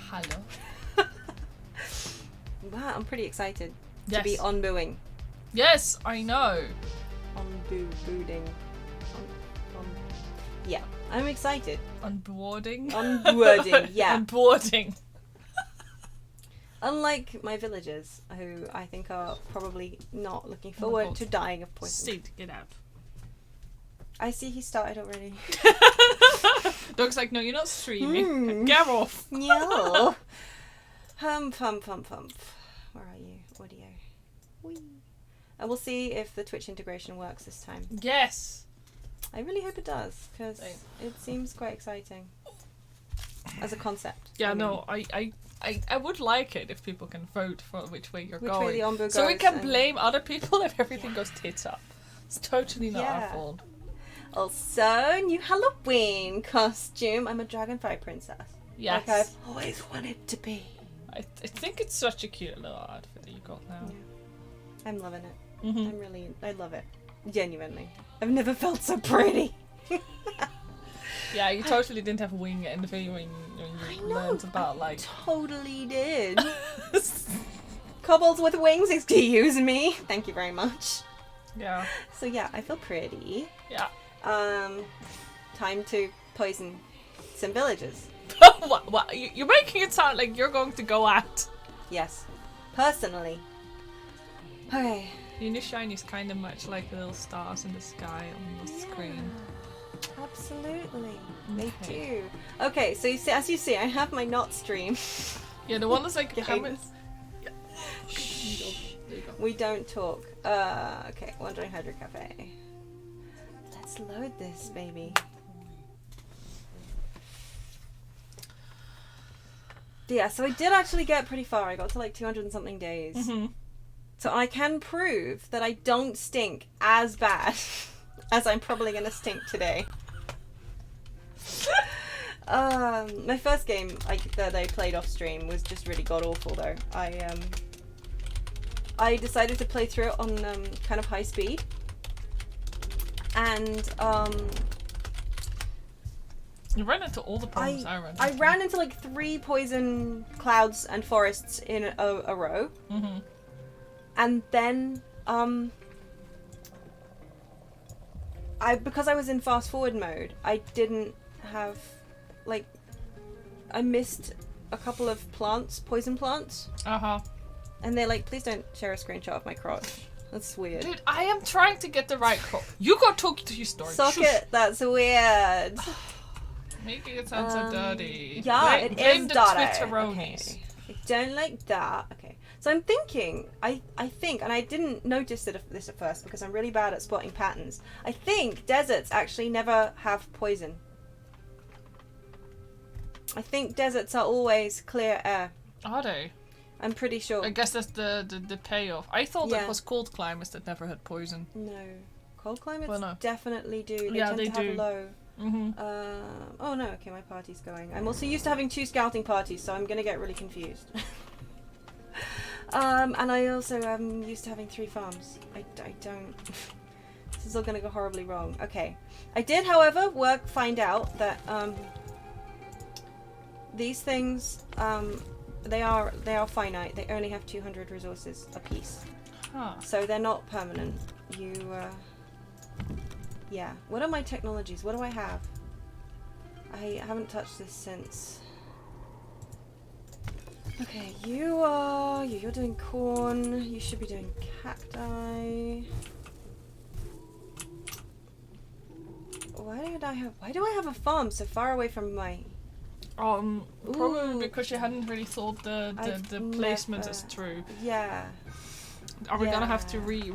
Hello. Wow, I'm pretty excited Yes. to be onbuing. Yes, I know. Onboarding. Yeah, I'm excited. Onboarding. Onboarding, yeah. Onboarding. Unlike my villagers, who I think are probably not looking Oh my forward God. to dying of poison. Sid, get out. I see he started already. Dog's like, no, you're not streaming. Get off. No. Humph. Where are you? Audio. Whee. And we'll see if the Twitch integration works this time. Yes. I really hope it does, because Same. it seems quite exciting. As a concept. Yeah, I mean. no, I would like it if people can vote for which way you're Which going. way the Onbu So we goes can and- blame other people if everything goes tits up. It's totally not our Yeah. fault. Also, new Halloween costume. I'm a dragonfly princess. Yes. Like I've always wanted to be. I think it's such a cute little outfit that you got now. Yeah. I'm loving it. Mm-hmm. I love it. Genuinely. I've never felt so pretty. Yeah, you totally didn't have a wing in the video when you learned about like. Totally did. Kobolds with wings, excuse me. Thank you very much. Yeah. So yeah, I feel pretty. Yeah. Time to poison some villagers. What? You're making it sound like you're going to go out. Yes. Personally. Okay. Uni shinies kind of much like little stars in the sky on the screen. Absolutely. They Okay. do. Okay, so you see, as you see, I have my not stream. Yeah, the one that's like how Behind many. us. Yeah. Shh. There you go. We don't talk. Okay, Wandering Hydro Cafe. Let's load this, baby. Yeah, so I did actually get pretty far. I got to like 200 and something days. Mm-hmm. So I can prove that I don't stink as bad as I'm probably going to stink today. My first game that I played off stream was just really god awful though. I decided to play through it on kind of high speed, and You ran into all the problems I ran into. I ran into like 3 poison clouds and forests in a row, Mm-hmm. and then because I was in fast forward mode, I didn't have like I missed a couple of plants, poison plants. Uh-huh. And they're like, please don't share a screenshot of my crotch. That's weird. Dude, I am trying to get the right quote. You go talk to your story. Socket, that's weird. Making it sound so dirty. Yeah, it blame is the dirty. Twitteronis. Okay. I don't like that. Okay. So I'm thinking, I think, and I didn't notice this at first because I'm really bad at spotting patterns. I think deserts actually never have poison. I think deserts are always clear air. Are they? I'm pretty sure. I guess that's the payoff. I thought Yeah. it was cold climates that never had poison. No. Cold climates Well, no. definitely do. They Yeah, tend they to have do. a low. Mm-hmm. Oh no, okay, my party's going. I'm also used to having 2 scouting parties, so I'm gonna get really confused. And I also am used to having 3 farms. I don't... This is all gonna go horribly wrong. Okay. I did, however, find out that, these things, they are finite. They only have 200 resources apiece. Huh. So they're not permanent. Yeah. What are my technologies? What do I have? I haven't touched this since. Okay, you're doing corn. You should be doing cacti. Why do I have a farm so far away from my... Probably Ooh. because you hadn't really thought the placement as true. Yeah. Are we gonna have to Yeah.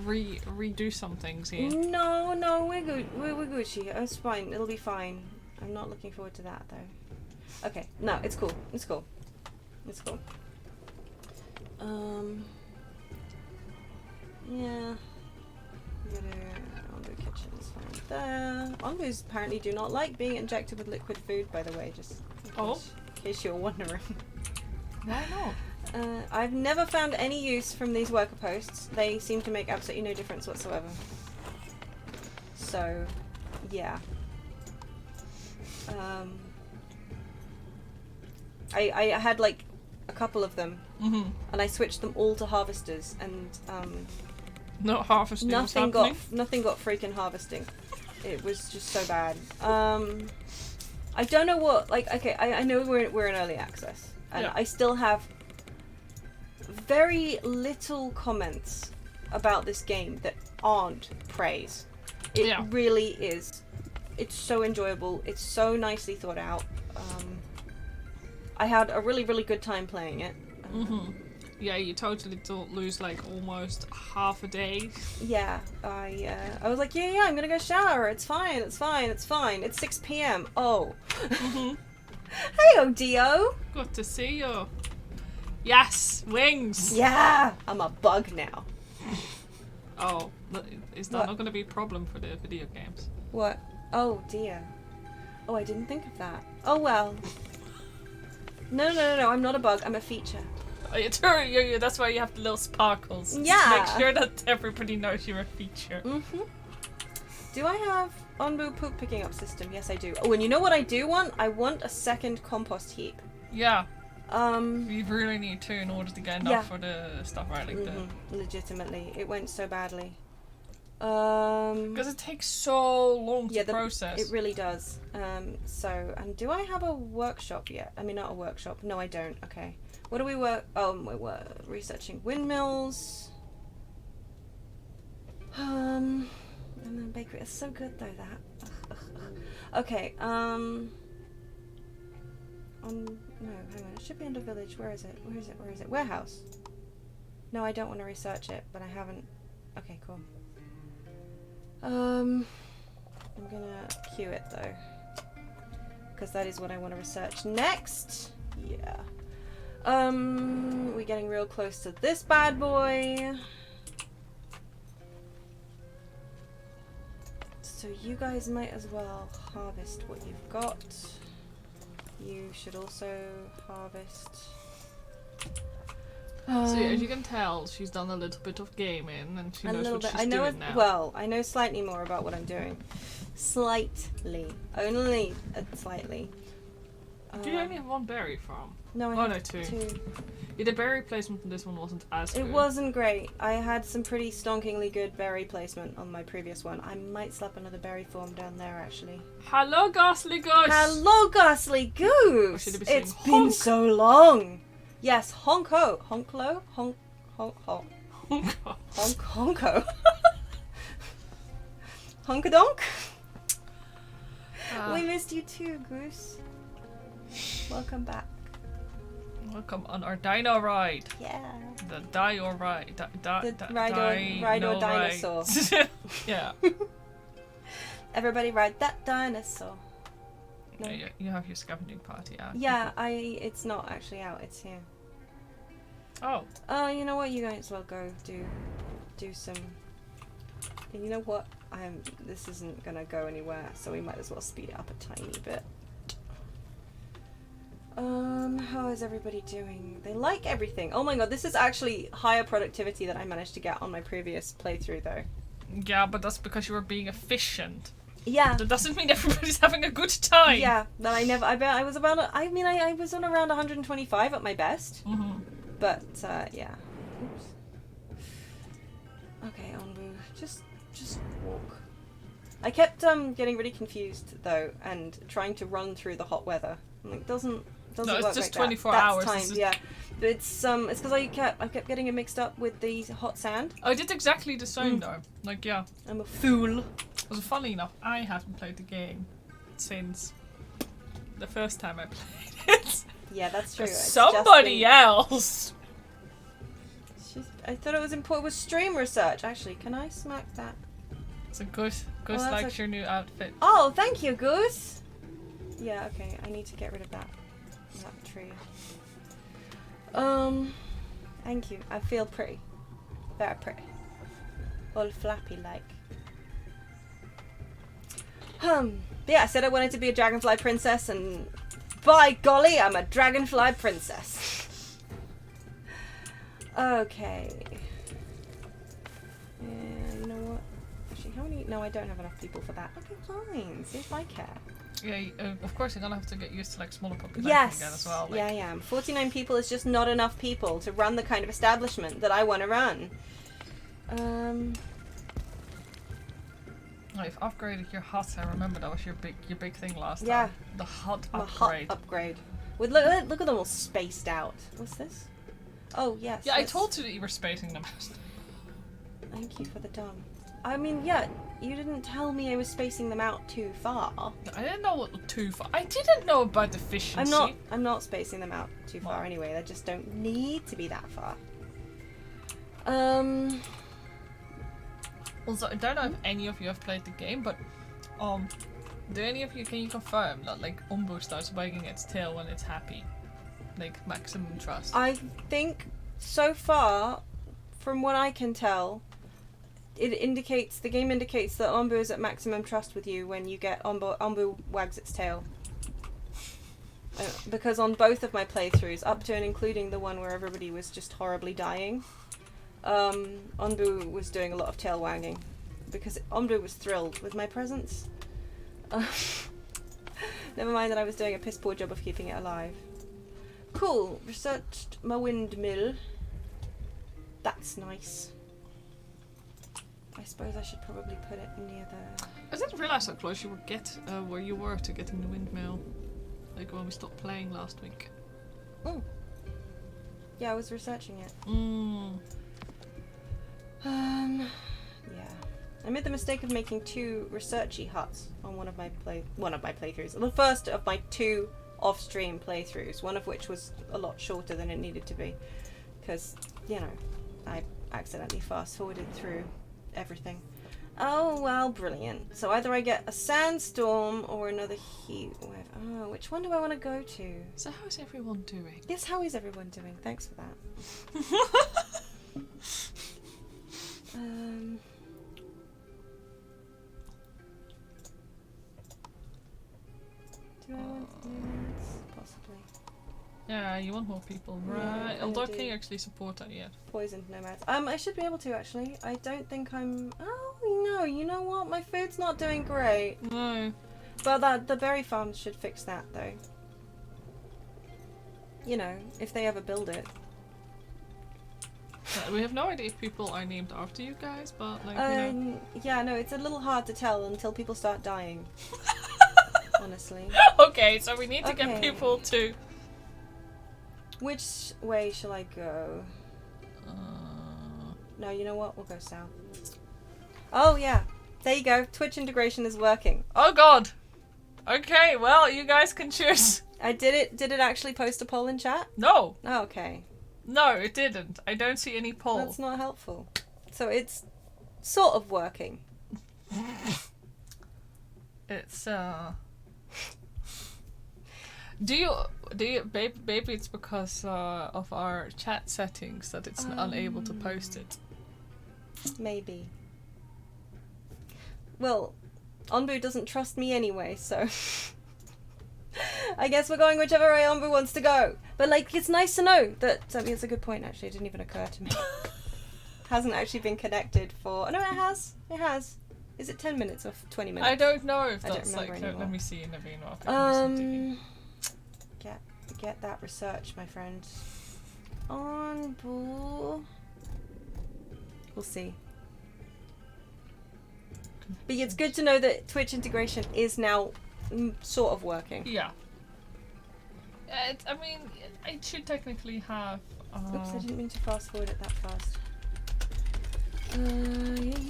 redo some things here? No, we're good. We're Gucci. It's fine. It'll be fine. I'm not looking forward to that though. Okay, no, it's cool. It's cool. It's cool. Yeah. Onbu kitchen's fine there. Onbus apparently do not like being injected with liquid food, by the way, just in case you're wondering. Why not? I've never found any use from these worker posts. They seem to make absolutely no difference whatsoever. So, yeah. I had like a couple of them, Mm-hmm. and I switched them all to harvesters, and Not harvesting. nothing got freaking harvesting. It was just so bad. I don't know what, like, okay, I know we're in early access, and Yeah. I still have very little comments about this game that aren't praise. It Yeah. really is. It's so enjoyable. It's so nicely thought out. I had a really, really good time playing it. Mm-hmm. Yeah, you totally don't lose like almost half a day. Yeah, I was like, yeah, I'm gonna go shower. It's fine. It's 6 p.m. Oh. Mm-hmm. Hey, Dio. Good to see you. Yes, wings. Yeah, I'm a bug now. Oh, is that What? not going to be a problem for the video games? What? Oh dear. Oh, I didn't think of that. Oh well. No, I'm not a bug. I'm a feature. Oh, yeah, that's why you have the little sparkles. Yeah. To make sure that everybody knows you're a feature. Mm-hmm. Do I have Onbu poop picking up system? Yes, I do. Oh, and you know what I do want? I want a second compost heap. Yeah. You really need to in order to get enough Yeah. for the stuff, right? Like Legitimately. It went so badly. because it takes so long to Yeah, process. it really does. And do I have a workshop yet? I mean, not a workshop. No, I don't. Okay. What do we work? Oh, we're researching windmills. And then bakery. It's so good though, that. Okay, no, hang on. It should be under village. Where is it? Warehouse. No, I don't want to research it, but I haven't. Okay, cool. I'm gonna queue it though, because that is what I want to research next. Yeah. We're getting real close to this bad boy. So you guys might as well harvest what you've got. You should also harvest. So as you can tell, she's done a little bit of gaming and she knows what she's doing now. Well, I know slightly more about what I'm doing. Slightly. Only slightly. Do you only have one berry farm? No, I Oh, have no, two. two. Yeah, the berry placement in this one wasn't as good. It wasn't great. I had some pretty stonkingly good berry placement on my previous one. I might slap another berry farm down there, actually. Hello, Ghastly Goose! Hello, Ghastly Goose! should it be saying It's been honk? so long! Yes, honko. Honklo? Honk. Honko. Honkadonk? We missed you too, Goose. Welcome back. Welcome on our dino ride. Yeah. The Dio ride. Ride or dinosaur. Yeah. Everybody ride that dinosaur. No. Yeah, you have your scavenging party out. Yeah, it's not actually out, it's here. Oh. You know what, you guys well go do some. You know what? This isn't gonna go anywhere, so we might as well speed it up a tiny bit. How is everybody doing? They like everything. Oh my god, this is actually higher productivity than I managed to get on my previous playthrough though. Yeah, but that's because you were being efficient. Yeah. That doesn't mean everybody's having a good time. Yeah, but I was on around 125 at my best. Mm-hmm. But, yeah. Oops. Okay, Onbu, just walk. I kept, getting really confused, though, and trying to run through the hot weather. I'm like, doesn't No, work it's just like 24 that. hours. That's time, yeah. But it's because I kept getting it mixed up with the hot sand. I did exactly the same, though. Like, yeah. I'm a fool. Well, funny enough, I haven't played the game since the first time I played it. Yeah, that's true. Somebody else! I thought it was important. It was stream research. Actually, can I smack that? It's a Goose that's likes your new outfit. Oh, thank you, Goose! Yeah, okay, I need to get rid of that tree. Thank you. I feel pretty. Very pretty. All flappy like. But yeah, I said I wanted to be a dragonfly princess, and by golly, I'm a dragonfly princess. Okay. Yeah, you know what? Actually, how many? No, I don't have enough people for that. Okay, fine. See if I care. Yeah, of course you're gonna have to get used to like smaller population Yes. again as well. Like, Yeah, I am. 49 people is just not enough people to run the kind of establishment that I want to run. Oh, you've upgraded your hut. I remember that was your big thing last Yeah. time. The hut My upgrade. hut upgrade. With look at them all spaced out. What's this? Oh yes. Yeah, I that's- told you that you were spacing them. Thank you for the dumb. I mean, yeah, you didn't tell me I was spacing them out too far. I didn't know what too far. I didn't know about efficiency. I'm not spacing them out too far Well. anyway. They just don't need to be that far. Also, I don't know if any of you have played the game, but do any of you, can you confirm that like Onbu starts wagging its tail when it's happy? Like maximum trust. I think so far, from what I can tell, the game indicates that Onbu is at maximum trust with you when you get Onbu wags its tail. Because on both of my playthroughs, up to and including the one where everybody was just horribly dying, Onbu was doing a lot of tail wagging because Onbu was thrilled with my presence. Never mind that I was doing a piss poor job of keeping it alive. Cool, researched my windmill. That's nice. I suppose I should probably put it near the... I didn't realize how close you would where you were to getting the windmill. Like when we stopped playing last week. Oh. Yeah, I was researching it. Yeah. I made the mistake of making 2 researchy huts on one of my playthroughs. The first of my 2 off-stream playthroughs, one of which was a lot shorter than it needed to be. Because, you know, I accidentally fast-forwarded through everything. Oh, well, brilliant. So either I get a sandstorm or another heat wave. Oh, which one do I want to go to? So how's everyone doing? Yes, how is everyone doing? Thanks for that. Do I want to do this? Possibly. Yeah, you want more people, Yeah, right? I Although do. can you actually support that yet? Poisoned nomads. I should be able to actually. I don't think I'm... Oh, no, you know what? My food's not doing great. No. But the berry farms should fix that, though. You know, if they ever build it. We have no idea if people are named after you guys, but like, you know. Yeah, no, it's a little hard to tell until people start dying. Honestly. Okay, so we need to get Okay. people to... Which way shall I go? No, you know what? We'll go south. Oh, yeah. There you go. Twitch integration is working. Oh god! Okay, well, you guys can choose. I did it. Did it actually post a poll in chat? No! Oh, okay. No, it didn't. I don't see any poll. That's not helpful. So it's sort of working. It's, Do you, maybe it's because of our chat settings that it's unable to post it. Maybe. Well, Onbu doesn't trust me anyway, so... I guess we're going whichever way Onbu wants to go. But, like, it's nice to know that... I mean, it's a good point, actually. It didn't even occur to me. Hasn't actually been connected for... Oh, no, it has. It has. Is it 10 minutes or 20 minutes? I don't know if I don't that's like... remember anymore. Let me see, Naveen. Get that research, my friend. Onbu. We'll see. But it's good to know that Twitch integration is now sort of working. Yeah. I mean, I should technically have... Oops, I didn't mean to fast forward it that fast.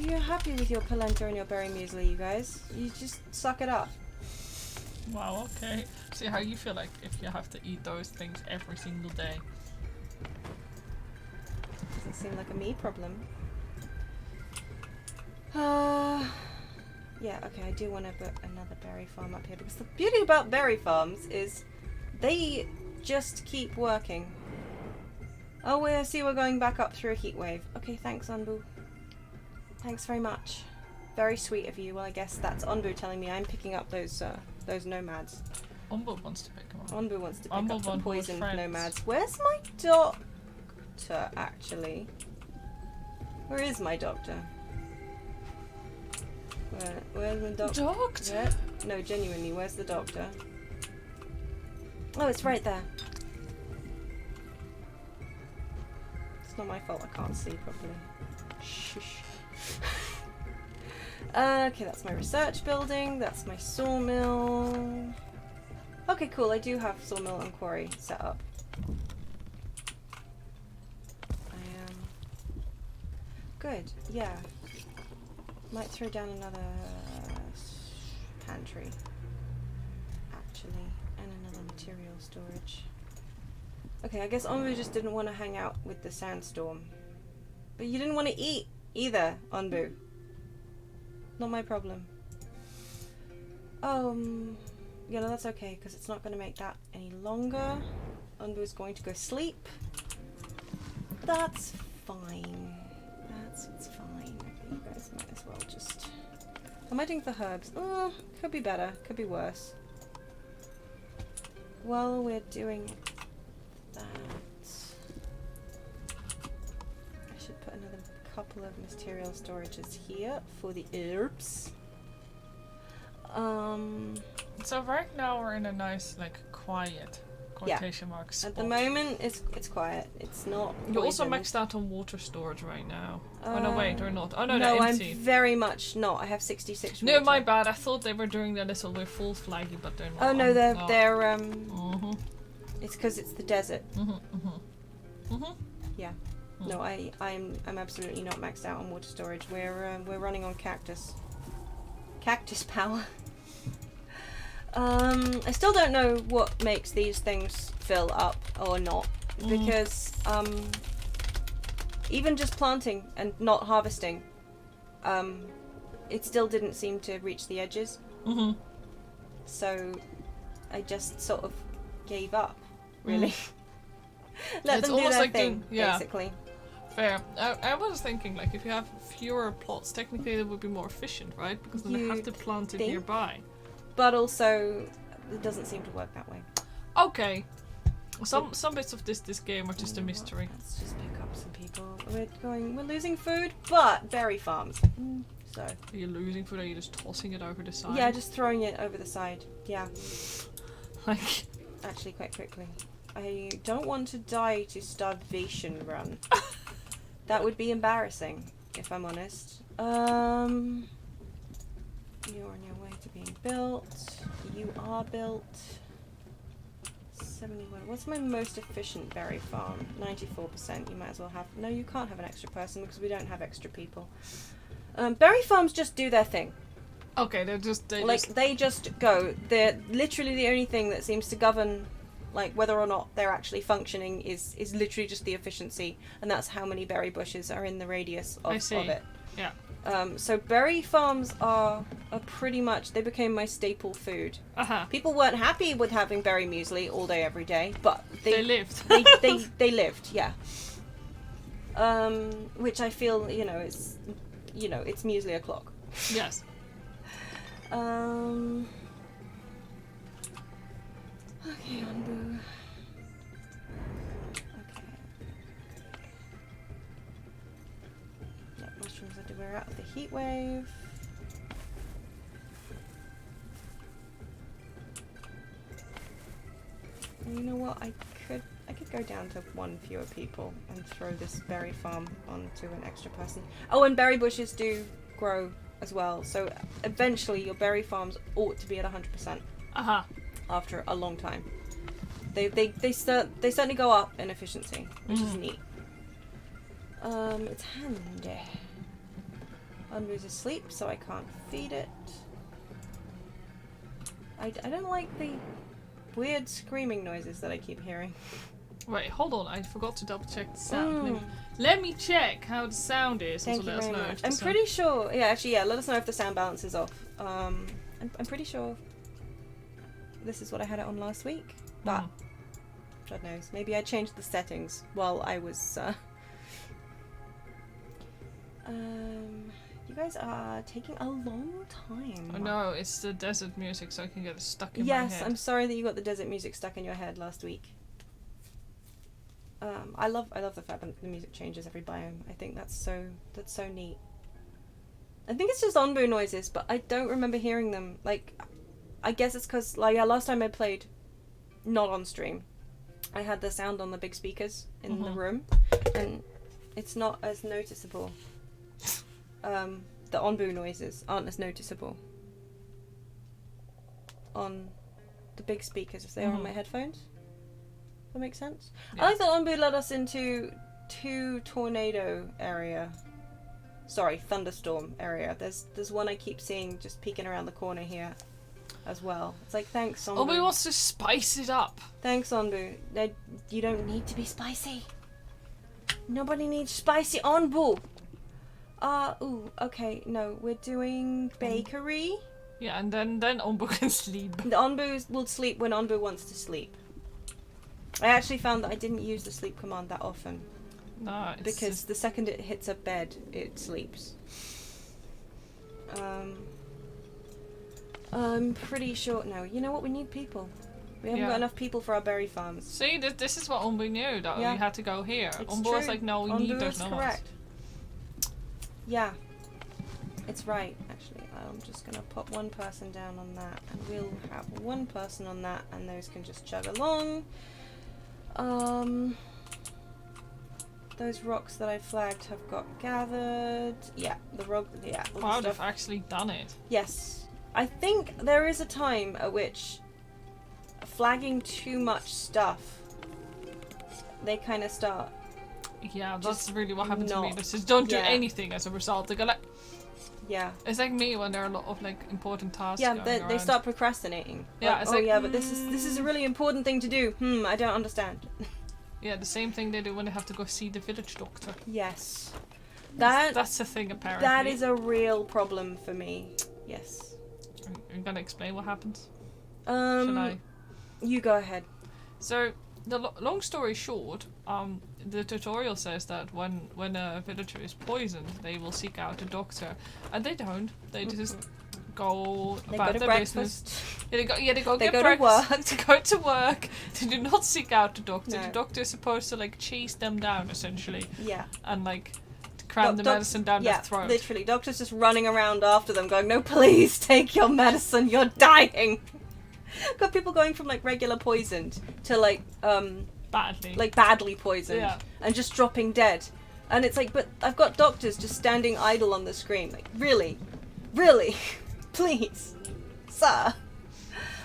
You're happy with your polenta and your berry muesli, you guys. You just suck it up. Wow, okay. See how you feel like if you have to eat those things every single day. Doesn't seem like a me problem. Yeah, okay, I do want to put another berry farm up here because the beauty about berry farms is they just keep working. Oh, wait, I see we're going back up through a heat wave. Okay, thanks, Onbu. Thanks very much. Very sweet of you. Well, I guess that's Onbu telling me I'm picking up those nomads. Onbu wants to pick them up. Onbu wants to pick Onbu up the wants poisoned friends. nomads. Where's my doctor, actually? Where is my doctor? Where's my doctor? Doctor? No, genuinely, where's the doctor? Oh, it's right there. It's not my fault, I can't see properly. Shush. Okay, that's my research building, that's my sawmill. Okay, cool, I do have sawmill and quarry set up. Good, yeah. Might throw down another pantry, actually, and another material storage. Okay, I guess Onbu just didn't want to hang out with the sandstorm. But you didn't want to eat either, Onbu. Not my problem. Yeah, no, that's okay, because it's not going to make that any longer. Onbu is going to go sleep. That's fine. It's fine. You guys might as well just... How am I doing for herbs? Oh, could be better. Could be worse. While we're doing that... I should put another couple of material storages here for the herbs. So right now we're in a nice, like, quiet quotation marks spot. At the moment, it's quiet. It's not. You're also maxed out on water storage right now. Oh no, wait, or not? Oh no, no, they're empty. I'm very much not. I have 66. No, water. my bad. I thought they were doing that little with full flaggy, but they're not. Oh no, they're Mhm. It's because it's the desert. Mhm. Mhm. Mhm. Yeah. No, I'm absolutely not maxed out on water storage. We're running on cactus. Cactus power. I still don't know what makes these things fill up or not, because even just planting and not harvesting, it still didn't seem to reach the edges. Mhm. So I just sort of gave up, really. Let them do their thing, basically. Fair. I was thinking, like, if you have fewer plots, technically it would be more efficient, right? Because then they have to plant it nearby. But also, it doesn't seem to work that way. Okay. Some bits of this game are just a mystery. Let's just pick up some people. We're losing food, but berry farms. So. Are you losing food or are you just tossing it over the side? Yeah, just throwing it over the side. Yeah. Like. Actually, quite quickly. I don't want to die to starvation run. That would be embarrassing, if I'm honest. You're on your way to being built. You are built. 71. What's my most efficient berry farm? 94%. You might as well have... No, you can't have an extra person because we don't have extra people. Berry farms just do their thing. Okay, they just go. They're literally the only thing that seems to govern, like, whether or not they're actually functioning is literally just the efficiency, and that's how many berry bushes are in the radius of it. Yeah. So berry farms are pretty much, they became my staple food. People weren't happy with having berry muesli all day every day, but they lived. they lived, yeah. Which I feel, it's muesli o'clock. Yes. Okay, Onbu. Mushrooms had to wear out of the heat wave. And you know what? I could go down to one fewer people and throw this berry farm onto an extra person. Oh, and berry bushes do grow as well. So eventually your berry farms ought to be at 100%. After a long time. They certainly go up in efficiency, which is neat. It's handy. Onbu's asleep, so I can't feed it. I don't like the weird screaming noises that I keep hearing. Wait, hold on. I forgot to double check the sound. Let me check how the sound is. Thank you very much. I'm pretty sure. Yeah, actually, yeah. Let us know if the sound balance is off. I'm pretty sure this is what I had it on last week, but God knows. Maybe I changed the settings while I was. You guys are taking a long time. Oh no, it's the desert music, so I can get it stuck in my head. Yes, I'm sorry that you got the desert music stuck in your head last week. I love the fact that the music changes every biome. I think that's so neat. I think it's just Onbu noises, but I don't remember hearing them. Like, I guess it's because, like, yeah, last time I played, not on stream, I had the sound on the big speakers in the room, and it's not as noticeable. The Onbu noises aren't as noticeable on the big speakers as they are on my headphones. That makes sense? Yeah. I like that Onbu led us into 2 tornado area. Sorry, thunderstorm area. There's one I keep seeing just peeking around the corner here as well. It's like, thanks, Onbu. Onbu wants to spice it up. Thanks, Onbu. You don't need to be spicy. Nobody needs spicy Onbu. Ooh, okay, no, we're doing bakery. Yeah, and then Onbu can sleep. The Onbu will sleep when Onbu wants to sleep. I actually found that I didn't use the sleep command that often. No, it's because just... the second it hits a bed, it sleeps. I'm pretty sure... No, you know what? We need people. We haven't got enough people for our berry farms. See, this is what Onbu knew, that we had to go here. Onbu was like, no, we need those nomads. Correct. Yeah. It's right, actually. I'm just going to put one person down on that, and we'll have one person on that, and those can just chug along. Those rocks that I flagged have got gathered. Yeah, the rock. Yeah. Wow, they've actually done it. Yes, I think there is a time at which flagging too much stuff, they kind of start. Yeah, that's really what happened to me. This is don't do anything as a result. They're gonna. Yeah. It's like me when there are a lot of like important tasks. Yeah, they start procrastinating. Yeah, like, it's oh like, yeah, but this is a really important thing to do. I don't understand. Yeah, the same thing they do when they have to go see the village doctor. Yes. That's the thing, apparently. That is a real problem for me. Yes. I'm gonna explain what happens. Should I? You go ahead. So, the long story short, the tutorial says that when a villager is poisoned, they will seek out a doctor, and they don't. They just go about their business. Yeah, they go get breakfast. They go to work. They do not seek out the doctor. No. The doctor is supposed to like chase them down, essentially. Yeah. And like cram the medicine down their throat. Literally, doctor's just running around after them, going, "No, please take your medicine. You're dying." Got people going from like regular poisoned to like badly poisoned, and just dropping dead. And it's like, but I've got doctors just standing idle on the screen. Like, really, please, sir.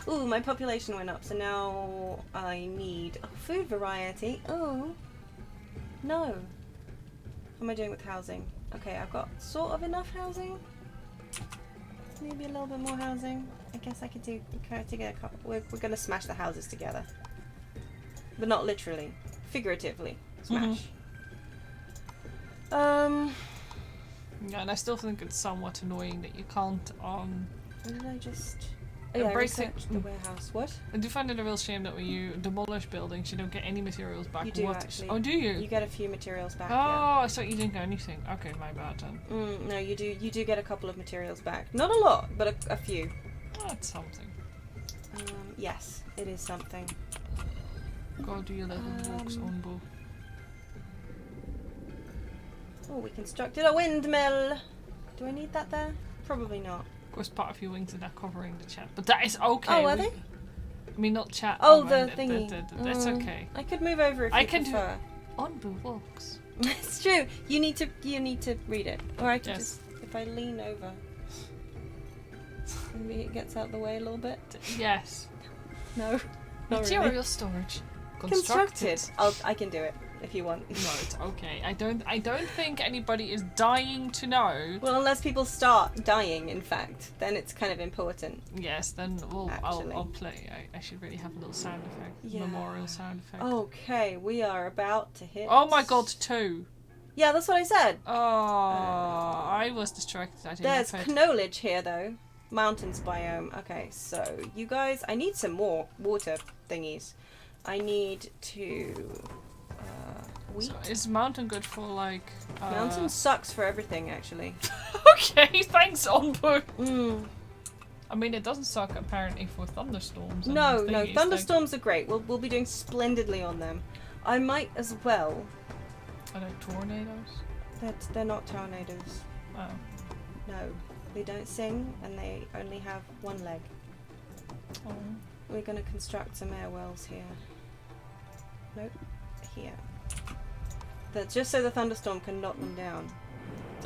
Ooh, my population went up, so now I need food variety. Oh, no. How am I doing with housing? Okay, I've got sort of enough housing. Maybe a little bit more housing. I guess I could do. To get a couple. We're gonna smash the houses together, but not literally, figuratively smash. Yeah, and I still think it's somewhat annoying that you can't. What did I just? Oh, yeah, break the warehouse. What? I do find it a real shame that when you demolish buildings, you don't get any materials back. You do actually. Oh, do you? You get a few materials back. Oh, yeah. I thought you didn't get anything. Okay, my bad then. No, you do. You do get a couple of materials back. Not a lot, but a few. Oh, that's something. Yes, it is something. Go do your little walks, Onbu. Oh, we constructed a windmill. Do I need that there? Probably not. Of course, part of your wings are not covering the chat, but that is okay. Oh, are they? I mean, not chat. Oh, the thingy. That's okay. I could move over if you prefer. Onbu walks. It's true. You need to read it, or I can just if I lean over. Maybe it gets out the way a little bit. Yes. No. Material really. Storage. Constructed. I can do it if you want. No, it's okay. I don't think anybody is dying to know. Well, unless people start dying, in fact, then it's kind of important. Yes, then I'll play. I should really have a little sound effect. Yeah. Memorial sound effect. Okay, we are about to hit. Oh my god, 2. Yeah, that's what I said. Oh, I was distracted. There's knowledge here, though. Mountains biome. Okay, so you guys, I need some more water thingies. I need to wheat. So is mountain good for like Mountain sucks for everything, actually. Okay, thanks, Onbu. I mean, it doesn't suck apparently for thunderstorms. No, thunderstorms are great. We'll be doing splendidly on them. I might as well. Are they tornadoes? They're not tornadoes. Oh. No. They don't sing, and they only have one leg. Oh. We're gonna construct some air wells here. Nope. Here. Just so the thunderstorm can knock them down.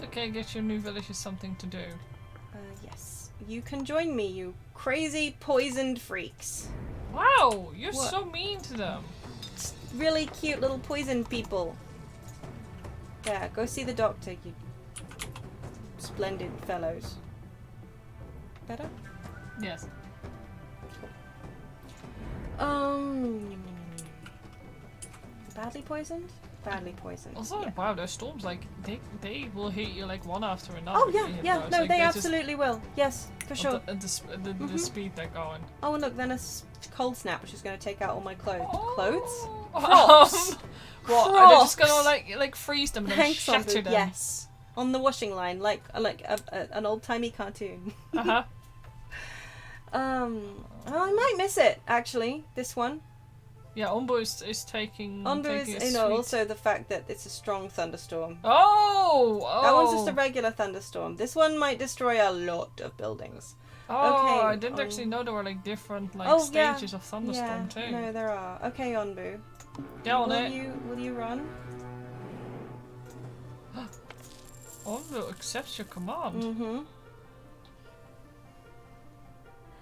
Okay, get your new villagers something to do. Yes. You can join me, you crazy poisoned freaks. Wow, you're What? so mean to them. Just really cute little poisoned people. Yeah, go see the doctor, you splendid fellows. Better? Yes. Badly poisoned? Badly poisoned. Also, Yeah. wow, those storms, like, they will hit you like one after another. Oh if you yeah, hit yeah. those. No, Like, they just- absolutely will. Yes, for sure. The speed they're going. Oh, and look, then a cold snap, which is going to take out all my clothes. Oh. Clothes? Crocs. What? Are they just gonna Crocs. like freeze them and then Thanks, shatter Onbu. them? Yes. On the washing line, like an old-timey cartoon. Uh huh. I might miss it, actually, this one. Yeah, Onbu is taking. Onbu taking is, a you know, sweet- also the fact that it's a strong thunderstorm. Oh! That one's just a regular thunderstorm. This one might destroy a lot of buildings. Oh, Okay, I didn't actually know there were like different like Oh, yeah. stages of thunderstorm Yeah, too. no, there are. Okay, Onbu. Get on will it. Will you run? Onbu accepts your command. Mm-hmm.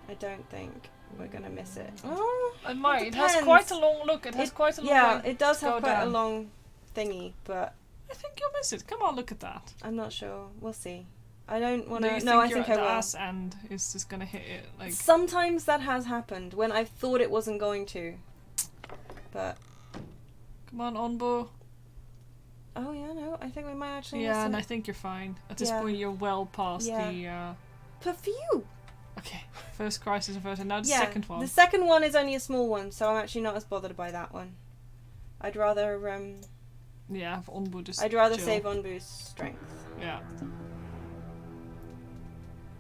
I don't think we're gonna miss it. Oh, It might. It has depends. quite a long look. It has quite a long yeah, way it does to have go quite a down. long thingy, but I think you'll miss it. Come on, look at that. I'm not sure. We'll see. I don't want Do to. you No, I think think your I will. ass end is just gonna hit it like? Sometimes that has happened when I thought it wasn't going to. But Come on, Onbu. oh yeah, no, I think we might actually Yeah, miss and it. I think you're fine. At this Yeah. point, you're well past Yeah. the. But for you. Okay, first crisis averted. Now the Yeah, second one. the second one is only a small one, so I'm actually not as bothered by that one. I'd rather Yeah, have Onbu just. I'd rather chill. save Onbu's strength. Yeah.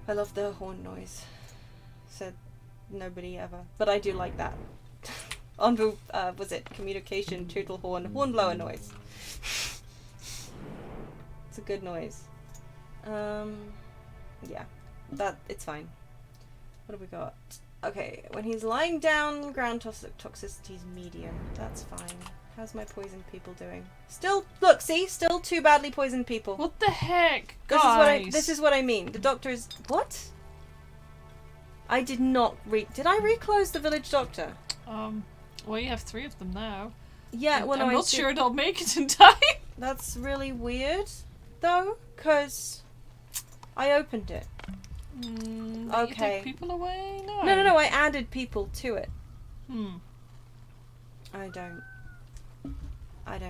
I love the horn noise. Said nobody ever, but I do like that. Onbu, was it communication, tootle horn blower noise. It's a good noise. Yeah, it's fine. What have we got? Okay, when he's lying down, ground toxicity is medium. That's fine. How's my poisoned people doing? Still, look, see, still 2 badly poisoned people. What the heck, guys? This is what I mean. The doctor is what? I did not did I reclose the village doctor? Well, you have 3 of them now. Yeah, well, no, I'm I not see- sure they'll make it in time. That's really weird, though, because I opened it. You Okay. take people away? No. No, I added people to it. I don't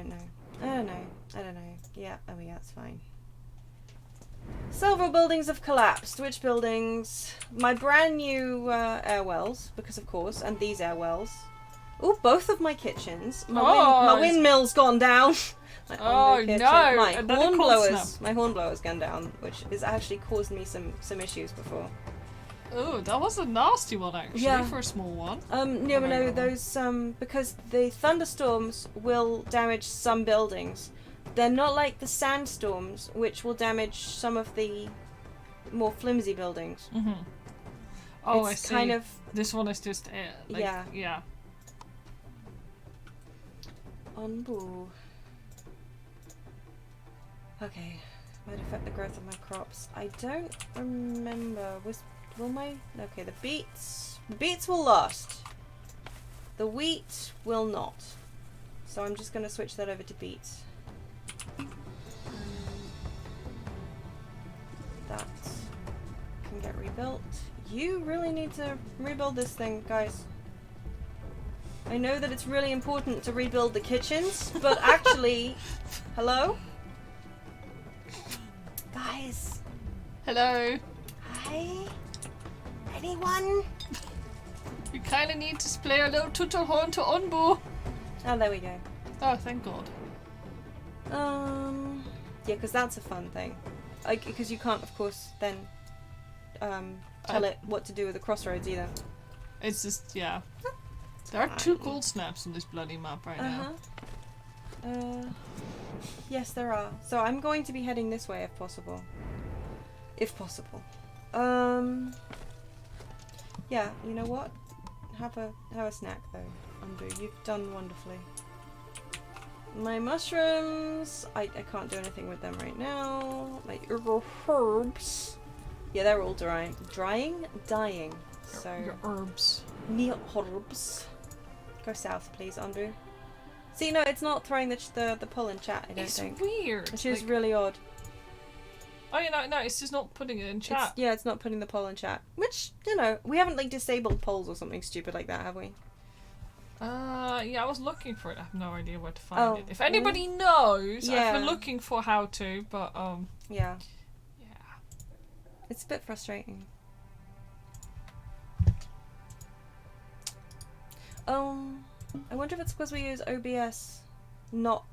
know. Yeah, oh yeah, it's fine. Several buildings have collapsed. Which buildings? My brand new air wells, because of course, and these air wells. Ooh, both of my kitchens. My windmill's gone down. My Oh, Onbu kitchen. no, My another cold hornblower's gone down, which has actually caused me some issues before. Oh, that was a nasty one actually Yeah. for a small one. No, Oh, no, no. those because the thunderstorms will damage some buildings. They're not like the sandstorms, which will damage some of the more flimsy buildings. Mm-hmm. Oh, It's I see. kind of This one is just Yeah. Yeah. Onbu. Okay, might affect the growth of my crops. I don't remember. Okay, the beets will last. The wheat will not. So I'm just going to switch that over to beets. That can get rebuilt. You really need to rebuild this thing, guys. I know that it's really important to rebuild the kitchens, but actually... Hello? Guys. Hello. Hi? Anyone? We kind of need to play a little tutor horn to Onbu. Oh, there we go. Oh, thank God. Yeah, because that's a fun thing. Because you can't, of course, then tell it what to do with the crossroads either. It's just, yeah. There are 2 cold snaps on this bloody map right now. Yes, there are. So I'm going to be heading this way if possible. Yeah, you know what? Have a snack though, Onbu. You've done wonderfully. My mushrooms, I can't do anything with them right now. My herbs. Yeah, they're all dying. So Your herbs. near herbs. Go south, please, Onbu. See, no, it's not throwing the poll in chat, I don't think. It's weird. Which is like, really odd. Oh, yeah, no, it's just not putting it in chat. It's not putting the poll in chat. Which, you know, we haven't like disabled polls or something stupid like that, have we? Yeah, I was looking for it. I have no idea where to find it. Oh. If anybody knows, Yeah. I've been looking for how to, but Yeah. yeah. It's a bit frustrating. I wonder if it's because we use OBS, not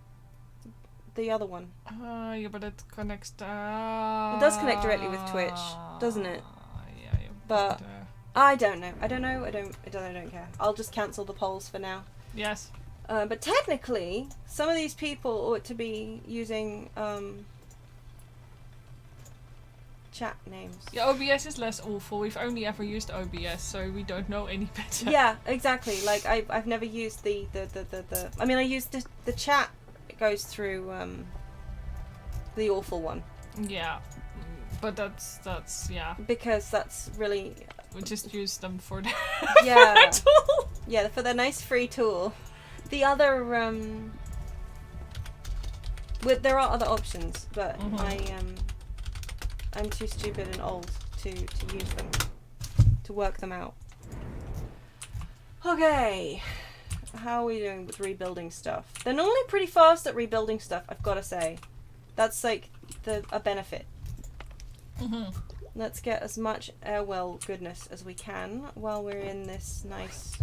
the other one. Yeah, but it connects. It does connect directly with Twitch, doesn't it? Yeah, But I don't know. I don't care. I'll just cancel the polls for now. yes. But technically, some of these people ought to be using chat names. Yeah, OBS is less awful. We've only ever used OBS, so we don't know any better. Yeah, exactly. Like I've never used the I mean, I used the chat. It goes through the awful one. Yeah, but that's yeah. Because that's really We just use them for the yeah tool. yeah for their nice free tool. The other there are other options, but I'm too stupid and old to use them, to work them out. Okay, how are we doing with rebuilding stuff? They're normally pretty fast at rebuilding stuff, I've got to say. That's like a benefit. Let's get as much airwell goodness as we can while we're in this nice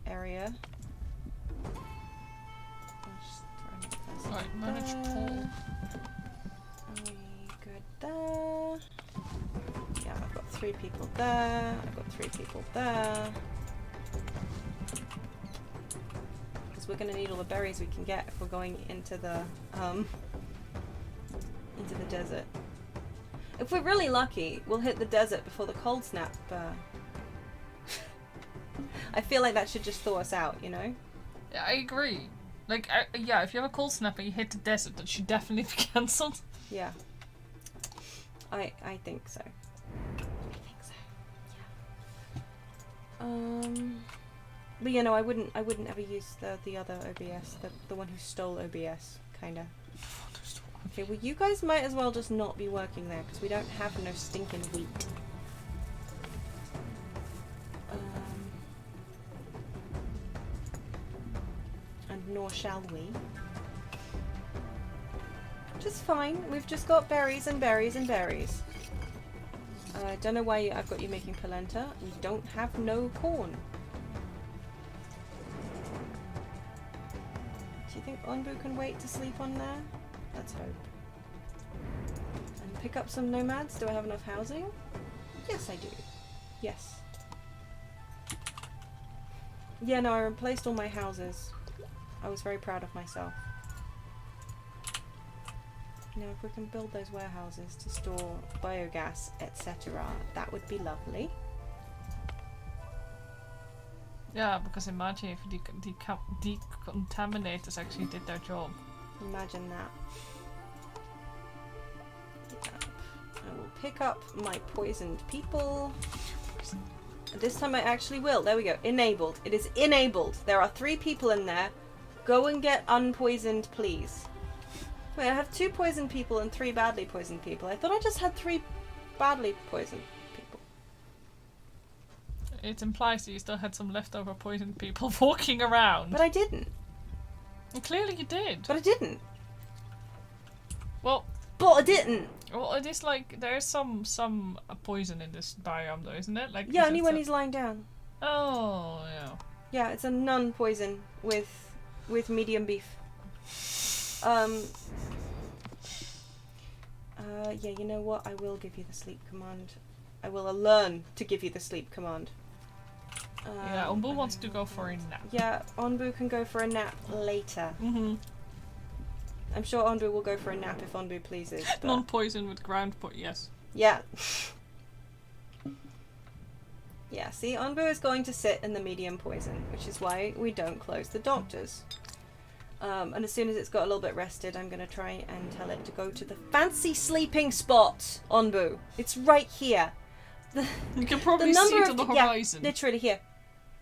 area. Right, manage poll. Are we good there? Yeah, I've got 3 people there. I've got 3 people there. Because we're going to need all the berries we can get if we're going into the desert. If we're really lucky, we'll hit the desert before the cold snap. I feel like that should just thaw us out, you know? Yeah, I agree. Like, yeah, if you have a cold snap and you hit the desert, that should definitely be cancelled. Yeah. I think so. But you know, I wouldn't ever use the other OBS, the one who stole OBS, kinda. Okay, well you guys might as well just not be working there because we don't have no stinking wheat. And nor shall we. Just fine. We've just got berries and berries and berries. I don't know why I've got you making polenta. We don't have no corn. Do you think Onbu can wait to sleep on there? Let's hope. And pick up some nomads. Do I have enough housing? Yes, I do. Yes. Yeah, no, I replaced all my houses. I was very proud of myself. Now, if we can build those warehouses to store biogas, etc., that would be lovely. Yeah, because imagine if decontaminators actually did their job. Imagine that. Yep. I will pick up my poisoned people. This time I actually will. There we go. Enabled. It is enabled. There are 3 people in there. Go and get unpoisoned, please. Wait, I have 2 poisoned people and 3 badly poisoned people. I thought I just had 3 badly poisoned people. It implies that you still had some leftover poisoned people walking around. But I didn't. And clearly you did. But I didn't. Well, But I didn't. Well, it is like there is some poison in this biome, though, isn't it? Like Yeah, only when he's lying down. Oh, yeah. Yeah, it's a nun poison with medium beef. Yeah, you know what? I will give you the sleep command. I will learn to give you the sleep command. Yeah, Onbu wants to go for a nap. Yeah, Onbu can go for a nap later. Mm-hmm. I'm sure Onbu will go for a nap if Onbu pleases. But Non-poison with ground yes. yeah. Yeah, see, Onbu is going to sit in the medium poison, which is why we don't close the doctors. And as soon as it's got a little bit rested, I'm going to try and tell it to go to the fancy sleeping spot, Onbu. It's right here. You can probably see it on the horizon. Yeah, literally here.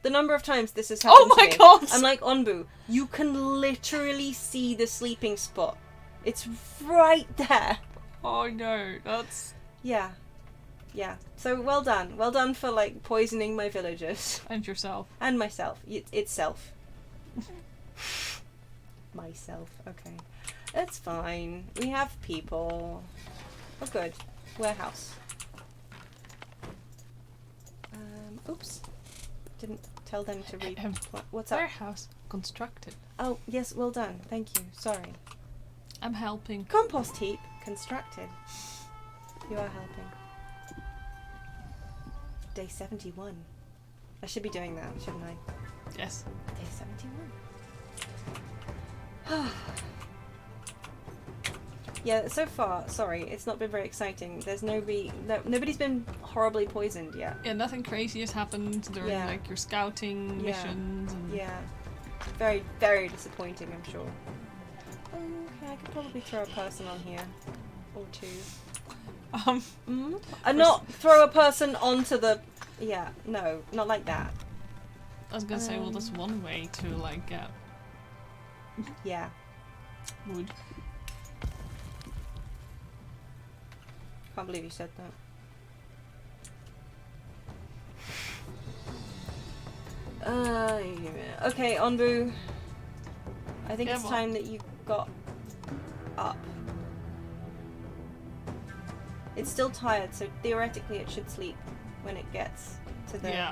The number of times this has happened to me. God! I'm like, Onbu, you can literally see the sleeping spot. It's right there. Oh no, that's... Yeah. Yeah. So well done. Well done for, like, poisoning my villagers. And yourself. And myself. Itself. Myself. Okay. It's fine. We have people. Oh, good. Warehouse. Oops. Didn't tell them to read. What's up? Warehouse constructed. Oh, yes. Well done. Thank you. Sorry. I'm helping. Compost heap constructed. You are helping. Day 71. I should be doing that, shouldn't I? Yes. Day 71. Yeah, so far, sorry, it's not been very exciting. There's nobody's been horribly poisoned yet. Yeah, nothing crazy has happened during like your scouting missions. And... Yeah. Very, very disappointing, I'm sure. Okay, I could probably throw a person on here. Or two. And not throw a person onto the... Yeah, no, not like that. I was gonna say, well, that's one way to, like, get... Yeah. Wood. Can't believe you said that. Okay, Onbu. I think it's time that you got up. It's still tired, so theoretically it should sleep when it gets to the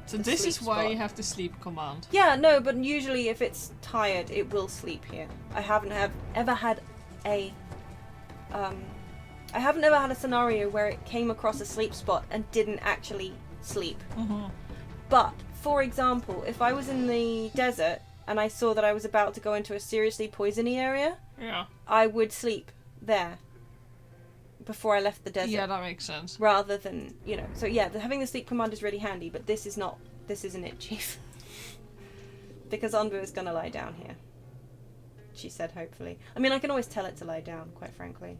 So the this sleep is why spot. you have the sleep command. Yeah, no, but usually if it's tired, it will sleep here. I haven't ever had a scenario where it came across a sleep spot and didn't actually sleep. But for example, if I was in the desert and I saw that I was about to go into a seriously poisony area, I would sleep there before I left the desert. Yeah, that makes sense. Rather than, so yeah, having the sleep command is really handy, but this isn't it, Chief. Because Onbu is gonna lie down here. She said, hopefully. I mean, I can always tell it to lie down, quite frankly.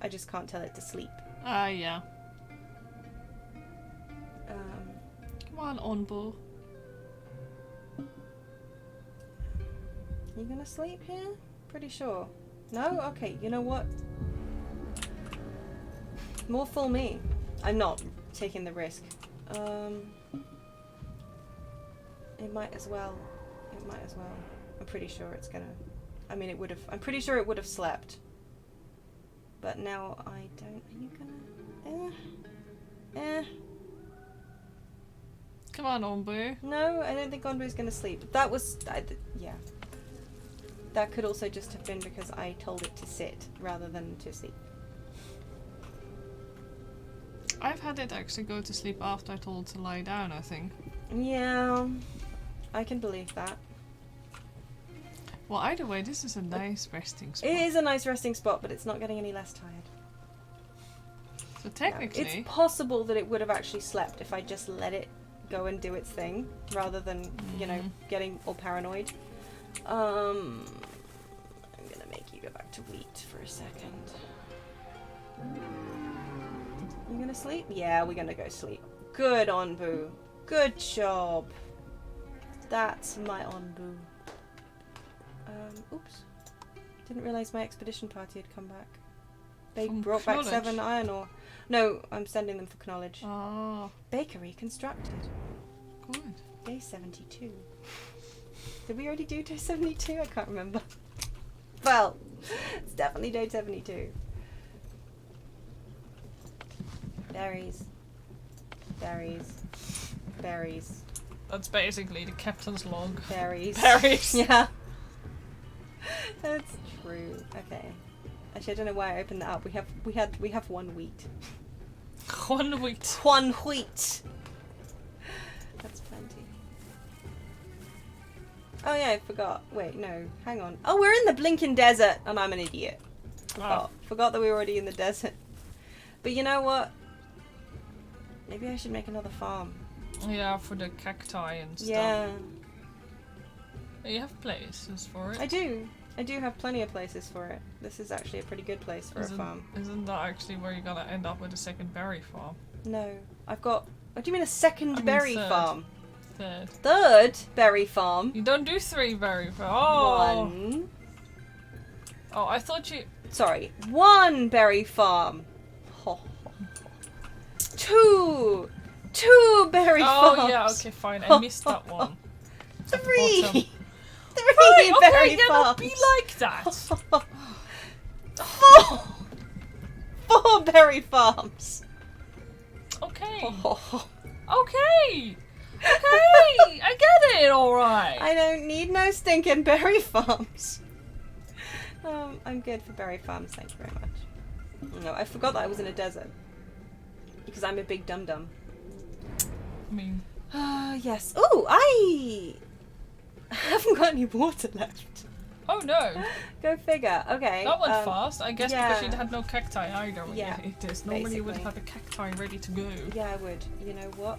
I just can't tell it to sleep. Yeah. Come on, Onbu. You gonna sleep here? Pretty sure. No? Okay, you know what? More fool me. I'm not taking the risk. It might as well. I'm pretty sure it's gonna... I mean, I'm pretty sure it would have slept. But now I don't... Are you gonna... Come on, Onbu. No, I don't think Onbu's gonna sleep. That was... yeah. That could also just have been because I told it to sit rather than to sleep. I've had it actually go to sleep after I told it to lie down, I think. Yeah, I can believe that. Well, either way, this is a nice resting spot. It is a nice resting spot, but it's not getting any less tired. So technically... It's possible that it would have actually slept if I just let it go and do its thing, rather than, getting all paranoid. I'm gonna make you go back to wheat for a second. You gonna sleep? Yeah, we're gonna go sleep. Good, Onbu. Good job. That's my Onbu. Oops. Didn't realise my expedition party had come back. They brought back 7 iron ore. No, I'm sending them for knowledge. Oh. Bakery constructed. Good. Day 72. Did we already do day 72? I can't remember. Well, it's definitely day 72. Berries. Berries. Berries. That's basically the captain's log. Berries. Berries. Yeah. That's true. Okay. Actually, I don't know why I opened that up. We have 1 wheat. 1 wheat. 1 wheat. That's plenty. Oh yeah, I forgot. Wait, no. Hang on. Oh, we're in the blinking desert, and I'm an idiot. Forgot that we were already in the desert. But you know what? Maybe I should make another farm. Yeah, for the cacti and stuff. Yeah, You have places for it. I do. I do have plenty of places for it. This is actually a pretty good place for a farm. Isn't that actually where you're gonna end up with a second berry farm? No, I've got. What do you mean a second berry third. farm? Third. Berry farm. You don't do 3 berry farms. Oh. One. Oh, I thought you. Sorry, 1 berry farm. 2 berry farms. Oh yeah, okay, fine. I missed that one. At the 3 bottom. 3 Right, berry okay, yeah, farms. don't be like that. 4 berry farms. Okay. Oh, Okay. Okay. I get it. All right. I don't need no stinking berry farms. I'm good for berry farms, thank you very much. No, I forgot that I was in a desert. Because I'm a big dum-dum. I mean, yes. Oh, I haven't got any water left. oh no, Go figure. Okay. that went fast. I guess yeah. because you had no cacti either when Yeah, you hit this. Normally you would basically. have a cacti ready to go. Yeah, I would. You know what?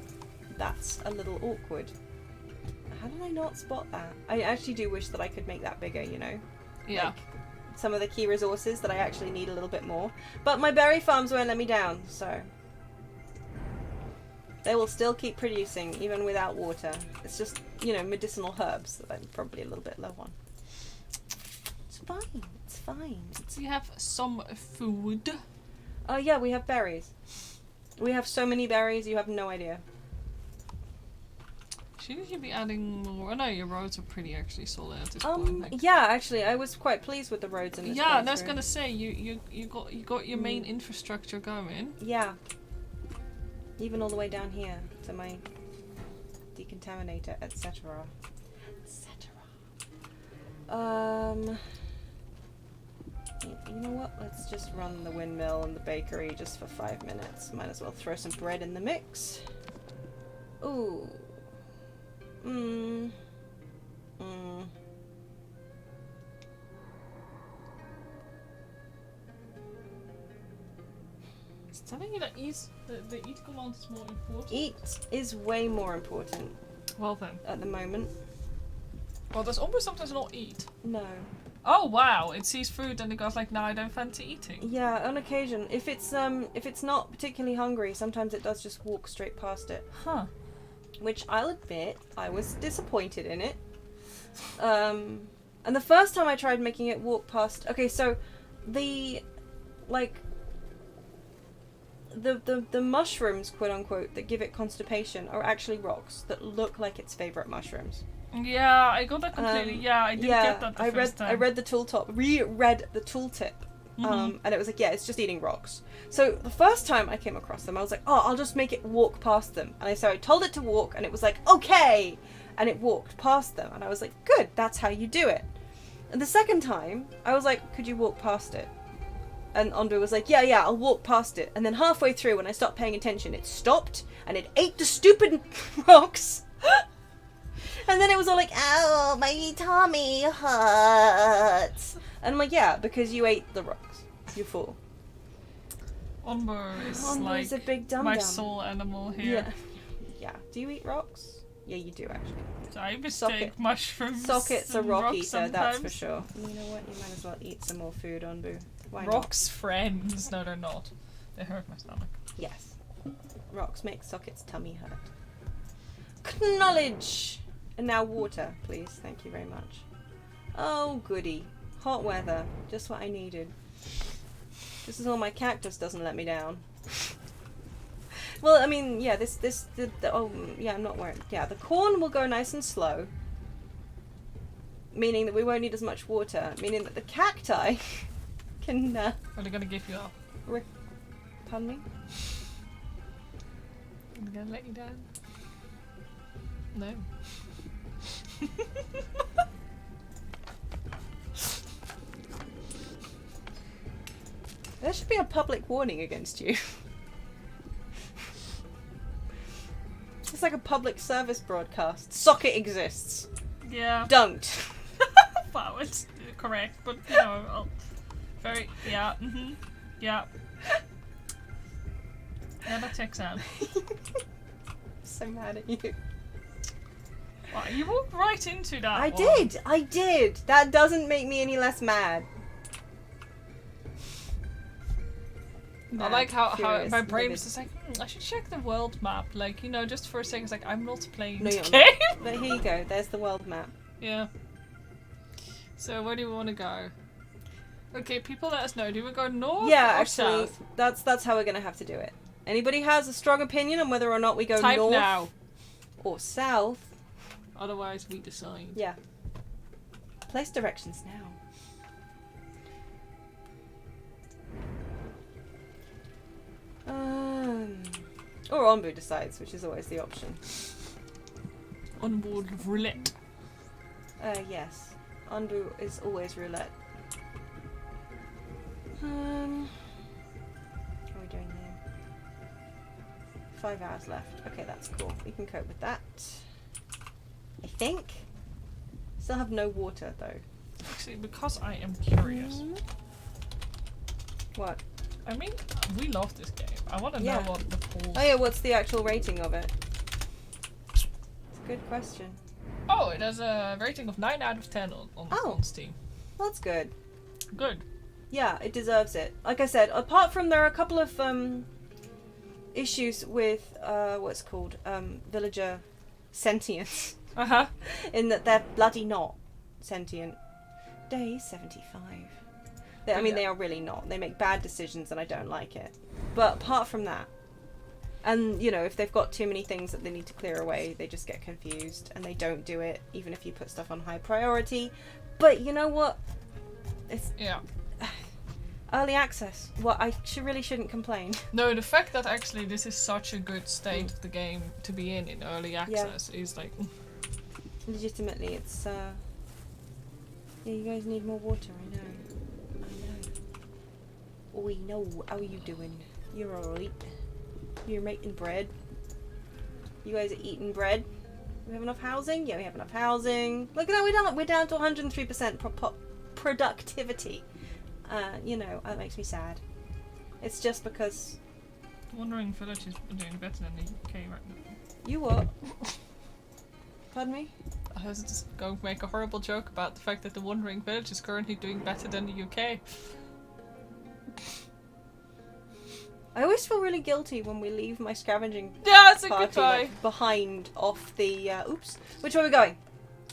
That's a little awkward. How did I not spot that? I actually do wish that I could make that bigger, you know? Yeah. Like, some of the key resources that I actually need a little bit more. But my berry farms won't let me down, so... They will still keep producing, even without water. It's just, you know, medicinal herbs that I'm probably a little bit low on. It's fine. It's fine. We have some food. Oh, yeah, we have berries. We have so many berries, you have no idea. Shouldn't you be adding more? Oh no, your roads are pretty actually solid at this point. Like. Yeah, actually, I was quite pleased with the roads in this Yeah, and I was playthrough. gonna say you got your main infrastructure going. Yeah. Even all the way down here to my decontaminator, etc. You know what? Let's just run the windmill and the bakery just for 5 minutes. Might as well throw some bread in the mix. Ooh. It's telling you that the eat command is more important. Eat is way more important Well then. at the moment. Well, there's almost sometimes not eat. No. Oh wow! It sees food and it goes like, "No, I don't fancy eating." Yeah, on occasion. If it's not particularly hungry, sometimes it does just walk straight past it. Huh. Which I'll admit, I was disappointed in it. And the first time I tried making it walk past... Okay, so the mushrooms, quote unquote, that give it constipation are actually rocks that look like its favourite mushrooms. Yeah, I got that completely. Yeah, I didn't get that the first time. I read the reread the tooltip. And it was like, yeah, it's just eating rocks. So the first time I came across them, I was like, oh, I'll just make it walk past them. And I told it to walk, and it was like, okay! And it walked past them. And I was like, good, that's how you do it. And the second time, I was like, could you walk past it? And Onbu was like, yeah, I'll walk past it. And then halfway through, when I stopped paying attention, it stopped, and it ate the stupid rocks. And then it was all like, ow, my tummy hurts. And I'm like, yeah, because you ate the rocks. You fool. Onbu is Onbu's like a big dum-dum. my soul animal here. Yeah. Do you eat rocks? Yeah, you do actually. So I mistake mushrooms. Socket's a rock rocks eater, that's for sometimes. sure. You know what? You might as well eat some more food, Onbu. Why Rocks friends. No, they're not. They hurt my stomach. not? Yes. Rocks make Socket's tummy hurt. Knowledge! And now water, please. Thank you very much. Oh, goody. Hot weather. Just what I needed. This is all my cactus doesn't let me down. Well, I mean, yeah, I'm not worried. Yeah, the corn will go nice and slow. Meaning that we won't need as much water. Meaning that the cacti can, Are they gonna give you up? Pardon me? Are they gonna let you down? No. There should be a public warning against you. It's like a public service broadcast. Socket exists. Yeah. Don't. Wow, it's correct, but you know, yeah, yeah. Yeah, that checks out. so mad at you. Wow, you walked right into that I one. did. That doesn't make me any less mad. I like how Curious, my brain vivid. was just like, I should check the world map. Like, you know, just for a second, it's like, I'm not playing No, this you're game. not. But here you go. There's the world map. Yeah. So, where do we want to go? Okay, people let us know. Do we go north Yeah, or actually, south? that's how we're gonna have to do it. Anybody has a strong opinion on whether or not we go Type north now. or south? Otherwise, we decide. Yeah. Place directions now. Or Onbu decides, which is always the option. Onboard roulette. Yes. Onbu is always roulette. How are we doing here? 5 hours left. Okay, that's cool. We can cope with that. I think. Still have no water though. Actually, because I am curious. What? I mean, we love this game. I want to Yeah. know what the polls. Oh yeah, what's the actual rating of it? It's a good question. Oh, it has a rating of 9 out of 10 on Steam. Well, that's good. Good. Yeah, it deserves it. Like I said, apart from there are a couple of issues with what's called villager sentience, Uh-huh. in that they're bloody not sentient. Day 75. I mean, they are really not. They make bad decisions, and I don't like it. But apart from that, and you know, if they've got too many things that they need to clear away, they just get confused and they don't do it, even if you put stuff on high priority. But you know what? It's Yeah. early access. Well, I really shouldn't complain. No, the fact that actually this is such a good state of the game to be in early access is like... Legitimately, it's yeah, you guys need more water, I know. We know. How are you doing? You're alright. You're making bread. You guys are eating bread. We have enough housing? Yeah, we have enough housing. Look at that, we're down to 103% productivity. You know, that makes me sad. It's just because... The Wandering Village is doing better than the UK right now. You what? Pardon me? I was just going to make a horrible joke about the fact that the Wandering Village is currently doing better than the UK. I always feel really guilty when we leave my scavenging Yeah, that's a party good try. like, behind off the... oops. Which way are we going?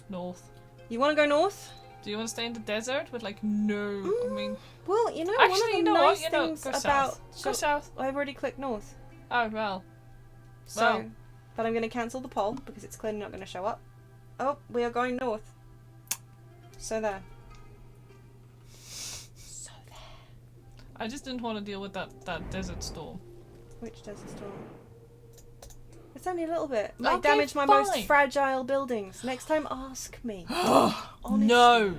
North. You want to go north? Do you want to stay in the desert with like no... I mean... Well, you know, Actually, one of the you know what? nice You know, things go about... south. Go So, south. I've already clicked north. Oh, well. So, Well. but I'm going to cancel the poll because it's clearly not going to show up. Oh, we are going north. So there. So there. I just didn't want to deal with that desert storm. Which desert storm? It's only a little bit. Might Okay, damage my most fine. fragile buildings. Next time, ask me. Honestly. No!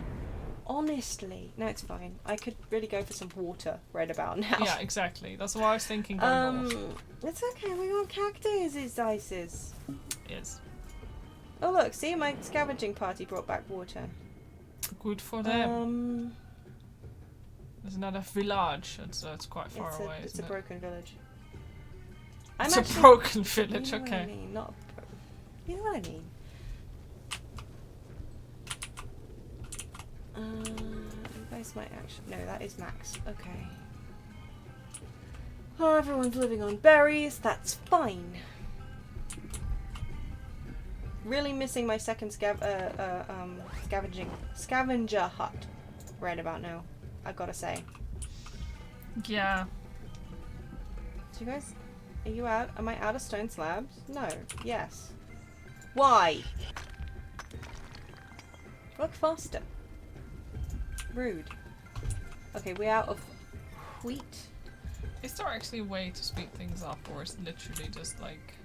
Honestly. No, it's fine. I could really go for some water right about now. Yeah, exactly. That's what I was thinking going north. It's okay. We got cactuses, ices. Yes. Oh look, see, my scavenging party brought back water. Good for them. There's another village. It's quite far away, It's isn't a it? broken village. It's a broken village, You know what okay. I mean, not you know what I mean. You guys might actually... No, that is Max. Okay. Oh, everyone's living on berries. That's fine. Really missing my second scavenger hut right about now. I gotta say. Yeah. So you guys, are you out? Am I out of stone slabs? No. Yes. Why? Work faster. Rude. Okay, we're out of wheat. Is there actually a way to speed things up, or is it literally just like...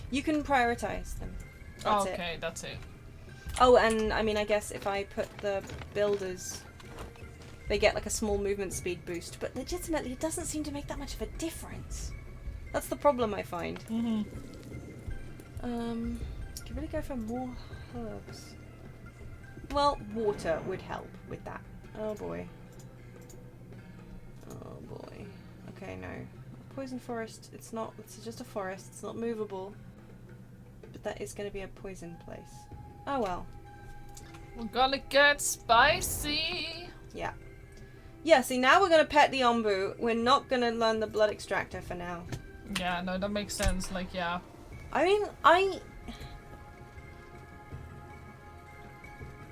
You can prioritize them. That's Oh, okay, that's it. Oh, and I mean, I guess if I put the builders, they get like a small movement speed boost, but legitimately it doesn't seem to make that much of a difference. That's the problem I find. Mm-hmm. Could really go for more herbs. Well, water would help with that. Oh boy. Oh boy. Okay, no. Poison forest, it's not, it's just a forest, it's not movable. But that is going to be a poison place. Oh well. We're gonna get spicy. Yeah. Yeah, see, now we're going to pet the Onbu. We're not going to learn the blood extractor for now. Yeah, no, that makes sense. Like, yeah. I mean,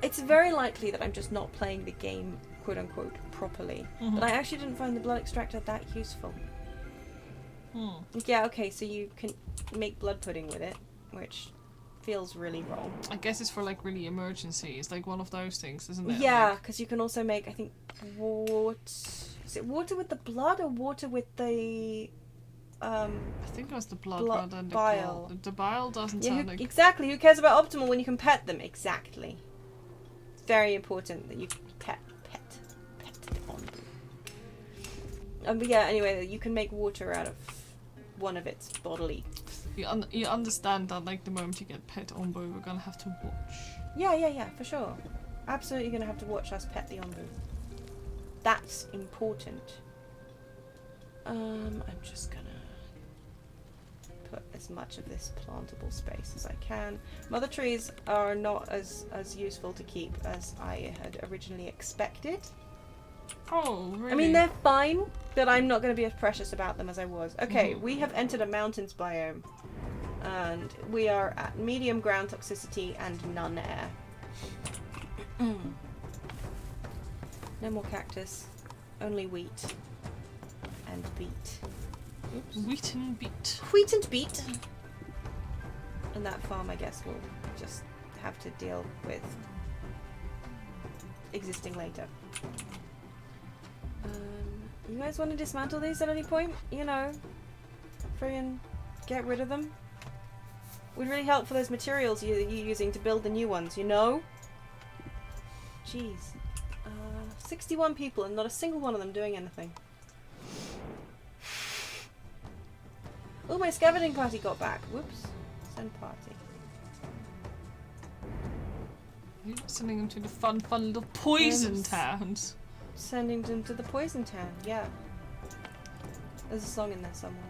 it's very likely that I'm just not playing the game, quote unquote, properly. Mhm. But I actually didn't find the blood extractor that useful. Yeah, okay, so you can make blood pudding with it, which feels really wrong. I guess it's for like really emergencies, like one of those things, isn't it? Yeah, Like, because you can also make, I think, water. Is it water with the blood or water with the I think it was the blood Blo- rather than the bile. The bile doesn't Yeah, sound like. exactly. Who cares about optimal when you can pet them? Exactly. It's very important that you pet the Onbu. But yeah, anyway, you can make water out of one of its bodily. You understand that, like, the moment you get pet Onbu, we're gonna have to watch. Yeah, for sure. Absolutely gonna have to watch us pet the Onbu. That's important. I'm just gonna put as much of this plantable space as I can. Mother trees are not as useful to keep as I had originally expected. Oh, really? I mean, they're fine, but I'm not going to be as precious about them as I was. Okay, Mhm. we have entered a mountains biome, and we are at medium ground toxicity and none air. No more cactus, only wheat and beet. Oops. Wheat and beet. Wheat and beet. And that farm, I guess, will just have to deal with existing later. You guys want to dismantle these at any point? You know, friggin' get rid of them. Would really help for those materials you're using to build the new ones, you know? Jeez. 61 people and not a single one of them doing anything. Oh, my scavenging party got back. Whoops. Send party. You're sending them to the fun little poison Yes. towns. Sending them to the poison town, yeah. There's a song in there somewhere.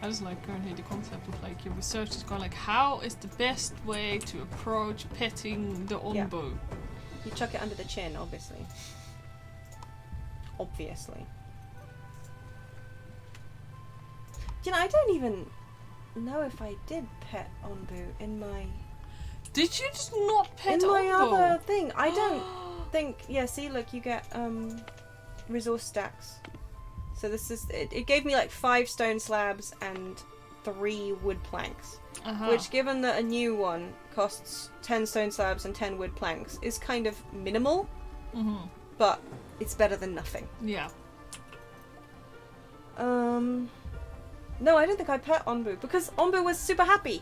I just like currently the concept of like your research is going like, how is the best way to approach petting the Yeah. Onbu? You chuck it under the chin, obviously. Obviously. You know, I don't even know if I did pet Onbu in my Did you just not pet in my Onbu? other thing. I don't think. Yeah, see, look, you get resource stacks. So this is it gave me like 5 stone slabs and 3 wood planks. Uh-huh. Which, given that a new one costs 10 stone slabs and 10 wood planks, is kind of minimal, but it's better than nothing. Yeah. No, I don't think I pet Onbu because Onbu was super happy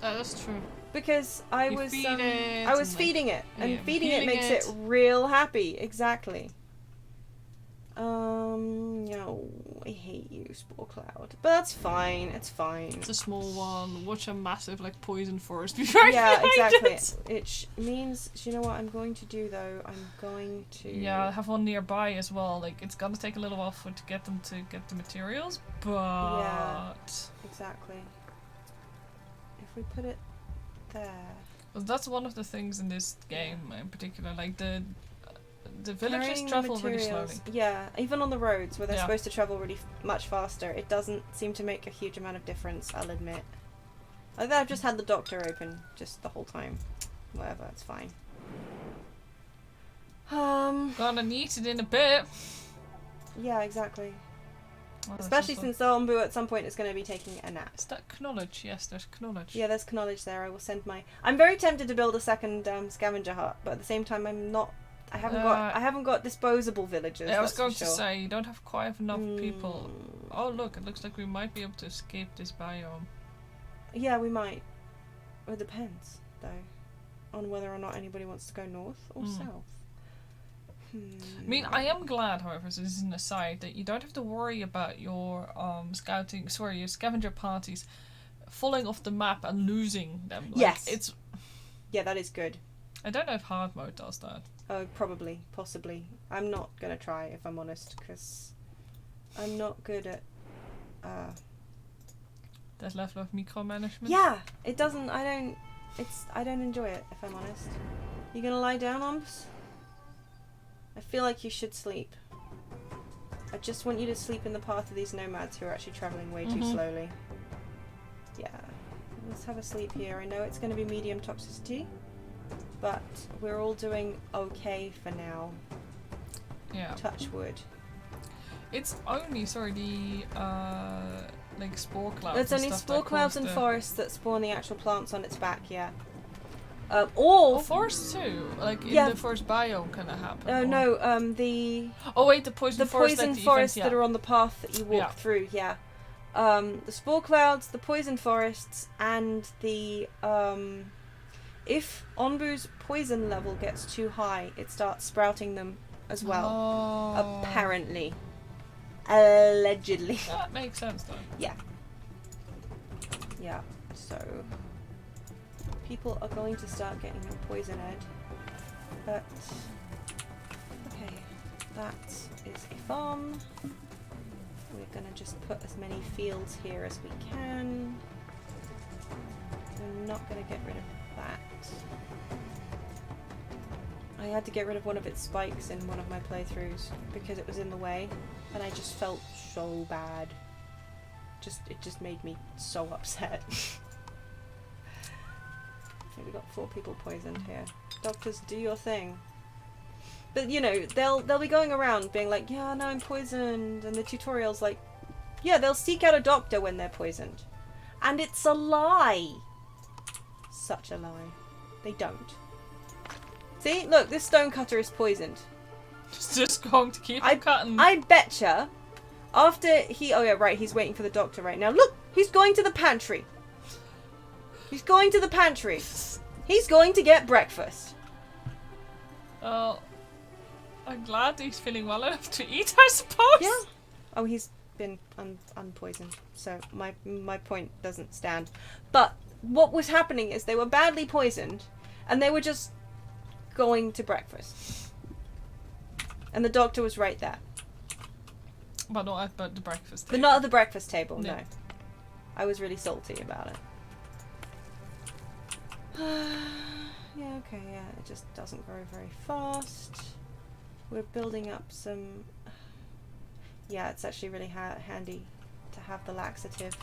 That's true. because I You was feed it I was and, like, feeding it, and yeah, feeding it healing makes it it. real happy. Exactly. No, I hate you, Spore Cloud, but that's fine. It's fine. It's a small one. Watch a massive like poison forest be right Yeah, behind exactly. it. It means, you know what I'm going to do though? I'm going to... Yeah, have one nearby as well. Like, it's gonna take a little while to get them to get the materials, but Yeah. Exactly. If we put it there... Well, that's one of the things in this game in particular. Like the villagers Carrying the travel really materials. slowly. Yeah, even on the roads where they're Yeah. supposed to travel really much faster, it doesn't seem to make a huge amount of difference, I'll admit. Like that, I've just had the doctor open just the whole time. Whatever, it's fine. Gonna need it in a bit. Yeah, exactly. Oh, that's Especially also- since the Onbu at some point is going to be taking a nap. Is that knowledge? Yes, there's knowledge. Yeah, there's knowledge there. I will send my... I'm very tempted to build a second scavenger hut, but at the same time I'm not... I haven't got disposable villagers. I was that's going for to sure. say, you don't have quite enough people. Oh look, it looks like we might be able to escape this biome. Yeah, we might. Well, it depends, though, on whether or not anybody wants to go north or south. I mean, I am glad, however, so this is an aside, that you don't have to worry about your your scavenger parties falling off the map and losing them. Like, Yes. It's... Yeah, that is good. I don't know if hard mode does that. Oh, probably, possibly. I'm not gonna try if I'm honest, because I'm not good at. That level of micromanagement. Yeah, it doesn't. I don't enjoy it if I'm honest. You gonna lie down, Ombs? I feel like you should sleep. I just want you to sleep in the path of these nomads who are actually traveling way too slowly. Yeah, let's have a sleep here. I know it's going to be medium toxicity, but we're all doing okay for now. Yeah. Touch wood. It's only, the like spore clouds. It's and only stuff spore that clouds cause and the... forests that spawn the actual plants on its back, yeah. Oh, forests too? Like in Yeah. the first biome can that happen? Oh, or... no, the... Oh wait, the poison forest. poison that forests event, that are on the path that you walk through, yeah. The spore clouds, the poison forests, and the if Onbu's poison level gets too high, it starts sprouting them as well. Oh. Apparently. Allegedly. That makes sense though. Yeah. Yeah. So people are going to start getting poisoned. But okay, that is a farm. We're gonna just put as many fields here as we can. We're not gonna get rid of that. I had to get rid of one of its spikes in one of my playthroughs because it was in the way, and I just felt so bad. It just made me so upset. Okay, we got 4 people poisoned here. Doctors, do your thing. But you know, they'll be going around being like, yeah, no, I'm poisoned, and the tutorial's like, yeah, they'll seek out a doctor when they're poisoned. And it's a lie. Such a lie. They don't. See, look, this stonecutter is poisoned. Just going to keep on cutting. I betcha, after he... Oh yeah, right, he's waiting for the doctor right now. Look, he's going to the pantry. He's going to the pantry. He's going to get breakfast. Well, I'm glad he's feeling well enough to eat, I suppose. Yeah. Oh, he's been unpoisoned, so my point doesn't stand. But what was happening is they were badly poisoned, and they were just going to breakfast. And the doctor was right there. But not at the breakfast table. But not at the breakfast table, No. no. I was really salty about it. Yeah, okay, yeah, it just doesn't grow very fast. We're building up some... Yeah, it's actually really handy to have the laxative.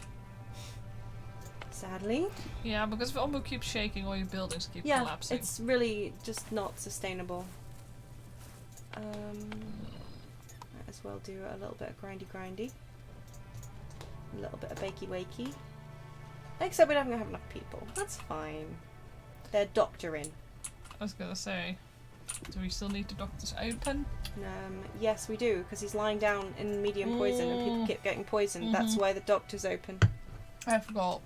Sadly. Yeah, because if Onbu keeps shaking, all your buildings keep collapsing. It's really just not sustainable. Might as well do a little bit of grindy. A little bit of bakey wakey. Except we don't have enough people. That's fine. They're doctoring. I was gonna say, do we still need the doctors open? Yes, we do, because he's lying down in medium poison and people keep getting poisoned. That's why the doctor's open. I forgot.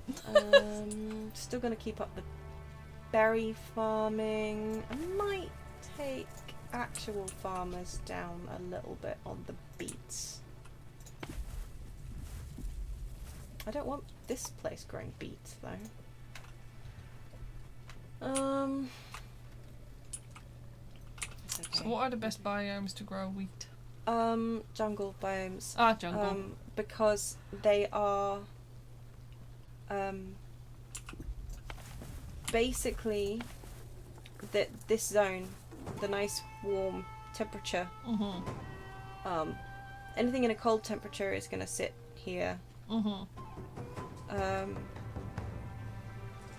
Still gonna keep up the berry farming. I might take actual farmers down a little bit on the beets. I don't want this place growing beets though. It's okay. So what are the best biomes to grow wheat? Jungle biomes. Ah, jungle. Because they are basically this zone, the nice warm temperature. Anything in a cold temperature is going to sit here.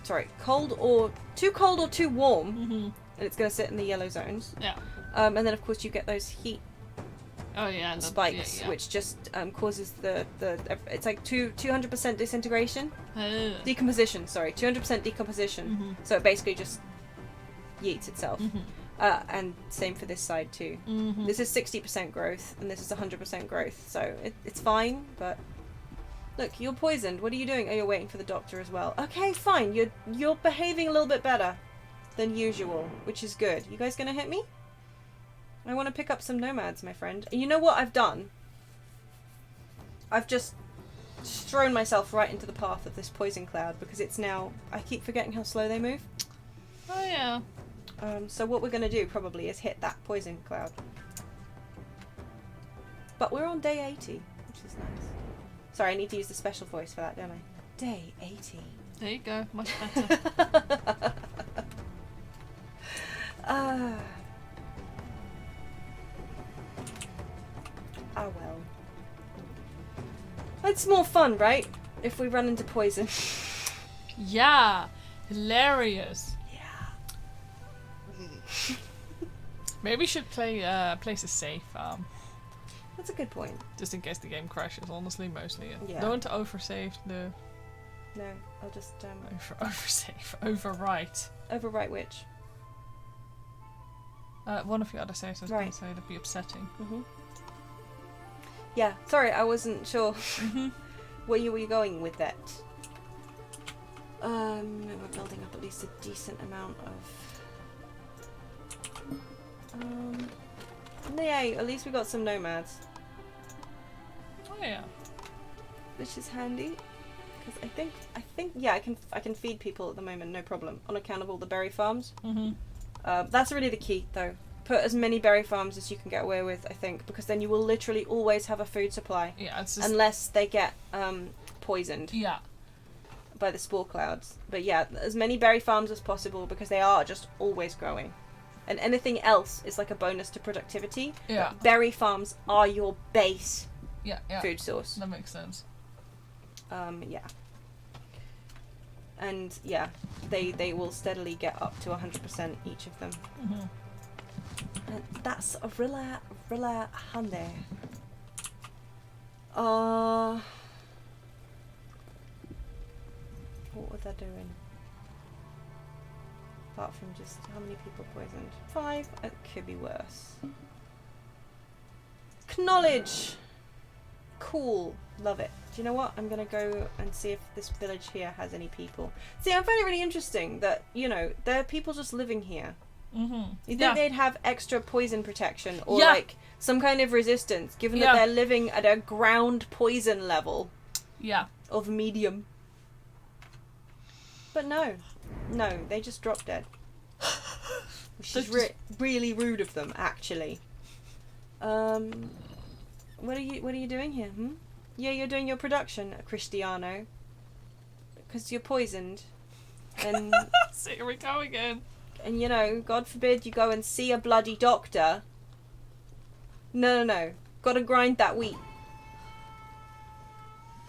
Sorry, cold or too warm, and it's going to sit in the yellow zones. Yeah. And then of course you get those heat Oh yeah, spikes, which just causes the it's like 200% disintegration, decomposition. Sorry, 200% decomposition. So it basically just yeets itself. And same for this side too. This is 60% growth, and this is 100% growth. So it's fine, but look, you're poisoned. What are you doing? Oh, you're waiting for the doctor as well. Okay, fine. You're behaving a little bit better than usual, which is good. You guys gonna hit me? I want to pick up some nomads, my friend. And you know what I've done? I've just thrown myself right into the path of this poison cloud because it's now... I keep forgetting how slow they move. Oh yeah. So what we're going to do probably is hit that poison cloud. But we're on day 80, which is nice. Sorry, I need to use the special voice for that, don't I? Day 80. There you go, much better. Ah, well. It's more fun, right? If we run into poison. Yeah, hilarious. Yeah. Maybe we should play place it safe. That's a good point. Just in case the game crashes. Honestly, mostly. Yeah. Don't oversave the. No, I'll just Oversave. Overwrite. overwrite which. One of the other saves, I was Right. going to say, that'd be upsetting. Yeah, sorry, I wasn't sure Mm-hmm. where you were going with that. We're building up at least a decent amount of. Yay! At least we got some nomads, Oh yeah. which is handy. Because I think, yeah, I can feed people at the moment, no problem, on account of all the berry farms. Mm-hmm. That's really the key, though. Put as many berry farms as you can get away with, I think, because then you will literally always have a food supply. Yeah, it's just. Unless they get poisoned Yeah. by the spore clouds. But yeah, as many berry farms as possible because they are just always growing. And anything else is like a bonus to productivity. Yeah. But berry farms are your base Yeah. Yeah. food source. That makes sense. Yeah. And yeah, they will steadily get up to 100% each of them. Mm-hmm. And that's a rilla handy. What was I doing? Apart from just how many people poisoned? 5? It could be worse. Knowledge! Cool. Love it. Do you know what? I'm gonna go and see if this village here has any people. See, I find it really interesting that, you know, there are people just living here. Mm-hmm. You think they'd have extra poison protection or Yeah. like some kind of resistance, given Yeah. that they're living at a ground poison level Yeah. of medium. But no, they just drop dead. Which is really rude of them, actually. What are you doing here? Yeah, you're doing your production, Cristiano. Because you're poisoned, and So here we go again. and you know, God forbid you go and see a bloody doctor. No. Gotta grind that wheat.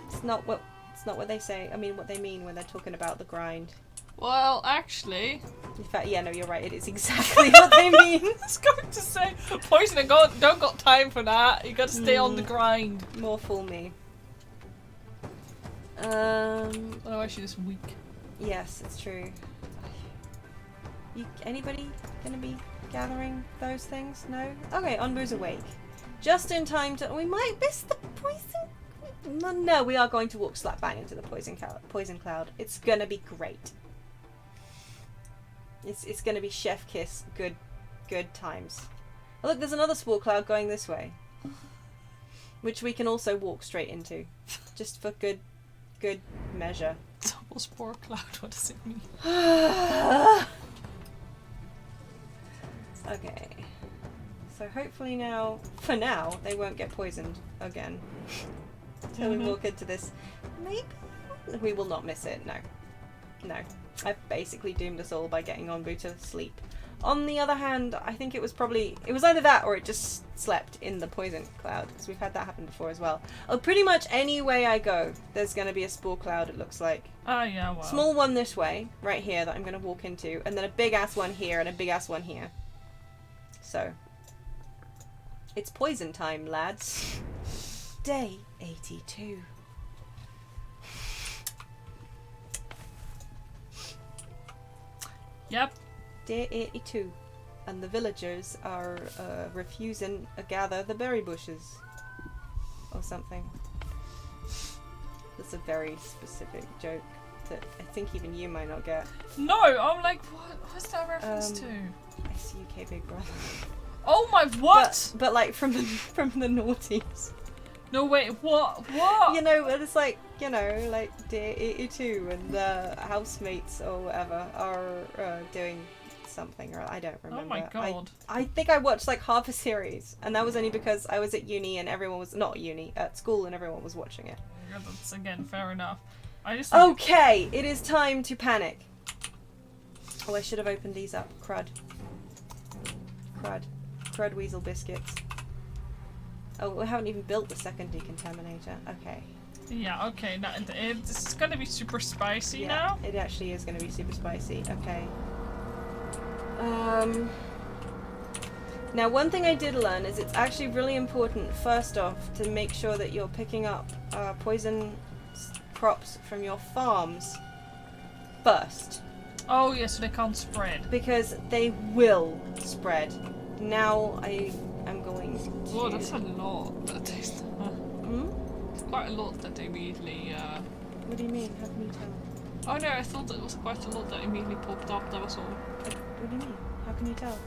It's not what they say. I mean, what they mean when they're talking about the grind. Well, actually, In fact, yeah, no, you're right. It is exactly what they mean. I was going to say, poison and don't got time for that. You got to stay on the grind. More fool me. Otherwise, you're just weak. Yes, it's true. Anybody gonna be gathering those things? No? Okay, Onbu's awake. Just in time to... We might miss the poison... No, we are going to walk slap bang into the poison cloud. It's gonna be great. It's gonna be chef kiss good times. Oh, look, there's another spore cloud going this way. Which we can also walk straight into. Just for good measure. Double spore cloud, what does it mean? Okay. So hopefully now, for now, they won't get poisoned again. Until we walk into this. Maybe we will not miss it. No. I've basically doomed us all by getting Onbu to sleep. On the other hand, I think it was either that or it just slept in the poison cloud, because we've had that happen before as well. Oh, pretty much any way I go, there's going to be a spore cloud, it looks like. Oh, yeah, well. Small one this way, right here, that I'm going to walk into, and then a big ass one here and a big ass one here. So, it's poison time, lads. Day 82. Yep. Day 82. And the villagers are refusing to gather the berry bushes. Or something. That's a very specific joke that I think even you might not get. No, I'm like, what's that reference to? SUK Big Brother. Oh my, what? But like from the noughties. No, wait, what? What? You know, it's like, you know, like Day 82 and the housemates or whatever are doing something, or I don't remember. Oh my god. I think I watched like half a series, and that was only because I was at uni and everyone was not uni at school and everyone was watching it. Yeah, that's again fair enough. I just Okay, it is time to panic. Oh, I should have opened these up. Crud. Crud weasel biscuits. Oh, we haven't even built the second decontaminator. Okay. Yeah, okay, now it's gonna be super spicy Yeah, now. it actually is gonna be super spicy. Okay. Now, one thing I did learn is it's actually really important, first off, to make sure that you're picking up poison crops from your farms first. Oh yeah, so they can't spread. Because they will spread. Now I am going to... Oh, that's a lot. That is Hmm? it's quite a lot that immediately... What do you mean? How can you tell? Oh no, I thought it was quite a lot that immediately popped up, that was all. What do you mean? How can you tell?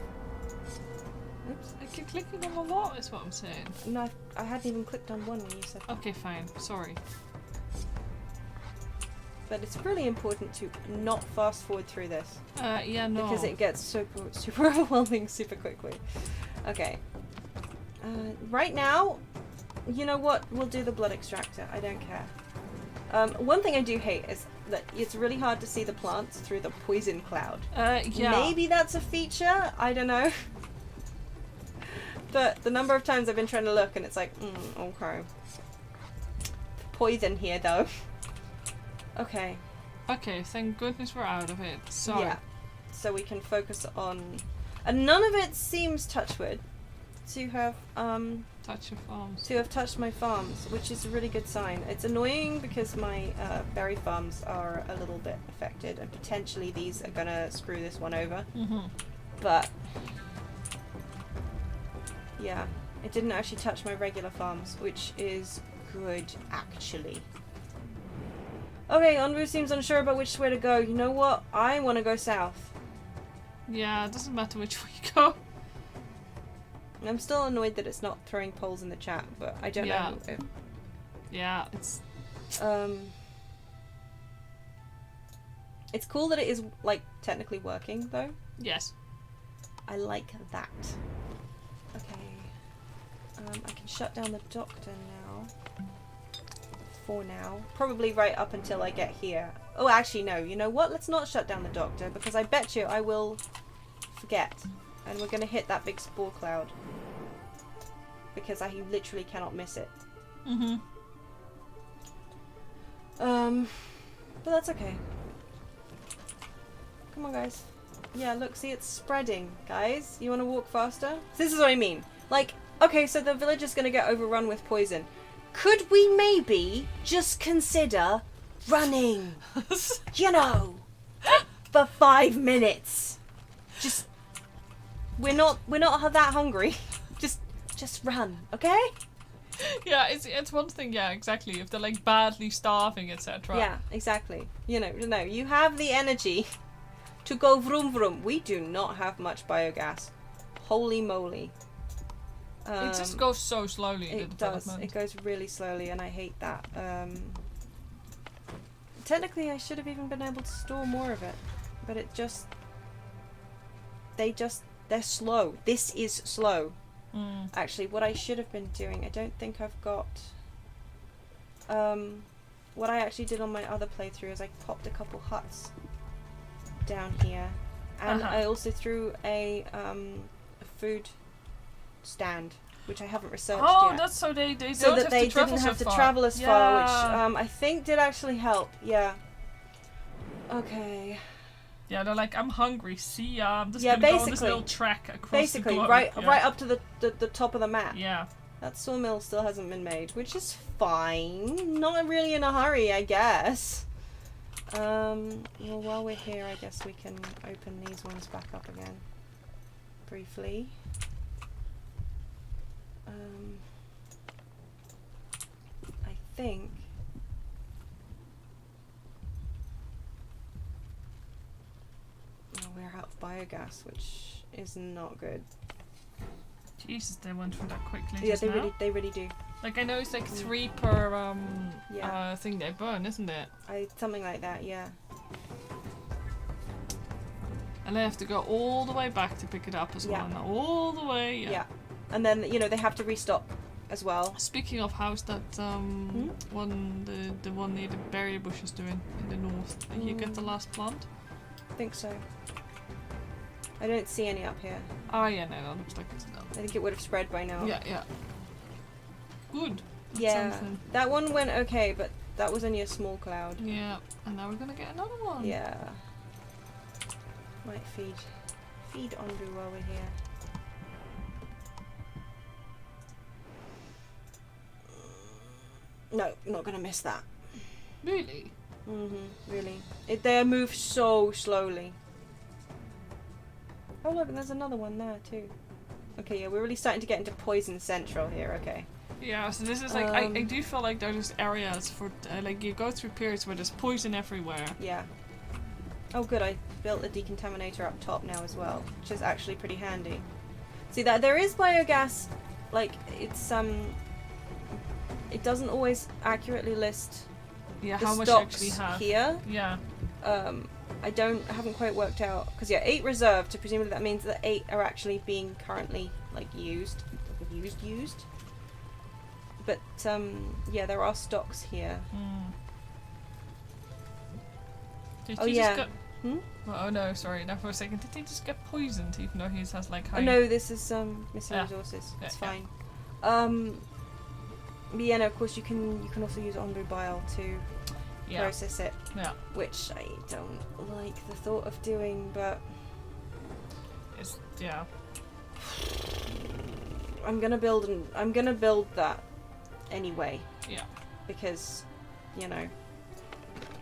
Oops. I keep clicking on a lot, is what I'm saying. No, I hadn't even clicked on one when you said that. Okay, fine. Sorry. But it's really important to not fast forward through this. Yeah, no. Because it gets super overwhelming super quickly. Okay. Right now, you know what? We'll do the blood extractor. I don't care. One thing I do hate is that it's really hard to see the plants through the poison cloud. Yeah. Maybe that's a feature? I don't know. But the number of times I've been trying to look and it's like, okay. Poison here though. Okay. Okay, thank goodness we're out of it. So. Yeah. So we can focus on... And none of it seems, touchwood, to have Touch your farms. to have touched my farms, which is a really good sign. It's annoying because my berry farms are a little bit affected, and potentially these are gonna screw this one over. Mm-hmm. But yeah, it didn't actually touch my regular farms, which is good actually. Okay, Onbu seems unsure about which way to go. You know what? I want to go south. Yeah, it doesn't matter which way you go. I'm still annoyed that it's not throwing polls in the chat, but I don't know if... Yeah, it's... It's cool that it is, like, technically working, though. Yes. I like that. Okay. I can shut down the doctor now. For now. Probably right up until I get here. Oh, actually, no. You know what? Let's not shut down the doctor, because I bet you I will forget. And we're going to hit that big spore cloud. Because I literally cannot miss it. Mm-hmm. But that's okay. Come on, guys. Yeah, look, see, it's spreading, guys. You want to walk faster? This is what I mean. Like, okay, so the village is going to get overrun with poison. Could we maybe just consider running? You know, for 5 minutes. Just, we're not that hungry. Just run, okay? Yeah, it's one thing, yeah, exactly. If they're like badly starving, etc. Yeah, exactly. You know, no, you have the energy to go vroom vroom. We do not have much biogas. Holy moly. It just goes so slowly. It does. It goes really slowly, and I hate that. Technically, I should have even been able to store more of it, but it just... They're slow. This is slow. Mm. Actually, what I should have been doing, I don't think I've got... what I actually did on my other playthrough is I popped a couple huts down here. And I also threw a food stand, which I haven't researched yet. Oh, that's so they don't have to travel so far. didn't have to travel as far, which I think did actually help. Yeah. Okay. Yeah, they're like, I'm hungry. See ya. I'm just Yeah, gonna go on this little trek across the globe. right up to the top of the map. Yeah. That sawmill still hasn't been made, which is fine. Not really in a hurry, I guess. Well, while we're here, I guess we can open these ones back up again. Briefly. I think... Oh, we're out of biogas, which is not good. Jesus, they went through that quickly. Yeah, just now. they really do. Like, I know it's like 3 per Yeah. thing they burn, isn't it? Something like that, yeah. And they have to go all the way back to pick it up as well. Yeah. And all the way, yeah. Yeah. And then, you know, they have to restock as well. Speaking of, how's that one, the one near the berry bushes doing in the north? Did you get the last plant? I think so. I don't see any up here. Oh yeah, no, that looks like it's done. I think it would have spread by now. Yeah, yeah. Good. That's Yeah. something. That one went okay, but that was only a small cloud. Yeah, and now we're gonna get another one. Yeah. Might feed Onbu while we're here. No, not gonna miss that. Really? Really. They move so slowly. Oh look, and there's another one there too. Okay, yeah, we're really starting to get into poison central here. Okay. Yeah, so this is like, I do feel like there's just areas for, like, you go through periods where there's poison everywhere. Yeah. Oh good, I built a decontaminator up top now as well, which is actually pretty handy. See that there is biogas, like it's it doesn't always accurately list Yeah, the how much you stocks actually have. here. Yeah. I haven't quite worked out, because yeah, 8 reserved, so presumably that means that 8 are actually being currently like used. But yeah, there are stocks here. Did Oh he yeah. just get... Oh no, sorry, now for a second, did he just get poisoned even though he has like high... Oh no, this is missing Yeah. resources. Yeah, It's yeah. fine. But yeah, no, of course you can also use Onbu bile to Yeah. process it, Yeah. which I don't like the thought of doing, but It's, yeah. I'm gonna build that anyway. Yeah. Because, you know,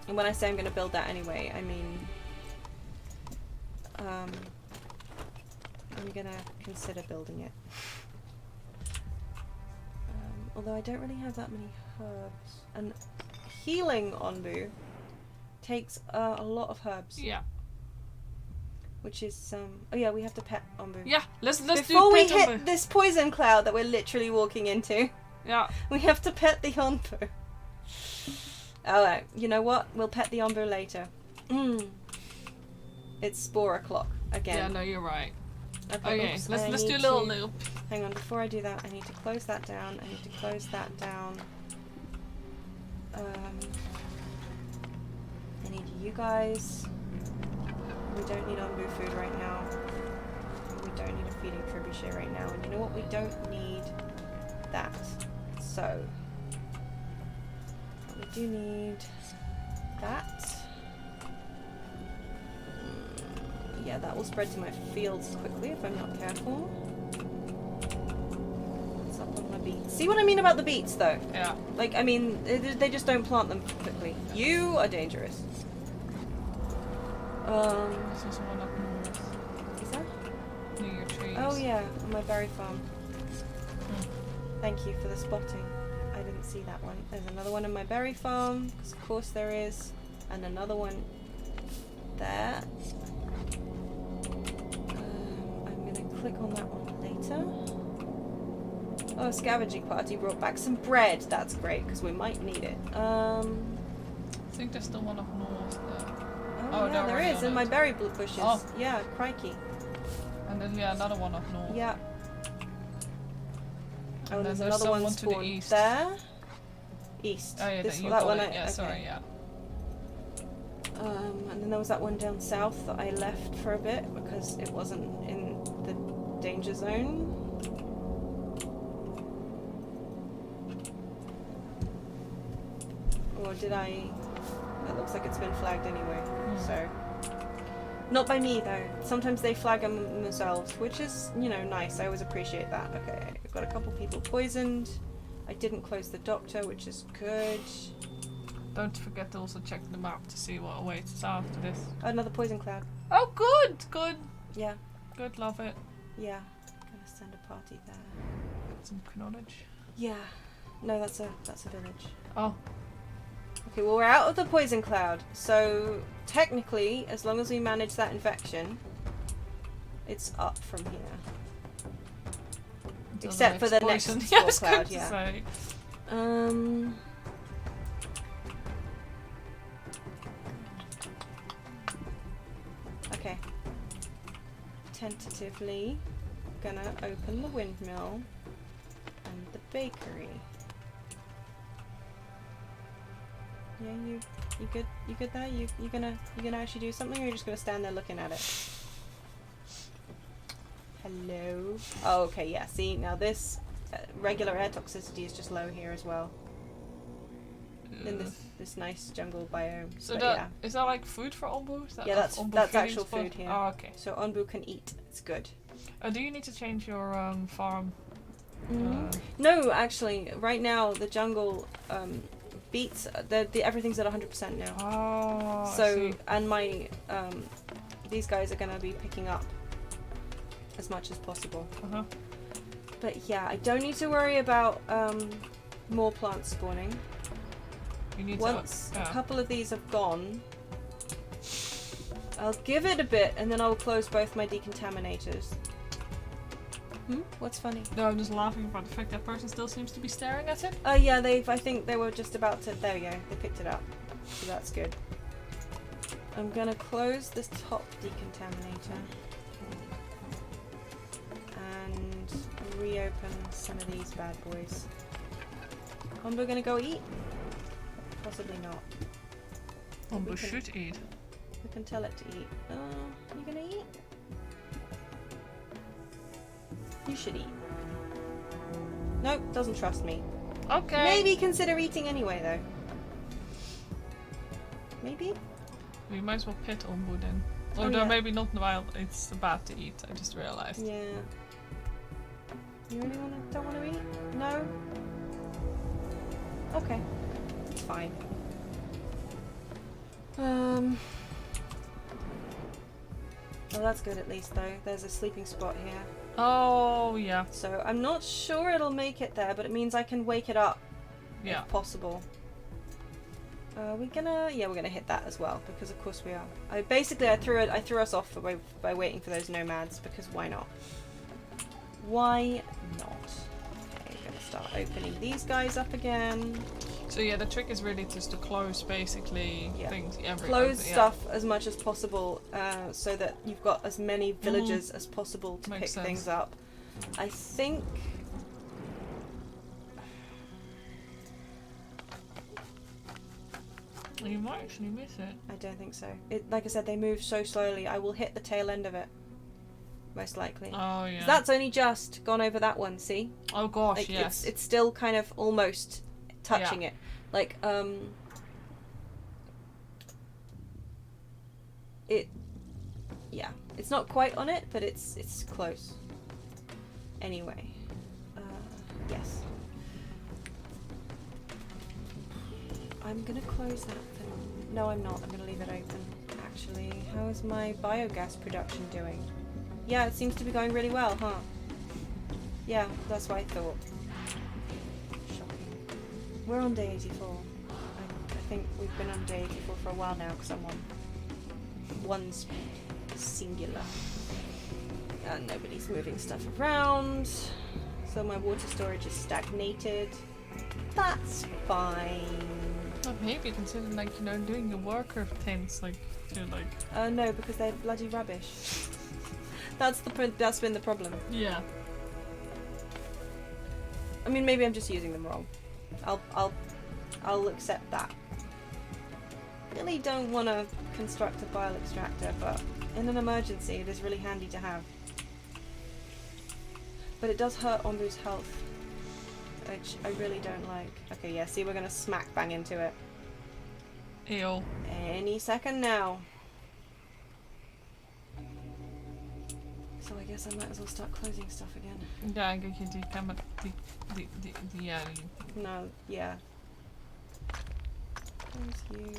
and when I say I'm gonna build that anyway, I mean I'm gonna consider building it. Although I don't really have that many herbs, and healing Onbu takes a lot of herbs. Yeah. Which is oh yeah, we have to pet Onbu. Yeah, let's Before do we pet hit Onbu. this poison cloud that we're literally walking into, Yeah. we have to pet the Onbu. Alright, you know what? We'll pet the Onbu later. It's spore o'clock again. Yeah, no, you're right. Okay, Oops, I let's do need a little to- Hang on, before I do that, I need to close that down. I need to close that down. I need you guys. We don't need Onbu food right now. We don't need a feeding trebuchet right now. And you know what? We don't need that. So, we do need that. Yeah, that will spread to my fields quickly if I'm not careful. What's up on my beets? See what I mean about the beets, though? Yeah. Like, I mean, they just don't plant them quickly. You are dangerous. This is one up north. Is that? Near your trees. Oh yeah, on my berry farm. Thank you for the spotting. I didn't see that one. There's another one on my berry farm, because of course there is, and another one there. I'm gonna click on that one later. Oh, scavenging party brought back some bread. That's great, because we might need it. I think there's still one up north there. Oh, Oh, yeah, they're there already is on in my it. berry bushes. Oh. Yeah, crikey. And then, yeah, another one up north. Yeah. Oh, And there's then another one someone to the spawned east. there. East. Oh, yeah, This you that got one. it. Yeah, okay. sorry, yeah. And then there was that one down south that I left for a bit because it wasn't in the danger zone. Or did I? It looks like it's been flagged anyway. So, not by me though. Sometimes they flag them themselves, which is, you know, nice. I always appreciate that. Okay, we've got a couple people poisoned. I didn't close the doctor, which is good. Don't forget to also check the map to see what awaits us after this. Oh, another poison cloud. Oh, good, good, Yeah, good, love it. yeah. Gonna send a party there. Some knowledge. Yeah. No, that's a village. Oh, Okay, well we're out of the poison cloud, so technically, as long as we manage that infection, it's up from here. until Except for the next poison. spore Yeah, I was cloud, going to yeah. say. Okay. tentatively gonna open the windmill and the bakery. Yeah, you good? You good there? You gonna actually do something, or are you just gonna stand there looking at it? Hello. Oh, okay. Yeah. See, now this regular air toxicity is just low here as well. In this nice jungle biome. So but is that like food for Onbu? Is that yeah, that's Onbu that's feeding actual spot? food here. Oh, okay. So Onbu can eat. It's good. Do you need to change your farm? No, actually, right now the jungle beats everything's at 100% now. Oh. I So see. and my these guys are gonna be picking up as much as possible. Uh-huh. But yeah, I don't need to worry about more plants spawning. You need Once to, a couple of these have gone, I'll give it a bit and then I'll close both my decontaminators. What's funny? No, I'm just laughing about the fact that person still seems to be staring at it. Yeah, I think they were just about to, there we go, they picked it up. So that's good. I'm gonna close this top decontaminator. And reopen some of these bad boys. Onbu gonna go eat? Possibly not. Onbu should eat. We can tell it to eat. You gonna eat? You should eat. Nope, doesn't trust me. Okay. Maybe consider eating anyway, though. Maybe? We might as well pet Onbu then. Oh, Although yeah. maybe not while it's about to eat, I just realized. Yeah. You really don't wanna eat? No? Okay. It's fine. Well, that's good at least, though. There's a sleeping spot here. Oh, yeah. So I'm not sure it'll make it there, but it means I can wake it up Yeah. if possible. We're gonna hit that as well, because of course we are. I threw us off by waiting for those nomads, because why not? Why not? Okay, gonna start opening these guys up again. So yeah, the trick is really just to close basically Yeah. things. Close stuff as much as possible, so that you've got as many villagers as possible to Makes pick sense. things up. I think. You might actually miss it. I don't think so. Like I said, they move so slowly. I will hit the tail end of it, most likely. Oh yeah. That's only just gone over that one. See? Oh gosh, Like, yes. It's still kind of almost touching it. Like yeah, it's not quite on it, but it's close. Anyway, yes. I'm gonna close that. No, I'm not. I'm gonna leave it open. Actually, how is my biogas production doing? Yeah, it seems to be going really well, huh? Yeah, that's what I thought. Shocking. We're on day 84. I think we've been on day 84 for a while now, because I'm on one speed. Singular. And nobody's moving stuff around. So my water storage is stagnated. That's fine. Well, maybe consider like, you know, doing your worker things like to like No, because they're bloody rubbish. That's been the problem. yeah. I mean, maybe I'm just using them wrong. I'll accept that. Really don't want to construct a bile extractor, but in an emergency it is really handy to have. But it does hurt Onbu's health, which I really don't like. Okay, yeah, see, we're gonna smack bang into it. Ew. Any second now. So I guess I might as well start closing stuff again. Yeah, I get you yeah. No, yeah. Close you.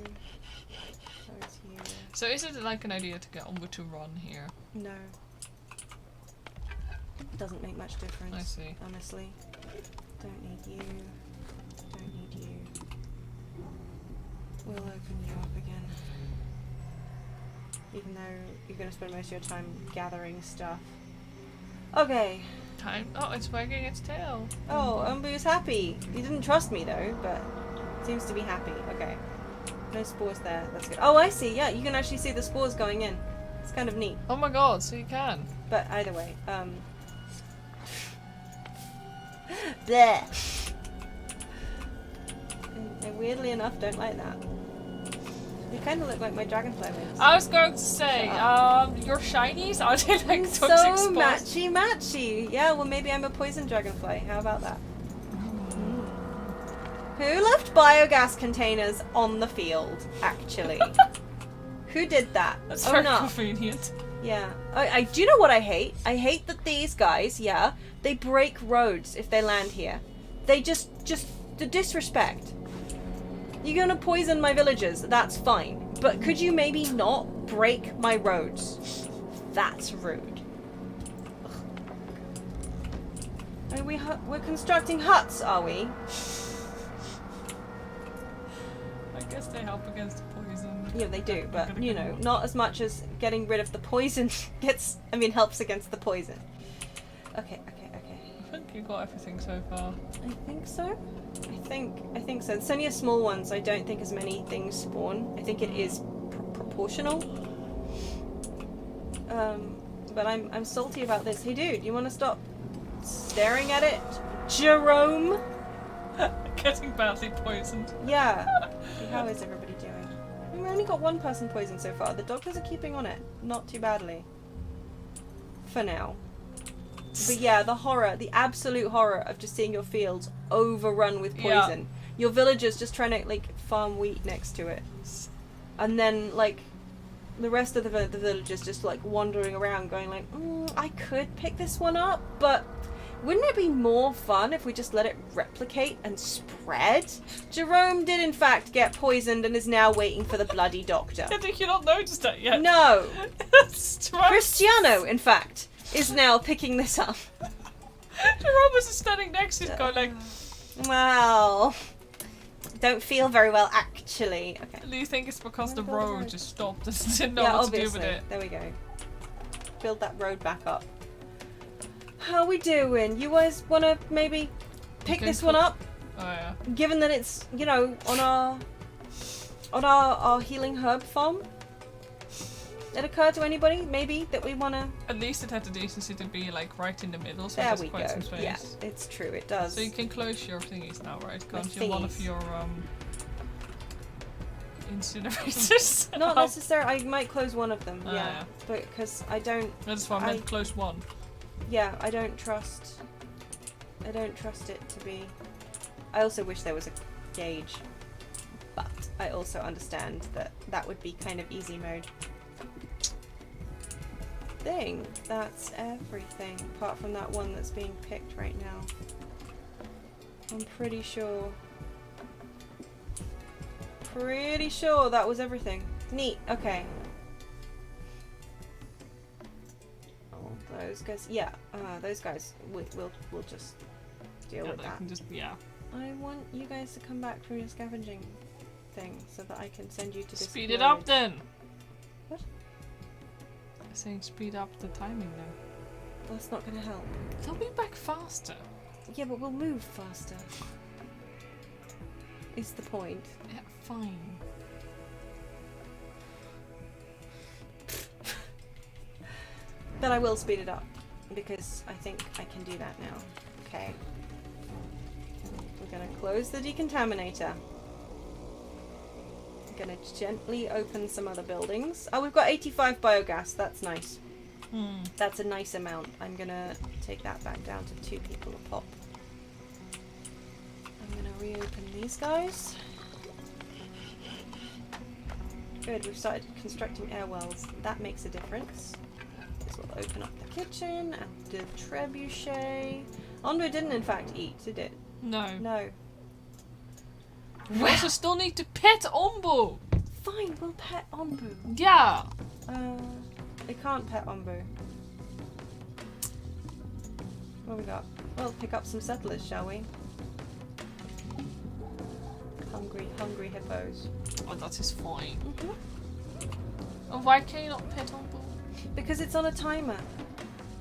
Close you. So is it like an idea to get Onbu to run here? No. Doesn't make much difference. I see. Honestly. Don't need you. Don't need you. We'll open you up again. Even though you're going to spend most of your time gathering stuff. Okay. Time. Oh, it's wagging its tail. Oh, Onbu's happy. He didn't trust me though, but seems to be happy. Okay. No spores there. That's good. Oh, I see. Yeah, you can actually see the spores going in. It's kind of neat. Oh my god, so you can. But either way, bleh. I weirdly enough don't like that. They kind of look like my dragonfly wings. I was going to say, your shinies, are they like So toxic spores? matchy. Yeah, well maybe I'm a poison dragonfly. How about that? Who left biogas containers on the field, actually? Who did that? That's oh very no. convenient. Yeah. I do you know what I hate? I hate that these guys, yeah, they break roads if they land here. They just the disrespect. You're gonna poison my villagers, that's fine. But could you maybe not break my roads? That's rude. Ugh. Are we're constructing huts, are we? I guess they help against poison. Yeah, they do, but you know, not as much as getting rid of the poison helps against the poison. Okay. I think you got everything so far. I think so. I think so. It's only a small one, so I don't think as many things spawn. I think it is proportional. But I'm salty about this. Hey dude, you want to stop staring at it, Jerome? Getting badly poisoned. Yeah. How is everybody doing? We've only got one person poisoned so far. The doctors are keeping on it. Not too badly. For now. But yeah, the absolute horror of just seeing your fields overrun with poison. Yeah. Your villagers just trying to like farm wheat next to it. And then like the rest of the villagers just like wandering around going like, I could pick this one up, but wouldn't it be more fun if we just let it replicate and spread? Jerome did in fact get poisoned and is now waiting for the bloody doctor. I think you not noticed that yet. No. Cristiano, in fact, is now picking this up. Jerome was standing next to it going like... Well... Don't feel very well, actually. Okay. Do you think it's because the road just stopped and didn't know what obviously. to do with it? There we go. Build that road back up. How we doing? You guys want to maybe pick this one up? Oh yeah. Given that it's, you know, on our healing herb farm? It occurred to anybody, maybe, that we want to... At least it had the decency to be, like, right in the middle, so there there's quite some space. Yeah, it's true, it does. So you can close your thingies now, right? Can't you? Thingies. One of your, incinerators? Not necessarily. I might close one of them, yeah. Yeah. But, because I don't... That's why I meant close one. Yeah, I don't trust it to be... I also wish there was a gauge. But I also understand that that would be kind of easy mode. That's everything apart from that one that's being picked right now. I'm pretty sure that was everything. Neat. Okay. Oh, those guys. Yeah. Those guys. We'll just deal with that. Can just, I want you guys to come back from your scavenging thing so that I can send you to this. Speed it up then. What? Saying speed up the timing then. That's not gonna help. They'll be back faster. Yeah, but we'll move faster. Is the point. Yeah, fine. But I will speed it up because I think I can do that now. Okay. We're gonna close the decontaminator. Gonna gently open some other buildings. Oh, we've got 85 biogas. That's nice. That's a nice amount. I'm gonna take that back down to 2 people a pop. I'm gonna reopen these guys. Good, we've started constructing air wells. That makes a difference. This will open up the kitchen and the trebuchet. Onbu didn't in fact eat, did it? No. No. We also still need to pet Onbu. Fine, we'll pet Onbu. Yeah. They can't pet Onbu. What we got? We'll pick up some settlers, shall we? Hungry hippos. Oh, that is fine. Oh, why can you not pet Onbu? Because it's on a timer.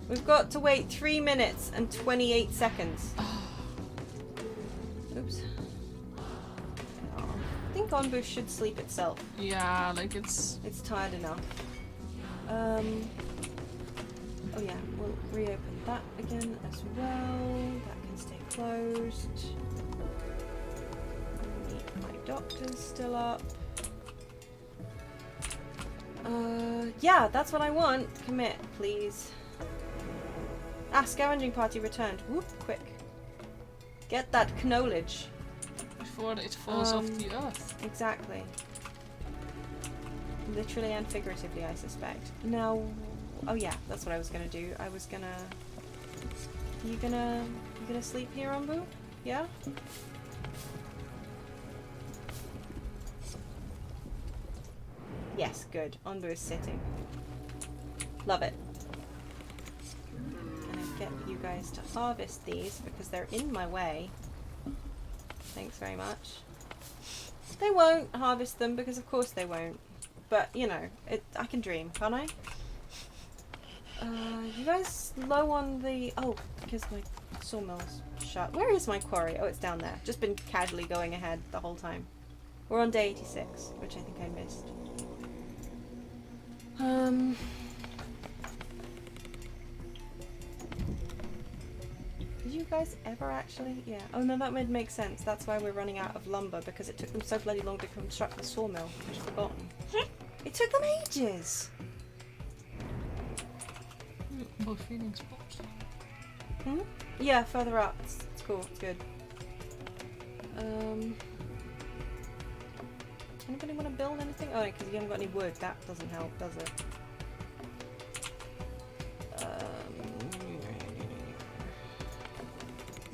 We've got to wait 3 minutes and 28 seconds. Oops. I think Onbu should sleep itself. Yeah, like it's tired enough. Oh yeah, we'll reopen that again as well. That can stay closed. My doctor's still up. Yeah, that's what I want. Commit, please. Ah, scavenging party returned. Whoop, quick. Get that knowledge. Before it falls off the earth. Exactly. Literally and figuratively, I suspect. Now, oh yeah, that's what I was gonna do. I was gonna... You gonna sleep here, Onbu? Yeah? Yes, good. Onbu is sitting. Love it. Gonna get you guys to harvest these because they're in my way. Thanks very much. They won't harvest them because of course they won't. But, you know, I can dream, can't I? You guys low on the... Oh, because my sawmill's shut. Where is my quarry? Oh, it's down there. Just been casually going ahead the whole time. We're on day 86, which I think I missed. Did you guys ever actually? Yeah. Oh no, that would make sense. That's why we're running out of lumber, because it took them so bloody long to construct the sawmill. I'd forgotten. It took them ages! Both feeding spots. Hmm? Yeah, further up. It's cool. It's good. Anybody want to build anything? Oh, because you haven't got any wood. That doesn't help, does it?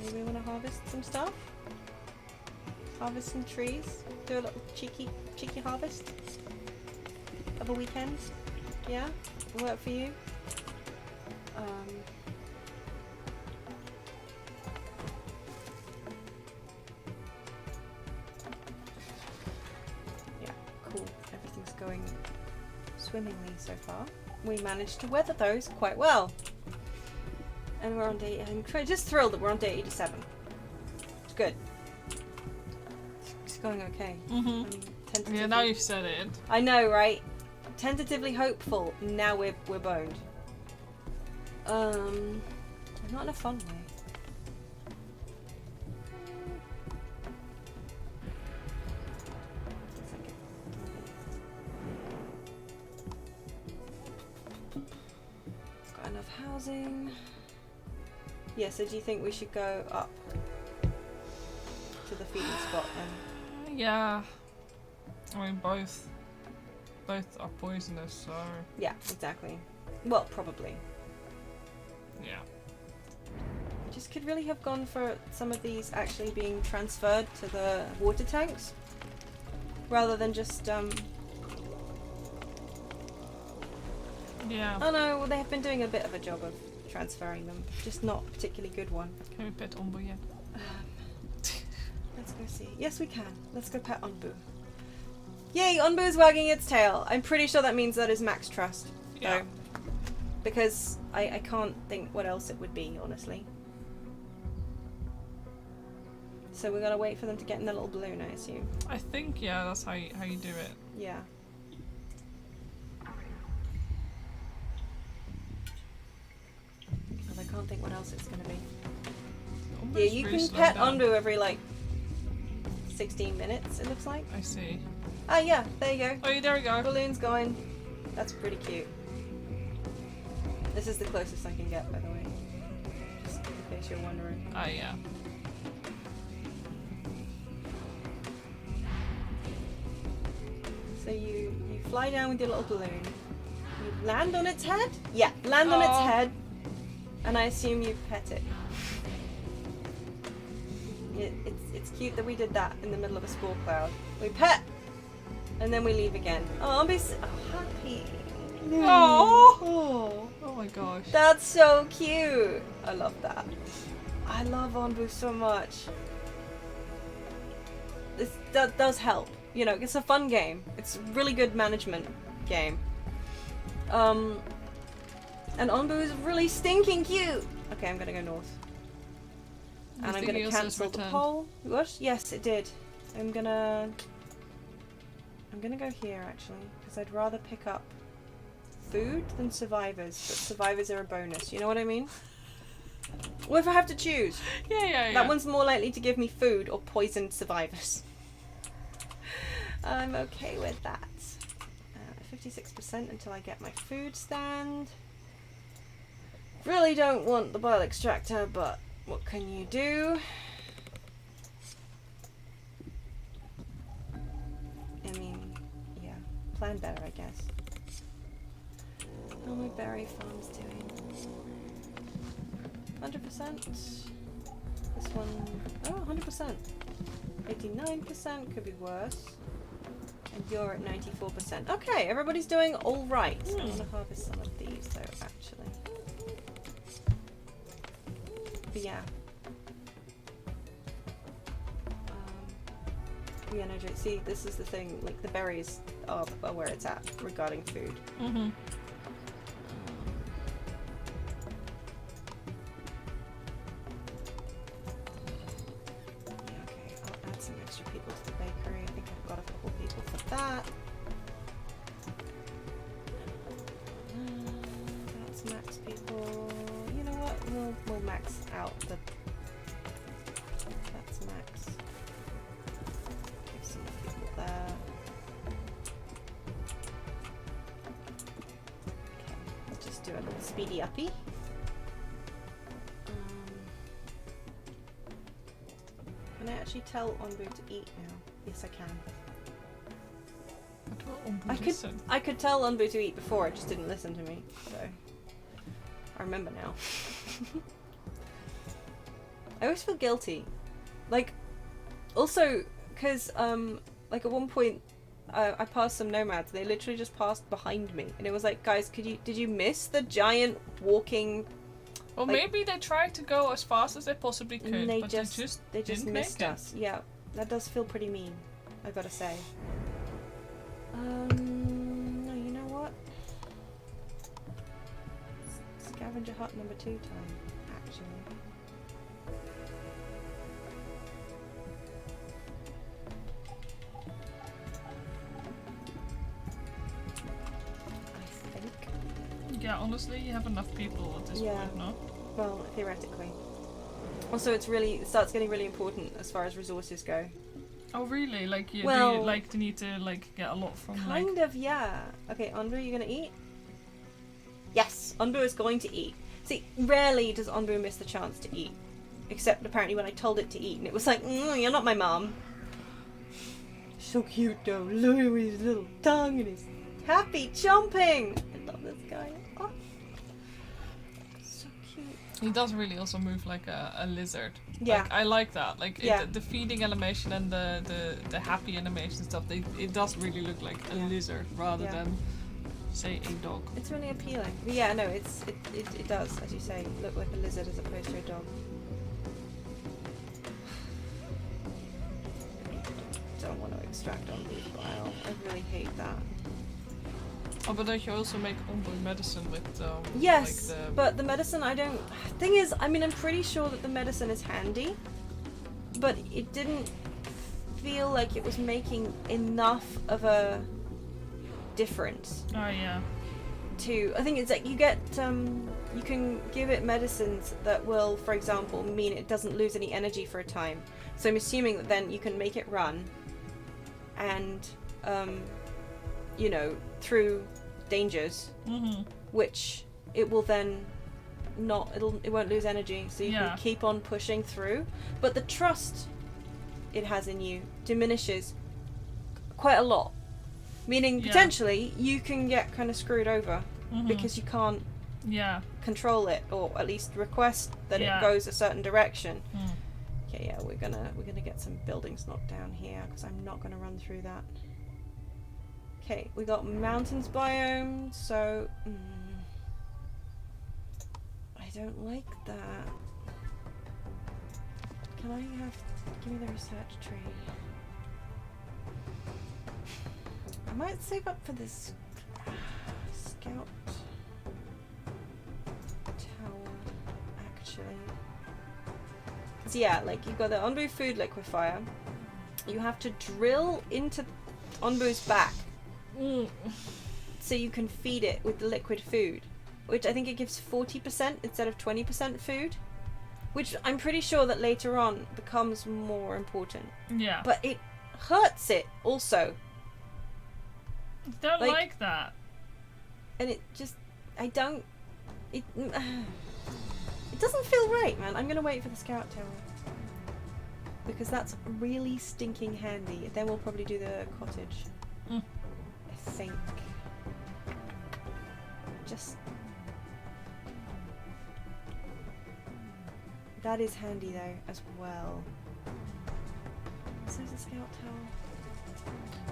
Anybody want to harvest some stuff? Harvest some trees? Do a little cheeky harvest? Of a weekend? Yeah? Will work for you? Yeah, cool. Everything's going swimmingly so far. We managed to weather those quite well. And we're on day... I'm just thrilled that we're on day 87. It's good. It's going okay. Mm-hmm. Yeah, now you've said it. I know, right? Tentatively hopeful. Now we're boned. Not in a fun way. Got enough housing. Yeah, so do you think we should go up to the feeding spot then? Yeah. I mean, both are poisonous, so... Yeah, exactly. Well, probably. Yeah. I just could really have gone for some of these actually being transferred to the water tanks. Rather than just, Yeah. Oh no, well, they have been doing a bit of a job of transferring them. Just not a particularly good one. Can we pet Onbu yet? Let's go see. Yes, we can. Let's go pet Onbu. Yay, Onbu is wagging its tail. I'm pretty sure that means that is max trust. Yeah. Though. Because I can't think what else it would be, honestly. So we're gonna wait for them to get in the little balloon, I assume. I think, yeah, that's how you do it. Yeah. Because I can't think what else it's gonna be. Onbu's Yeah, you really can slowed pet down. Onbu every, like, 16 minutes, it looks like. I see. Ah, yeah, there you go. Oh, yeah, there we go. Balloon's going. That's pretty cute. This is the closest I can get, by the way. Just in case you're wondering. Ah, yeah. So you fly down with your little balloon. You land on its head? Yeah, land on its head. And I assume you pet it. It's cute that we did that in the middle of a spore cloud. We pet! And then we leave again. Oh, I'll be so happy. Oh. Oh my gosh. That's so cute. I love that. I love Onbu so much. That does help. You know, it's a fun game. It's a really good management game. And Onbu is really stinking cute. Okay, I'm gonna go north. And I'm gonna cancel the poll. What? Yes, it did. I'm gonna go here actually, because I'd rather pick up food than survivors, but survivors are a bonus. You know what I mean? Well, if I have to choose, Yeah. that one's more likely to give me food or poisoned survivors. I'm okay with that. 56% until I get my food stand. Really don't want the bile extractor, but what can you do? I mean, yeah, plan better, I guess. How are my berry farms doing? 100%. This one, oh, 100%. 89%, could be worse. And you're at 94%. Okay, everybody's doing all right. I'm gonna harvest some of these though, actually. But yeah. Yeah, no joke. See, this is the thing. Like the berries are where it's at regarding food. Mm-hmm. Yeah, okay. I'll add some extra people to the bakery. I think I've got a couple people for that. That's max people. You know what? We'll max out the. That's max. Give some more people there. Okay, let's just do a little speedy uppy. Can I actually tell Onbu to eat now? Yes, I can. I could tell Onbu to eat before, I just didn't listen to me, so I remember now. I always feel guilty. Like, also, because, like at one point, I passed some nomads, they literally just passed behind me, and it was like, guys, did you miss the giant walking... Well, like, maybe they tried to go as fast as they possibly could, and they but just missed us. Yeah, that does feel pretty mean, I gotta say. No, you know what? Scavenger hut number 2 time, actually. I think. Yeah, honestly, you have enough people at this point, no? Well, theoretically. Also, it starts getting really important as far as resources go. Oh, really? Like, do you like need to like get a lot from? Kind of, yeah. Okay, Onbu, you gonna eat? Yes, Onbu is going to eat. See, rarely does Onbu miss the chance to eat, except apparently when I told it to eat, and it was like, "You're not my mom." So cute though. Look at his little tongue and his happy chomping. I love this guy. Oh. He does really also move like a lizard. Yeah. Like, I like that. Like the feeding animation and the happy animation stuff. It does really look like a lizard rather than, say, a dog. It's really appealing. But yeah, no, it does, as you say, look like a lizard as opposed to a dog. Don't want to extract on these bile. I really hate that. Oh, but don't you also make Onbu medicine with yes, like but the medicine I don't... Thing is, I mean, I'm pretty sure that the medicine is handy, but it didn't feel like it was making enough of a difference. Oh, yeah. I think it's like you get... you can give it medicines that will, for example, mean it doesn't lose any energy for a time. So I'm assuming that then you can make it run and, you know, through dangers, which it will then it won't lose energy, so you can keep on pushing through. But the trust it has in you diminishes quite a lot, meaning potentially you can get kind of screwed over because you can't control it, or at least request that it goes a certain direction. Okay, yeah, we're gonna get some buildings knocked down here because I'm not gonna run through that. Okay, we got mountains biome, so I don't like that. Can I give me the research tree? I might save up for this scout tower, actually. So yeah, like you've got the Onbu food liquefier. You have to drill into Onbu's back. so you can feed it with the liquid food, which I think it gives 40% instead of 20% food, which I'm pretty sure that later on becomes more important. Yeah. But it hurts it also. I don't like that. And it just, it doesn't feel right, man. I'm gonna wait for the scout tower. Because that's really stinking handy. Then we'll probably do the cottage. I think. Just... That is handy though, as well. So there's a scout tower.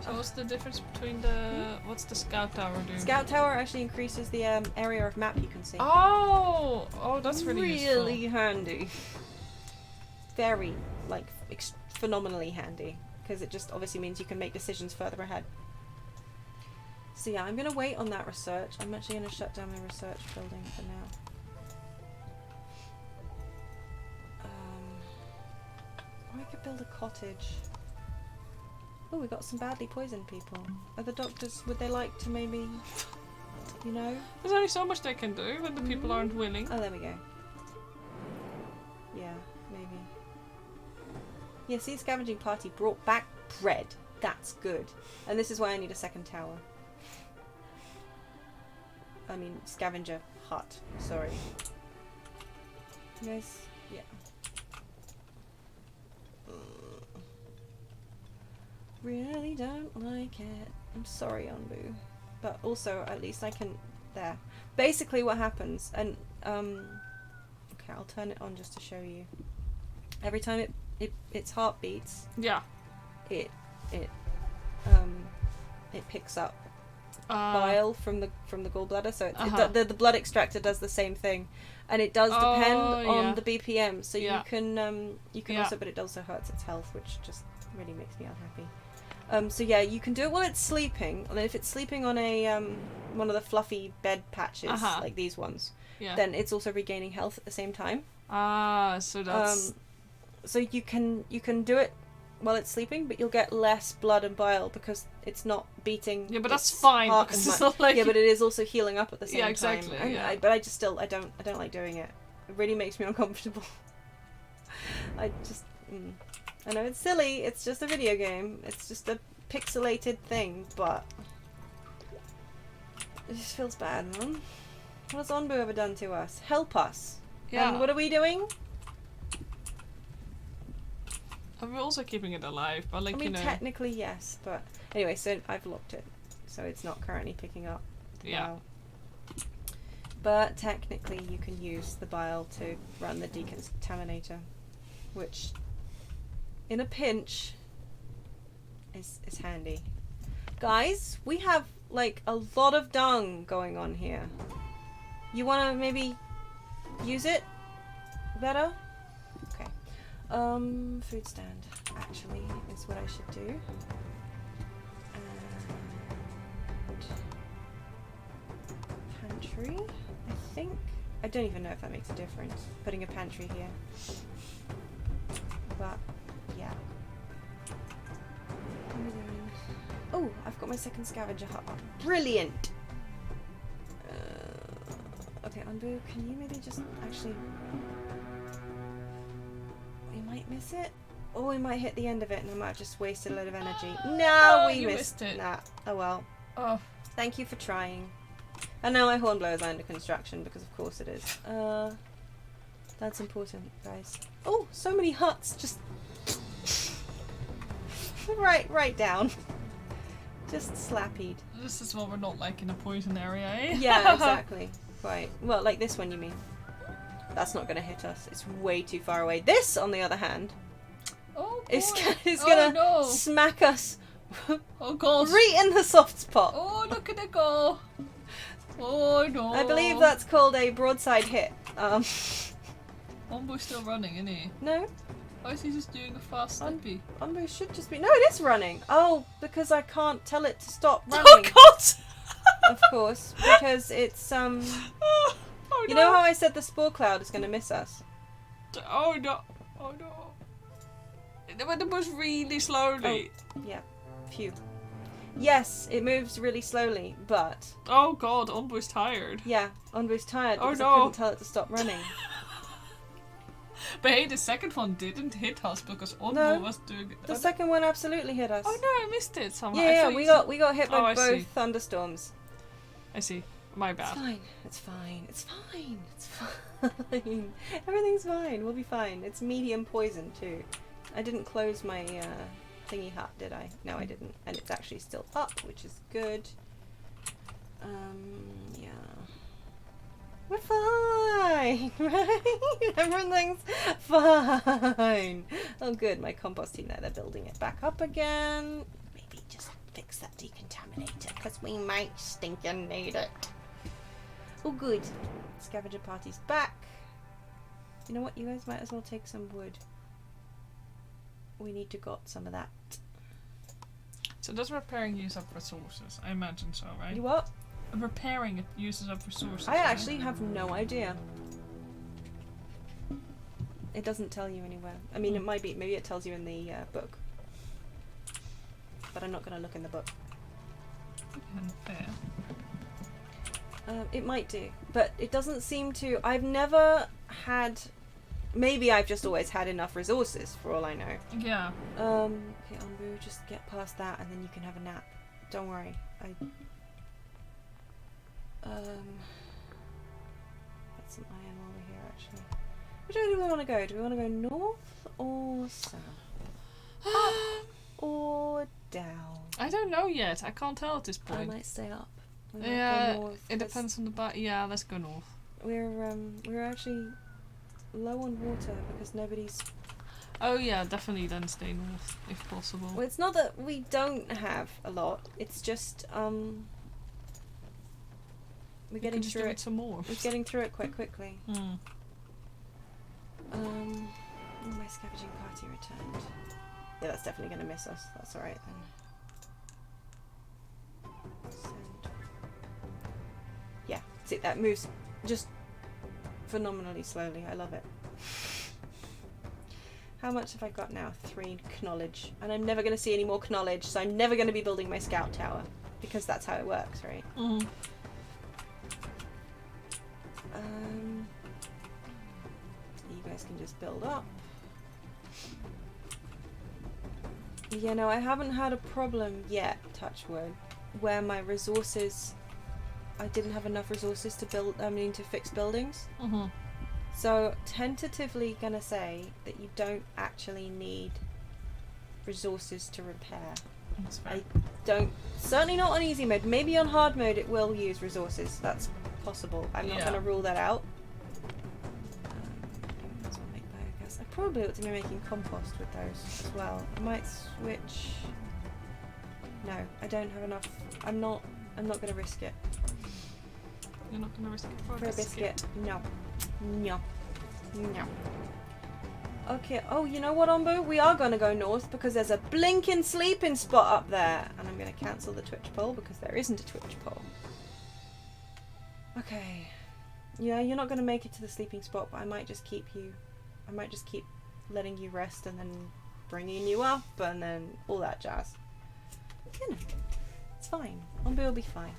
So what's the difference between the... What's the scout tower do? Scout tower actually increases the area of map you can see. Oh! Oh, that's really useful. Really handy. Very, like, phenomenally handy. Because it just obviously means you can make decisions further ahead. So yeah, I'm going to wait on that research. I'm actually going to shut down my research building for now. Or I could build a cottage. Oh, we got some badly poisoned people. Are the doctors, would they like to maybe, you know? There's only so much they can do when the people aren't willing. Oh, there we go. Yeah, maybe. Yeah, see, scavenging party brought back bread. That's good. And this is why I need a second tower. I mean, scavenger hut. Sorry. You guys, yeah. Really don't like it. I'm sorry, Onbu. But also, at least I can... There. Basically what happens, and... Okay, I'll turn it on just to show you. Every time its heart beats... Yeah. It picks up bile from the gallbladder, so the blood extractor does the same thing, and it does depend on the BPM. So you can also, but it also hurts its health, which just really makes me unhappy. So yeah, you can do it while it's sleeping, and if it's sleeping on a one of the fluffy bed patches like these ones, then it's also regaining health at the same time. So that's so you can do it while it's sleeping, but you'll get less blood and bile because it's not beating. Yeah, but that's fine because it's not like... Yeah, but it is also healing up at the same time. Yeah, exactly. But I just still I don't like doing it. It really makes me uncomfortable. I just I know it's silly. It's just a video game. It's just a pixelated thing, but it just feels bad, man. What has Onbu ever done to us? Help us. Yeah. And what are we doing? And we're also keeping it alive, but like, I mean, you know... technically yes, but anyway, so I've locked it, so it's not currently picking up. Yeah. Bile. But technically you can use the bile to run the decontaminator, which in a pinch is handy. Guys, we have like a lot of dung going on here. You wanna maybe use it better? Okay. Food stand actually is what I should do. And pantry, I think. I don't even know if that makes a difference, putting a pantry here. But yeah. What am I doing? Oh, I've got my second scavenger hut on. Brilliant! Okay, Onbu, can you maybe just actually... We might miss it? Or we might hit the end of it and I might have just wasted a load of energy. No, we missed it. Nah. Oh well. Oh. Thank you for trying. And now my hornblower is under construction because of course it is. That's important, guys. Oh, so many huts just... right down. Just slappied. This is what we're not like in a poison area, eh? Yeah, exactly. Quite. Well, like this one, you mean? That's not going to hit us. It's way too far away. This, on the other hand, is gonna smack us. Oh god! Right in the soft spot. Oh, look at it go! Oh no! I believe that's called a broadside hit. Onbu's still running, isn't he? No. Why is he just doing a fast slippy? Onbu should just be. No, it is running. Oh, because I can't tell it to stop running. Oh god! Of course, because it's Oh, no. You know how I said the spore cloud is going to miss us? Oh no! Oh no! It went almost really slowly. Oh, yeah. Phew. Yes, it moves really slowly, but Oh god, Onbu's tired. yeah, Onbu's tired Oh because no. I couldn't tell it to stop running. But hey, the second one didn't hit us because Onbu No, was doing it. The second one absolutely hit us. Oh no, I missed it somehow. Yeah, we got hit by Oh, I both see. thunderstorms. I see. My It's bad. fine. It's fine. It's fine. It's fine. Everything's fine. We'll be fine. It's medium poison too. I didn't close my thingy hut, did I? No, I didn't. And it's actually still up, which is good. Yeah. We're fine, right? Everything's fine. Oh, good. My compost team there, they're building it back up again. Maybe just fix that decontaminator, because we might stinking need it. Oh, good. Scavenger party's back. You know what? You guys might as well take some wood. We need to got some of that. So does repairing use up resources? I imagine so, right? You what? Repairing it uses up resources. I right? actually have no idea. It doesn't tell you anywhere. I mean, it might be. Maybe it tells you in the book. But I'm not going to look in the book. Fair. It might do. But it doesn't seem to... I've never had... Maybe I've just always had enough resources, for all I know. Yeah. Okay, Onbu, just get past that and then you can have a nap. Don't worry. Get some iron while we're here, actually. Which way do we want to go? Do we want to go north or south? Up or down? I don't know yet. I can't tell at this I point. might stay up. We might Yeah, go north. it depends on the Yeah, let's go north. We're actually low on water because nobody's... Oh yeah, definitely then stay north if possible. Well, it's not that we don't have a lot. It's just we're getting just through do it. some more. We're getting through it quite quickly. Mm. Oh, my scavenging party returned. Yeah, that's definitely going to miss us. That's alright then. Send. Yeah, see, that moves just phenomenally slowly. I love it. How much have I got now? 3 knowledge. And I'm never going to see any more knowledge, so I'm never going to be building my scout tower. Because that's how it works, right? Mm. You guys can just build up. Yeah, no, I haven't had a problem yet, touch wood, where my resources... I didn't have enough resources to to fix buildings. Mm-hmm. So, tentatively gonna say that you don't actually need resources to repair. That's fair. I don't... Certainly not on easy mode. Maybe on hard mode it will use resources. That's possible. I'm not gonna rule that out. Might as well make biogas. I probably ought to be making compost with those as well. I might switch... No, I don't have enough. I'm not gonna risk it. You're not gonna risk it for For a biscuit. No. No. No. Okay, oh, you know what, Onbu? We are going to go north because there's a blinking sleeping spot up there. And I'm going to cancel the Twitch poll because there isn't a Twitch poll. Okay. Yeah, you're not going to make it to the sleeping spot, but I might just keep you... I might just keep letting you rest and then bringing you up and then all that jazz. You know, it's fine. Onbu will be fine.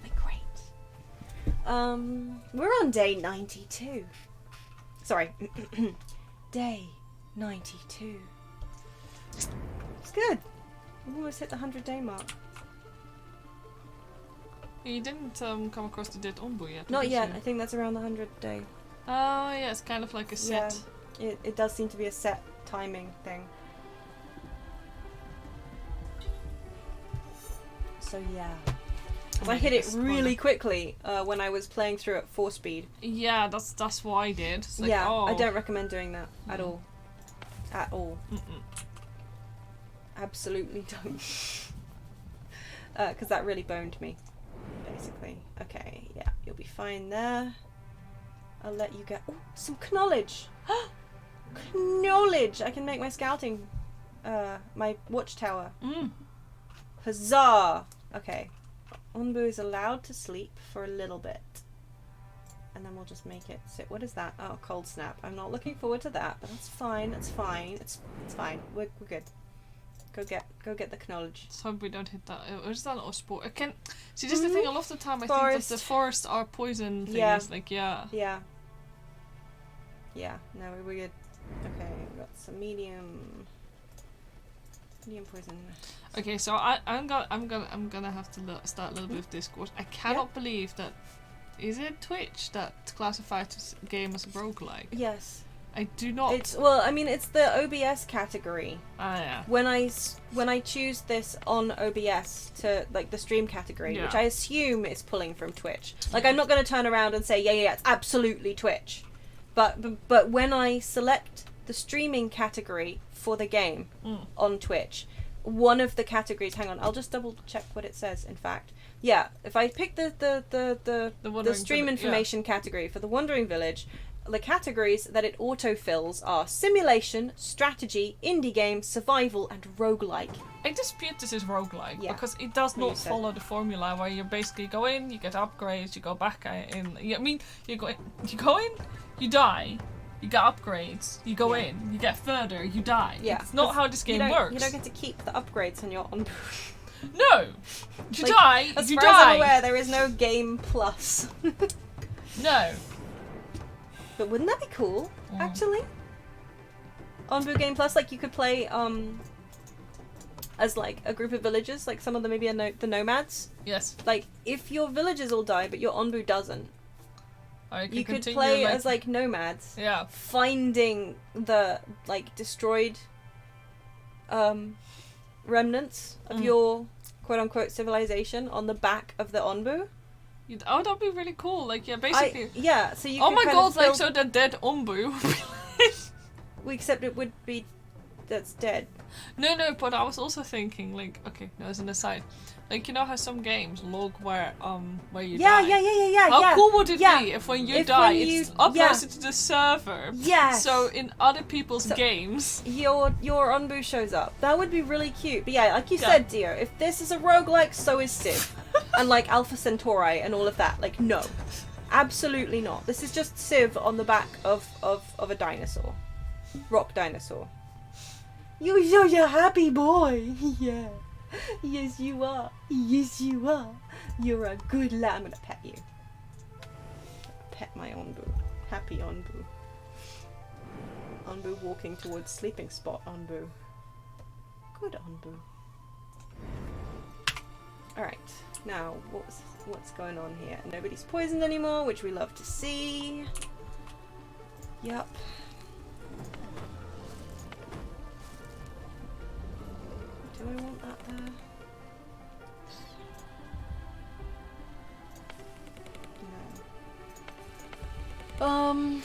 It'll be great. We're on day 92. Sorry. Day 92. It's good. We've almost hit the 100-day mark. You didn't come across the dead Onbu yet? Not did yet. you? I think that's around the 100-day. Oh yeah, it's kind of like a set. Yeah, it does seem to be a set timing thing. So yeah. I hit it really quickly when I was playing through at 4 speed. Yeah, that's what I did. It's like, yeah, oh. I don't recommend doing that at all. At all. Absolutely don't. Because that really boned me, basically. Okay, yeah, you'll be fine there. I'll let you get... Oh, some knowledge! Knowledge! I can make my scouting... my watchtower. Huzzah! Okay. Onbu is allowed to sleep for a little bit. And then we'll just make it sit. What is that? Oh, cold snap. I'm not looking forward to that, but that's fine. That's fine. It's fine. We're good. Go get the knowledge. Let's hope we don't hit that. Is that a sport? I can see. This is the thing. A lot of the time, I think that the forests are poison things. Yeah. Like yeah. Yeah. Yeah. No, we're good. Okay, we've got some medium poison. Okay, so I'm gonna have to start a little bit of Discord. I cannot believe that. Is it Twitch that classifies this game as a roguelike? Yes. I do not. It's it's the OBS category. Ah yeah. When I choose this on OBS to like the stream category, which I assume is pulling from Twitch. Like I'm not going to turn around and say yeah, it's absolutely Twitch. But when I select the streaming category for the game on Twitch, one of the categories, hang on, I'll just double check what it says in fact. Yeah, if I pick the stream information category for the Wandering Village, the categories that it autofills are simulation, strategy, indie game, survival, and roguelike. I dispute this is roguelike because it does not follow the formula where you basically go in, you get upgrades, you go back in. I mean, you go in, you die, you get upgrades, you go in, you get further, you die. Yeah. It's not how this game works. You don't get to keep the upgrades on your Onbu. No! You die, as you far die! As I'm aware, there is no game plus. No. But wouldn't that be cool, actually? Onbu Game Plus, like you could play as like a group of villagers, like some of them maybe are the nomads. Yes. Like if your villagers all die but your Onbu doesn't, you could continue, play as like nomads. Yeah. Finding the like destroyed remnants of your quote unquote civilization on the back of the Onbu. Oh, that'd be really cool. Like, yeah, basically. So you. Oh my god! Like, so the dead Onbu. We accept it would be. That's dead. No, but I was also thinking, like, okay, no, as an aside, like, you know how some games log where you die. Yeah. How cool would it be if when you die, it's uploaded to the server? Yes. So in other people's games, your Onbu shows up. That would be really cute. But yeah, like you said, Dio, if this is a roguelike, so is Civ. And like Alpha Centauri and all of that. Like, no. Absolutely not. This is just Civ on the back of a dinosaur. Rock dinosaur. You're such a happy boy. Yeah. Yes, you are. Yes, you are. You're a good lad. I'm gonna pet you. Pet my Onbu. Happy Onbu. Onbu walking towards sleeping spot Onbu. Good Onbu. Alright. Now, what's going on here? Nobody's poisoned anymore, which we love to see. Yup. Do I want that there? No.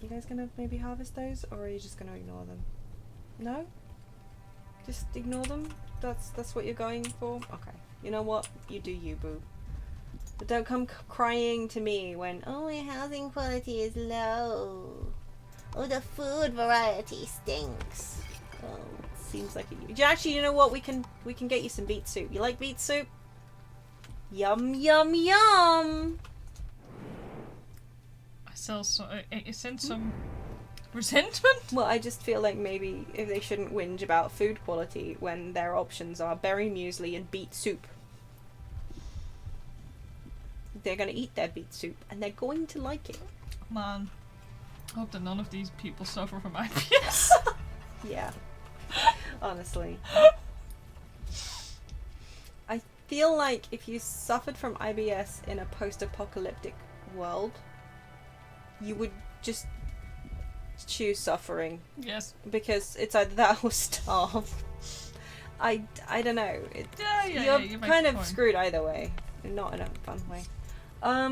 You guys gonna maybe harvest those, or are you just gonna ignore them? No? Just ignore them? That's what you're going for? Okay. You know what? You do you, boo. But don't come crying to me when, oh, my housing quality is low. Oh, the food variety stinks. Oh, seems like it. Actually, you know what? We can get you some beet soup. You like beet soup? Yum, yum, yum! I sense some resentment? Well, I just feel like maybe if they shouldn't whinge about food quality when their options are berry muesli and beet soup. They're going to eat their beet soup and they're going to like it. Man, I hope that none of these people suffer from IBS. Yeah. Honestly. I feel like if you suffered from IBS in a post-apocalyptic world, you would just choose suffering. Yes. Because it's either that or starve. I don't know. You're kind of screwed either way. Not in a fun way. I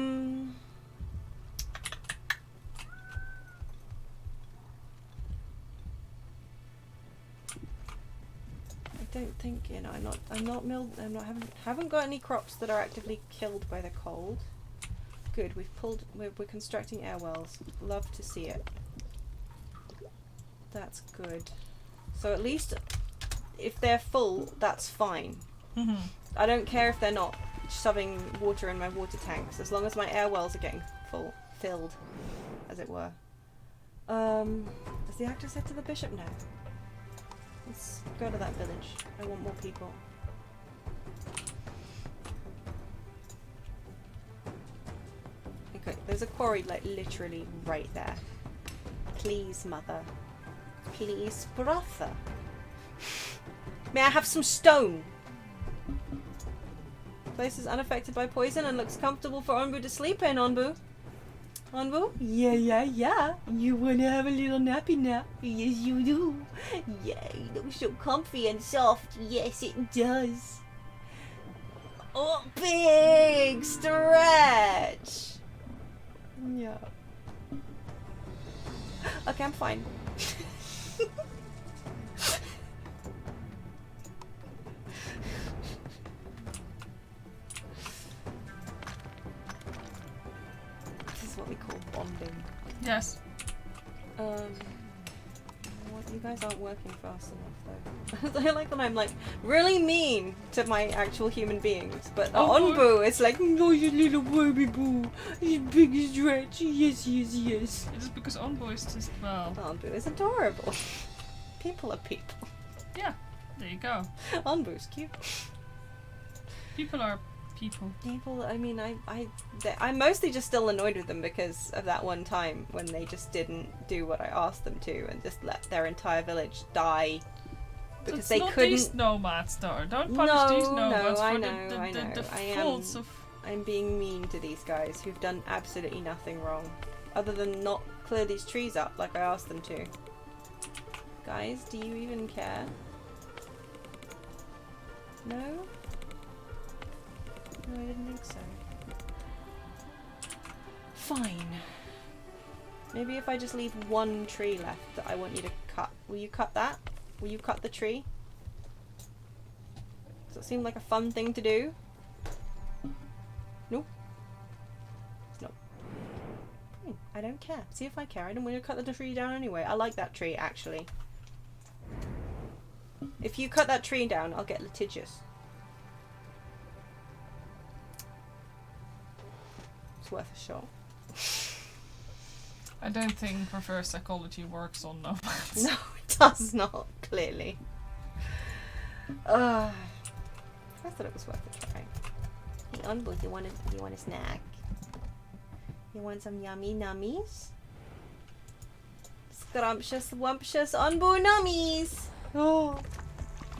don't think, you know, haven't got any crops that are actively killed by the cold. Good, we're constructing air wells. Love to see it. That's good. So at least if they're full, that's fine. Mm-hmm. I don't care if they're not shoving water in my water tanks, as long as my air wells are getting filled, as it were. Has the actor said to the bishop? No. Let's go to that village. I want more people. Okay, there's a quarry like literally right there. Please, mother. Please, brother. May I have some stone? Place is unaffected by poison and looks comfortable for Onbu to sleep in, Onbu. Onbu? Yeah. You wanna have a little nappy nap? Yes, you do. Yeah, it looks so comfy and soft. Yes, it does. Oh, big stretch. Yeah. Okay, I'm fine. This is what we call bonding. Yes. You guys aren't working fast enough though. I like when I'm like really mean to my actual human beings, but Onbu it's like, no, you little baby boo, you big stretch, yes. It is because Onbu is just, well... Onbu is adorable. People are people. Yeah, there you go. Onbu's cute. People are people. People, I mean, I'm mostly just still annoyed with them because of that one time when they just didn't do what I asked them to and just let their entire village die because they couldn't. These nomads, though. Don't punish these nomads for I the faults of. I'm being mean to these guys who've done absolutely nothing wrong, other than not clear these trees up like I asked them to. Guys, do you even care? No? No, I didn't think so. Fine. Maybe if I just leave one tree left that I want you to cut. Will you cut that? Will you cut the tree? Does it seem like a fun thing to do? No? No. Fine. I don't care. See if I care. I don't want you to cut the tree down anyway. I like that tree, actually. If you cut that tree down, I'll get litigious. Worth a shot. I don't think reverse psychology works on nomads. No, it does not, clearly. I thought it was worth a try. Hey, Onbu, you want a snack? You want some yummy nummies? Scrumptious, wumptious Onbu nummies! Oh,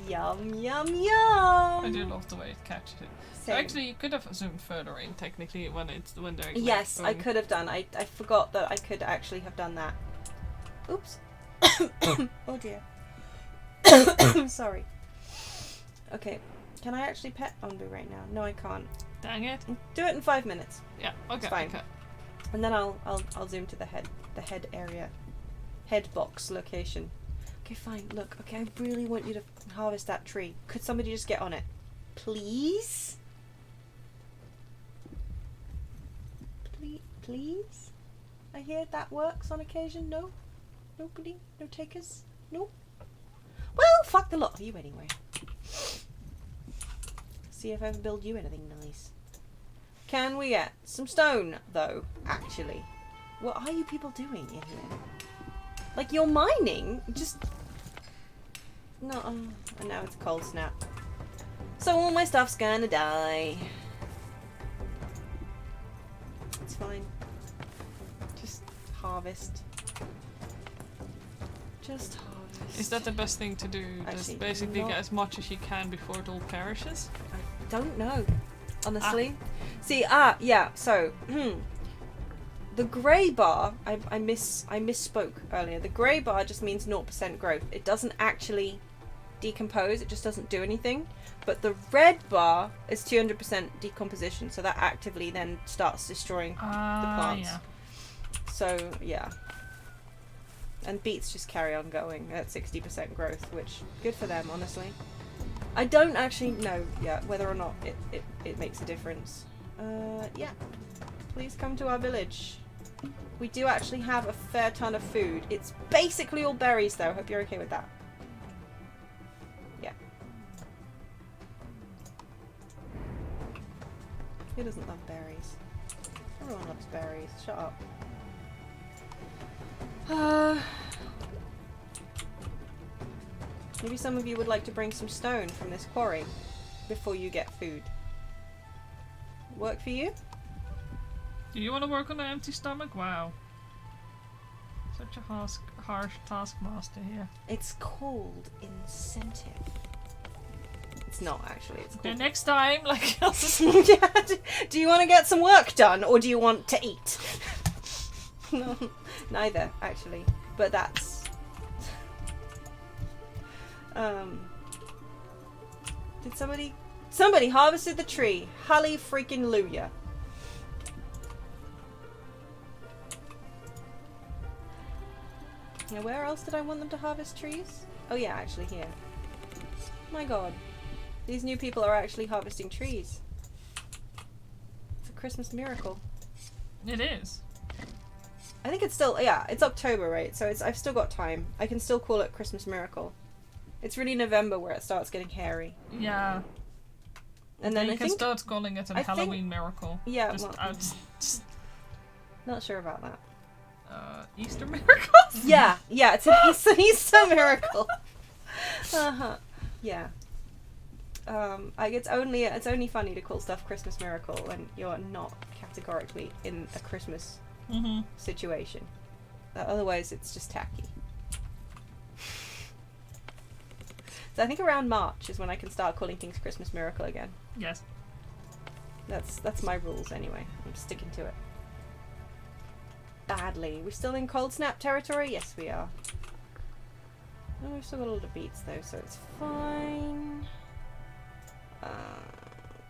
yum, yum, yum! I do love the way it catches it. Same. Actually, you could have zoomed further in, technically, when they're yes, going. I could have done. I forgot that I could actually have done that. Oops. Oh dear. Sorry. Okay. Can I actually pet Onbu right now? No, I can't. Dang it. Do it in 5 minutes. Yeah, okay. It's fine. Okay. And then I'll zoom to the head area. Head box location. Okay, fine. Look, okay, I really want you to harvest that tree. Could somebody just get on it? Please? Please? I hear that works on occasion. No? Nobody? No takers? No? Well, fuck the lot of you anyway. See if I can build you anything nice. Can we get some stone, though, actually? What are you people doing in here? Like, you're mining? Just... No, and now it's a cold snap. So all my stuff's gonna die. It's fine. Just harvest. Just harvest. Is that the best thing to do? Actually, Just basically get as much as you can before it all perishes? I don't know, honestly. See, yeah, so, the grey bar, I misspoke earlier. The grey bar just means 0% growth. It doesn't actually decompose, it just doesn't do anything. But the red bar is 200% decomposition, so that actively then starts destroying the plants. Yeah. So, yeah. And beets just carry on going at 60% growth, which, good for them, honestly. I don't actually know yet whether or not it makes a difference. Yeah. Please come to our village. We do actually have a fair ton of food. It's basically all berries, though. Hope you're okay with that. Yeah. Who doesn't love berries? Everyone loves berries. Shut up. Maybe some of you would like to bring some stone from this quarry before you get food. Work for you? Do you want to work on an empty stomach? Wow. Such a harsh taskmaster here. It's called incentive. It's not actually. It's The called... next time, like... Yeah, do you want to get some work done or do you want to eat? No, neither actually. But that's... Did somebody... Somebody harvested the tree. Holly freaking Luya. Now where else did I want them to harvest trees? Oh yeah, actually here. My god. These new people are actually harvesting trees. It's a Christmas miracle. It is. I think it's still, yeah, it's October, right? So I've still got time. I can still call it Christmas miracle. It's really November where it starts getting hairy. Yeah. And then you I can think... start calling it a Halloween miracle. Yeah, Just, well, just not sure about that. Easter miracles? Yeah, it's an Easter miracle. Uh-huh. Yeah. It's only funny to call stuff Christmas miracle when you're not categorically in a Christmas situation. Otherwise, it's just tacky. So I think around March is when I can start calling things Christmas miracle again. Yes. That's my rules anyway. I'm sticking to it. Badly. We're still in cold snap territory? Yes, we are. Oh, we've still got a lot of beets though, so it's fine.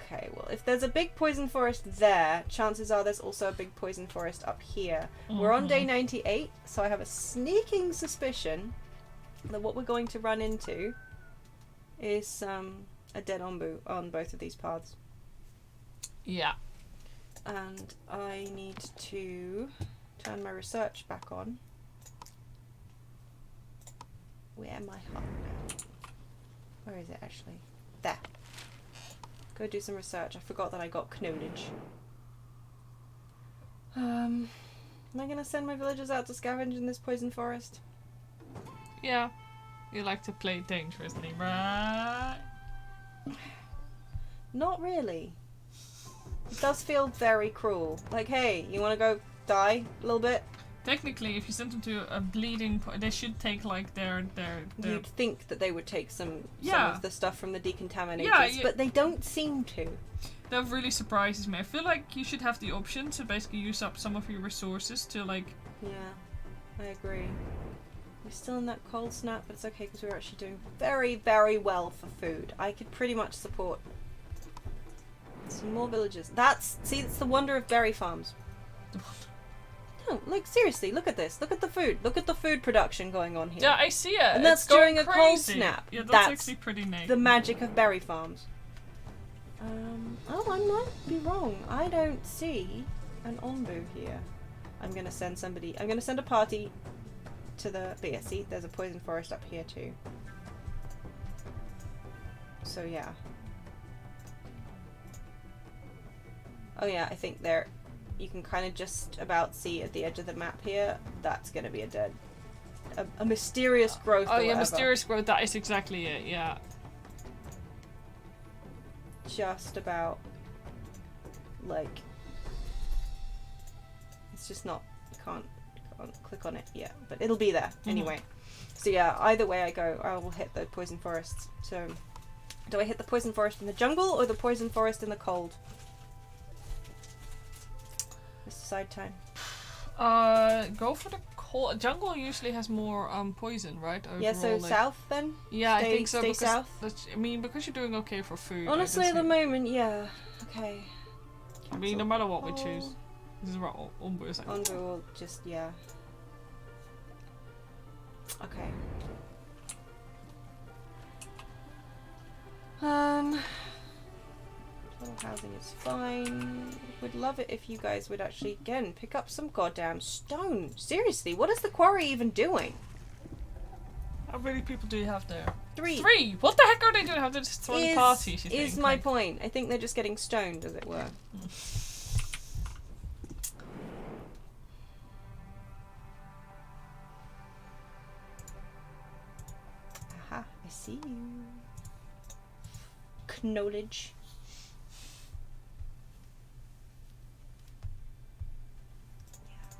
Okay, well, if there's a big poison forest there, chances are there's also a big poison forest up here. We're on day 98, so I have a sneaking suspicion that what we're going to run into is a dead Onbu on both of these paths. Yeah. And I need to turn my research back on. Where am I hot now? Where is it actually? There. Go do some research. I forgot that I got knowledge. Am I gonna send my villagers out to scavenge in this poison forest? Yeah. You like to play dangerously, right? Not really. It does feel very cruel. Like, hey, you wanna go die a little bit? Technically, if you send them to a bleeding point, they should take like their You'd think that they would take some of the stuff from the decontaminators, Yeah, but they don't seem to. That really surprises me. I feel like you should have the option to basically use up some of your resources to like... Yeah, I agree. We're still in that cold snap, but it's okay because we're actually doing very, very well for food. I could pretty much support some more villagers. See, it's the wonder of berry farms. No, like seriously, look at this. Look at the food. Look at the food production going on here. Yeah, I see it. And that's it's going during a cold crazy. snap. Yeah, That's actually pretty neat. the magic of berry farms. Oh, I might be wrong. I don't see an Onbu here. I'm gonna send somebody. I'm gonna send a party to the. But yeah, see, there's a poison forest up here too. So yeah. Oh yeah, I think there. You can kind of just about see at the edge of the map here. That's gonna be a mysterious growth. Oh or yeah, whatever. mysterious growth. That is exactly it. Yeah. Just about. Like. It's just not. You can't click on it yet, but it'll be there anyway. So yeah, either way I go, I will hit the poison forests. So, do I hit the poison forest in the jungle or the poison forest in the cold? Let's decide time. Go for the cold. Jungle usually has more poison, right? Overall, Yeah, so like... south then? Yeah, I think so. Stay Because south? I mean, because you're doing okay for food. Honestly, at the moment, yeah. Okay. I mean, no matter what we choose. This is what Onbu is like. Onbu will just, yeah. Okay. Total housing is fine. Would love it if you guys would actually, again, pick up some goddamn stone. Seriously, what is the quarry even doing? How many people do you have there? 3. 3! What the heck are they doing? How they're just throwing parties, you think? Is my point. I think they're just getting stoned, as it were. Aha, I see you. Knowledge.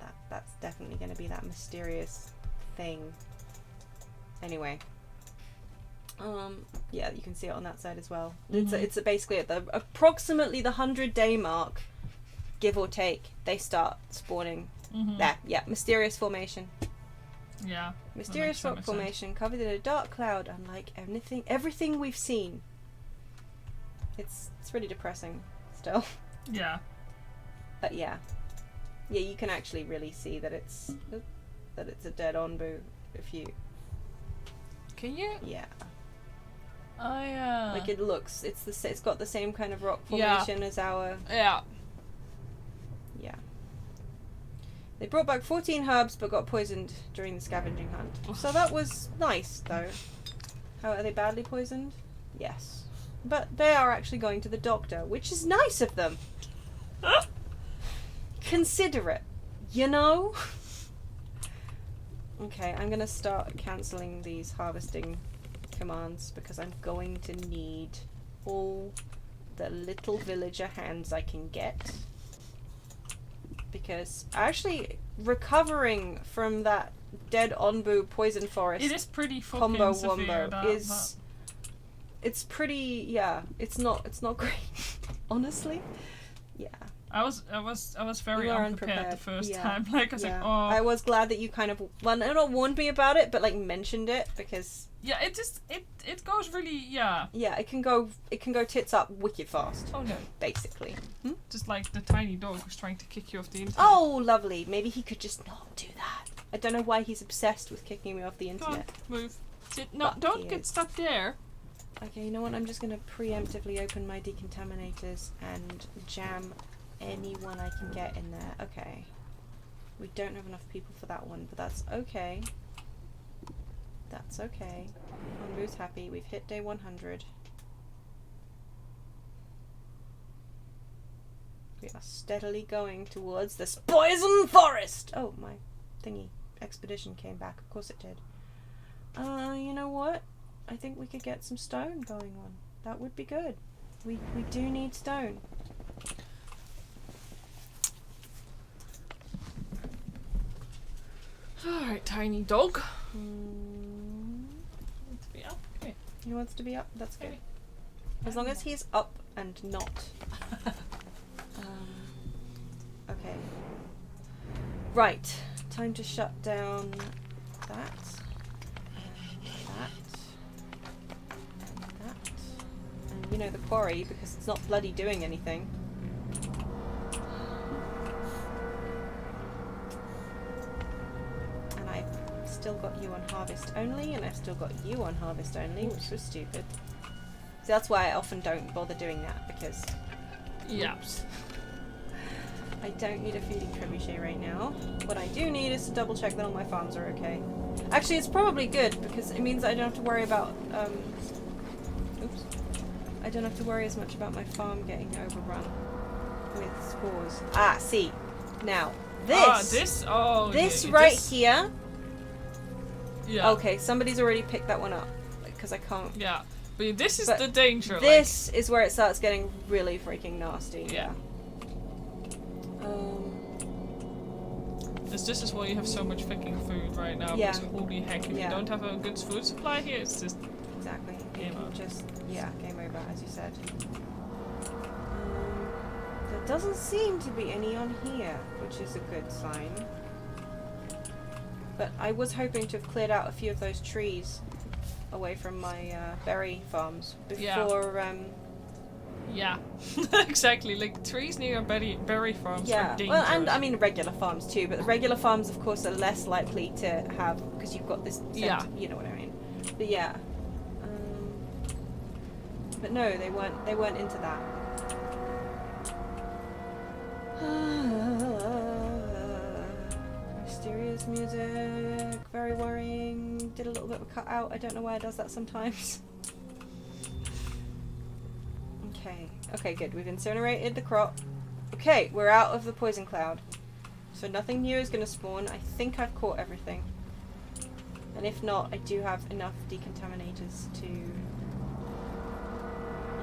Yeah, that's definitely going to be that mysterious thing. Anyway. Yeah, you can see it on that side as well. It's basically at the approximately the 100-day mark, give or take, they start spawning. There, yeah, mysterious formation. Yeah. Mysterious rock formation covered in a dark cloud, unlike everything we've seen. It's really depressing still. Yeah. But yeah. Yeah, you can actually really see that it's a dead Onbu if you. Can you? Yeah. Like it looks, it's got the same kind of rock formation as our. Yeah. Yeah. They brought back 14 herbs but got poisoned during the scavenging hunt. So that was nice though. How are they badly poisoned? Yes. But they are actually going to the doctor, which is nice of them. Considerate, you know? Okay, I'm gonna start cancelling these harvesting commands because I'm going to need all the little villager hands I can get. Because actually recovering from that dead Onbu poison forest, it is pretty fucking combo severe, wombo is. It's pretty, yeah. It's not great, honestly. Yeah. I was very unprepared the first time. Like I was like, oh. I was glad that you kind of not warned me about it, but like mentioned it because. Yeah, it goes really, yeah. Yeah, it can go tits up wicked fast. Oh no. Basically. Just like the tiny dog was trying to kick you off the internet. Oh, lovely. Maybe he could just not do that. I don't know why he's obsessed with kicking me off the internet. Come on, move. Sit. No, don't get stuck there. Okay, you know what? I'm just going to preemptively open my decontaminators and jam anyone I can get in there. Okay. We don't have enough people for that one, but that's okay. That's okay. Onbu's happy. We've hit day 100. We are steadily going towards this poison forest! Oh, my thingy. Expedition came back. Of course it did. You know what? I think we could get some stone going on. That would be good. We do need stone. Alright, tiny dog. Wants to be up? Okay. He wants to be up? That's good. As long as he's up and not. Okay. Right. Time to shut down that. And you know, the quarry, because it's not bloody doing anything. And I've still got you on harvest only, and I've still got you on harvest only, which was stupid. So that's why I often don't bother doing that, because... Yeah. Oops. I don't need a feeding trebuchet right now. What I do need is to double check that all my farms are okay. Actually, it's probably good, because it means I don't have to worry about, oops. I don't have to worry as much about my farm getting overrun with spores. Ah, see. Now, this right here. Yeah. Okay, somebody's already picked that one up, because I can't. Yeah. But this is the danger. This is where it starts getting really freaking nasty. Yeah. This is why you have so much freaking food right now. Yeah. Because holy heck, if you don't have a good food supply here, it's just... Exactly. Game over. Game over, as you said. There doesn't seem to be any on here, which is a good sign. But I was hoping to have cleared out a few of those trees away from my berry farms before... Yeah, exactly. Like trees near berry farms are dangerous. Well, and I mean regular farms too, but the regular farms, of course, are less likely to have because you've got this. You know what I mean. But yeah. But no, they weren't into that. Mysterious music, very worrying. Did a little bit of a cutout. I don't know why it does that sometimes. Okay, good. We've incinerated the crop. Okay, we're out of the poison cloud. So nothing new is going to spawn. I think I've caught everything. And if not, I do have enough decontaminators to...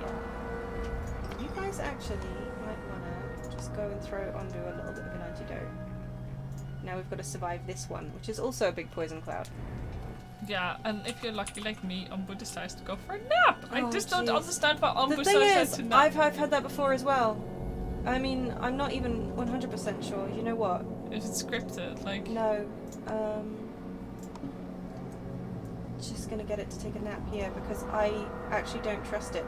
Yeah. You guys actually might want to just go and throw Onbu a little bit of an antidote. Now we've got to survive this one, which is also a big poison cloud. Yeah, and if you're lucky like me, Onbu decides to go for a nap. I Oh, just don't jeez. understand why Onbu The thing decides is, to nap. I've had that before as well. I mean, I'm not even 100% sure. You know what? Is it scripted? Like... No. Just gonna get it to take a nap here because I actually don't trust it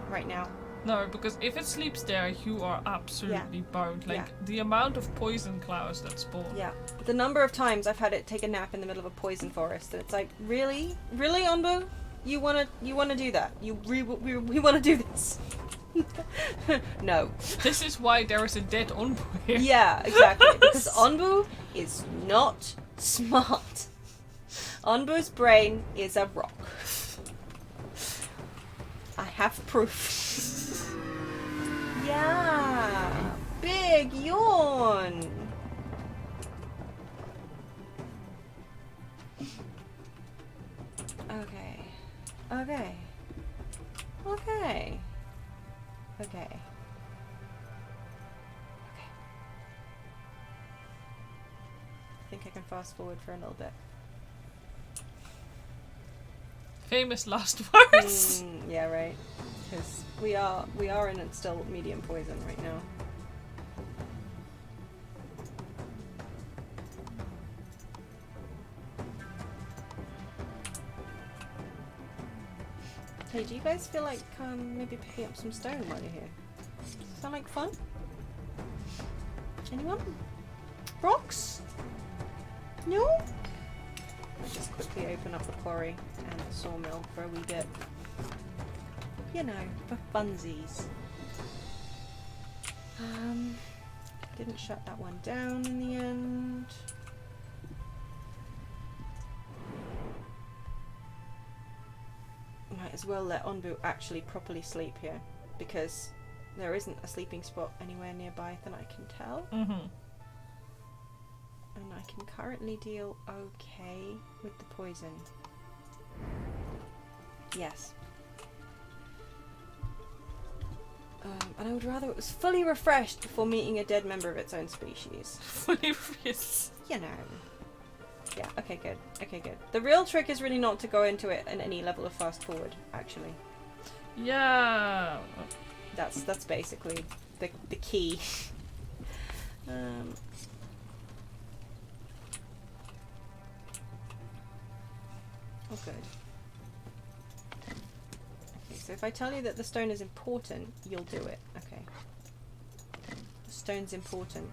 right now. No, because if it sleeps there, you are absolutely boned. Like, the amount of poison clouds that spawn. Yeah. The number of times I've had it take a nap in the middle of a poison forest, and it's like, really? Really, Onbu? You wanna do that? We wanna do this? No. This is why there is a dead Onbu here. Yeah, exactly. Because Onbu is not smart. Onbu's brain is a rock. I have proof. Yeah. Big yawn. Okay. Okay. Okay. Okay. I think I can fast forward for a little bit. Famous last words. Yeah, right. Because we are in still medium poison right now. Hey, do you guys feel like maybe picking up some stone while you're here? Sound like fun? Anyone? Rocks? No? I'll just quickly open up the quarry and the sawmill for a wee bit. You know, for funsies. Didn't shut that one down in the end. Might as well let Onbu actually properly sleep here, because there isn't a sleeping spot anywhere nearby that I can tell. Mm-hmm. And I can currently deal okay with the poison. Yes. And I would rather it was fully refreshed before meeting a dead member of its own species. Fully refreshed. You know. Yeah, okay, good. Okay, good. The real trick is really not to go into it in any level of fast forward, actually. Yeah. That's basically the key. Oh, good. Okay, so if I tell you that the stone is important, you'll do it. Okay. The stone's important.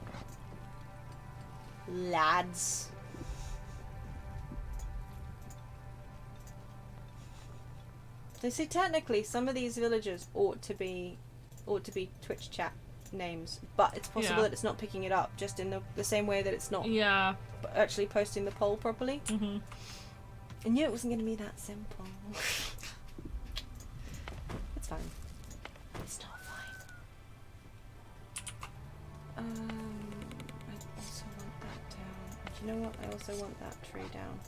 Lads. They say technically some of these villagers ought to be Twitch chat names, but it's possible that it's not picking it up, just in the same way that it's not actually posting the poll properly. Mm-hmm. I knew it wasn't going to be that simple. It's fine. It's not fine. I also want that down. And you know what? I also want that tree down.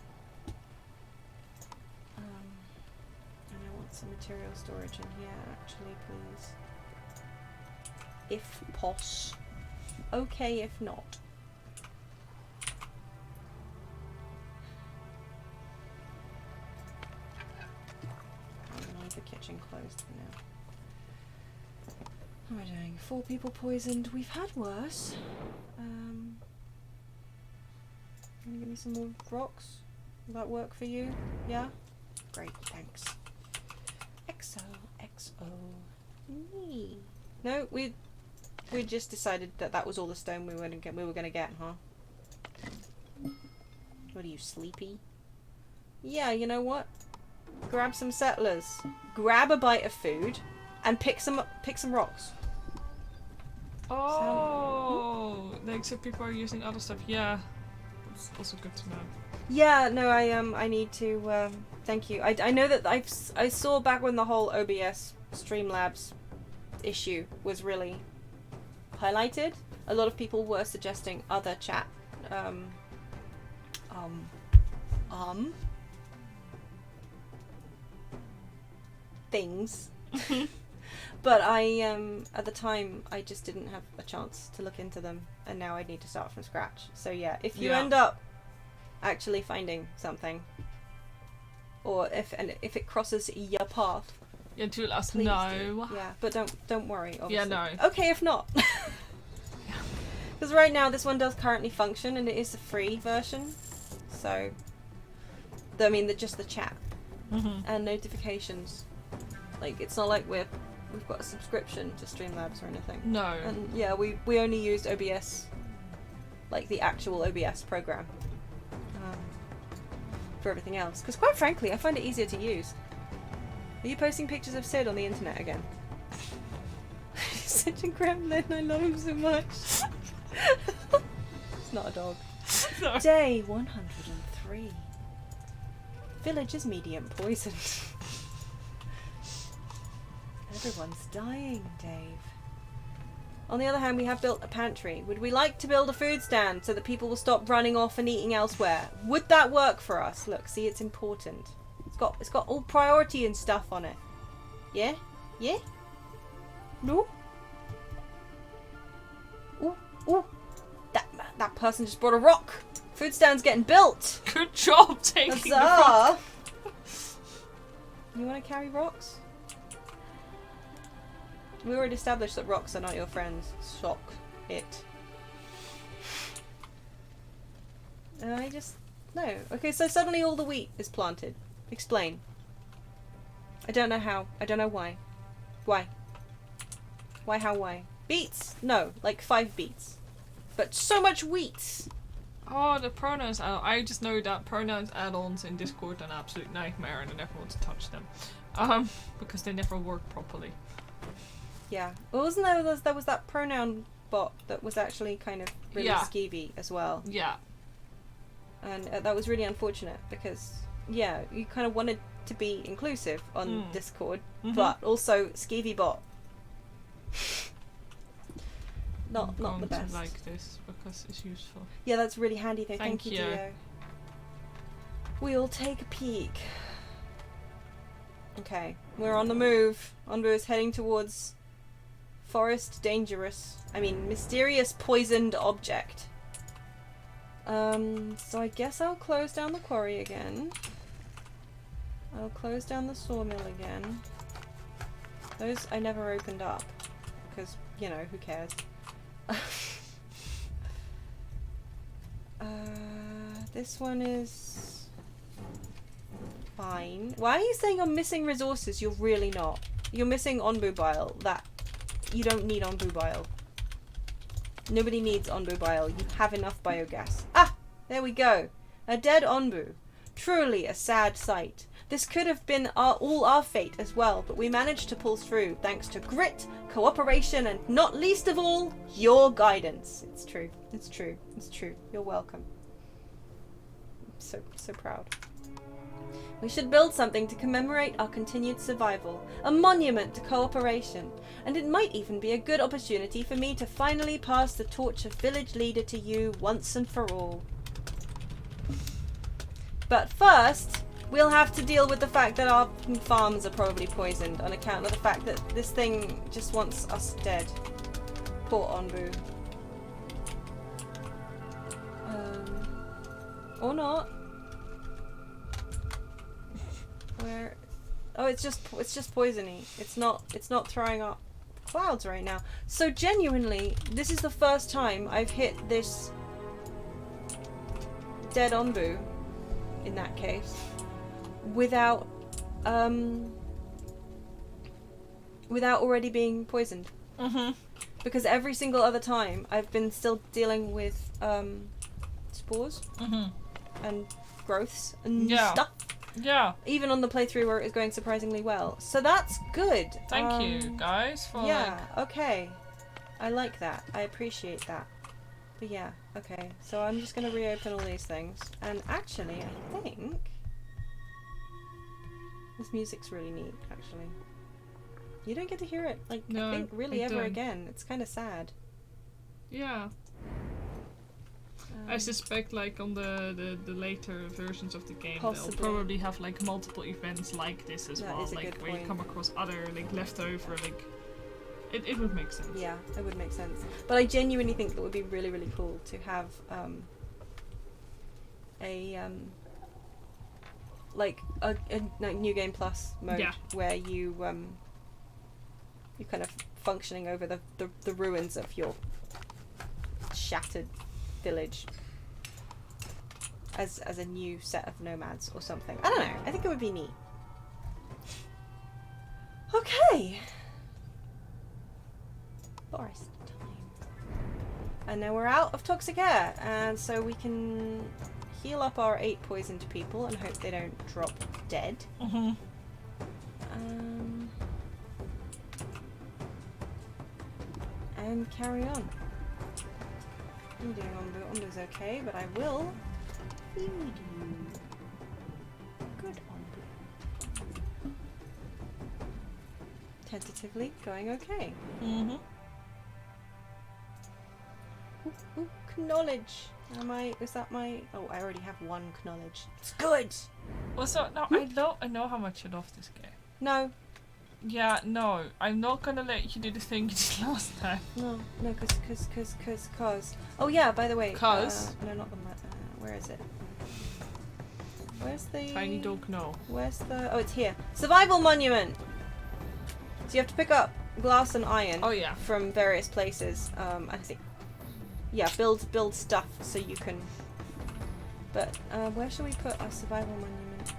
And I want some material storage in here, actually, please. If poss. Okay, if not. The kitchen closed for now. How am I doing? 4 people poisoned. We've had worse. Can you give me some more rocks? Will that work for you? Yeah? Great, thanks. XO. Nee. No, we just decided that was all the stone we were gonna get, huh? What are you, sleepy? Yeah, you know what? Grab some settlers. Grab a bite of food and pick some rocks. Oh, like so people are using other stuff. Yeah, it's also good to know. Yeah, no, I need to. Thank you. I know that I saw back when the whole OBS Streamlabs issue was really highlighted. A lot of people were suggesting other chat things. But I, at the time, I just didn't have a chance to look into them, and now I need to start from scratch. So yeah, if you end up actually finding something, or if it crosses your path, yeah, to let us please know. do. Yeah, but don't worry. Obviously. Yeah, no. Okay, if not, because right now this one does currently function, and it is a free version. So, I mean, just the chat and notifications. Like, it's not like we've got a subscription to Streamlabs or anything. No. And yeah, we only used OBS, like the actual OBS program, for everything else. Because quite frankly, I find it easier to use. Are you posting pictures of Sid on the internet again? He's such a gremlin. I love him so much. It's not a dog. No. Day 103. Village is medium poisoned. Everyone's dying, Dave. On the other hand, we have built a pantry. Would we like to build a food stand so that people will stop running off and eating elsewhere? Would that work for us? Look, see, it's important. It's got all priority and stuff on it. Yeah? Yeah? No? Ooh, ooh. That person just brought a rock. Food stand's getting built. Good job taking the rock. Huzzah! You want to carry rocks? We already established that rocks are not your friends. Shock it. I just... No. Okay, so suddenly all the wheat is planted. Explain. I don't know how. I don't know why. Why? Why, how, why? Beets? No, like 5 beets. But so much wheat! Oh, the pronouns. I just know that pronouns add-ons in Discord are an absolute nightmare, and I never want to touch them, because they never work properly. Yeah. Well, wasn't there was that pronoun bot that was actually kind of really skeevy as well. Yeah. And that was really unfortunate because, yeah, you kind of wanted to be inclusive on Discord, but also skeevy bot. Not the best. To like this because it's useful. Yeah, that's really handy though. Thank you, you. Dio. We'll take a peek. Okay, we're on the move. Onbu is heading towards forest dangerous. I mean, mysterious poisoned object. So I guess I'll close down the quarry again. I'll close down the sawmill again. Those I never opened up because, you know, who cares? This one is fine. Why are you saying I'm missing resources? You're really not. You're missing Onbu bile. That you don't need Onbu bile. Nobody needs Onbu bile. You have enough biogas. Ah, there we go. A dead Onbu. Truly a sad sight. This could have been all our fate as well, but we managed to pull through thanks to grit, cooperation, and not least of all, your guidance. It's true. It's true. It's true. You're welcome. I'm so proud. We should build something to commemorate our continued survival, a monument to cooperation, and it might even be a good opportunity for me to finally pass the torch of village leader to you once and for all. But first, we'll have to deal with the fact that our farms are probably poisoned on account of the fact that this thing just wants us dead. Poor Onbu. Or not. Where? Oh, it's just poisony. It's not throwing up clouds right now. So genuinely, this is the first time I've hit this dead Onbu. In that case, without already being poisoned. Because every single other time I've been still dealing with spores and growths and stuff. Yeah. Even on the playthrough where it was going surprisingly well. So that's good. Thank you guys for okay. I like that. I appreciate that. But yeah, okay. So I'm just gonna reopen all these things. And actually, I think this music's really neat, actually. You don't get to hear it, like, no, I think, really I ever don't. again. It's kind of sad. Yeah. I suspect like on the later versions of the game Possibly. they'll probably have like multiple events like this as That well, is a like good where you point. come across other like leftover like it would make sense. Yeah, it would make sense. But I genuinely think it would be really, really cool to have like a like New Game Plus mode Yeah. where you you're kind of functioning over the ruins of your shattered village as a new set of nomads or something. I don't know. I think it would be neat. Okay. Forest time. And now we're out of toxic air, and so we can heal up our 8 poisoned people and hope they don't drop dead. Mm-hmm. And carry on. What are you doing, Onbu? Onbu's okay, but I will feed you. Good, Onbu. Tentatively going okay. Mm-hmm. Ooh, knowledge. Is that my... Oh, I already have 1 knowledge. It's good! Well, so, no, I know how much you love this game. No. Yeah, no, I'm not gonna let you do the thing you did last time. No, cause. Oh yeah, by the way. Cause? No, not the where is it? Where's the... Tiny dog, no. Where's the... Oh, it's here. Survival monument! So you have to pick up glass and iron Oh yeah. from various places. I think... Yeah, build stuff so you can... But, where should we put our survival monument?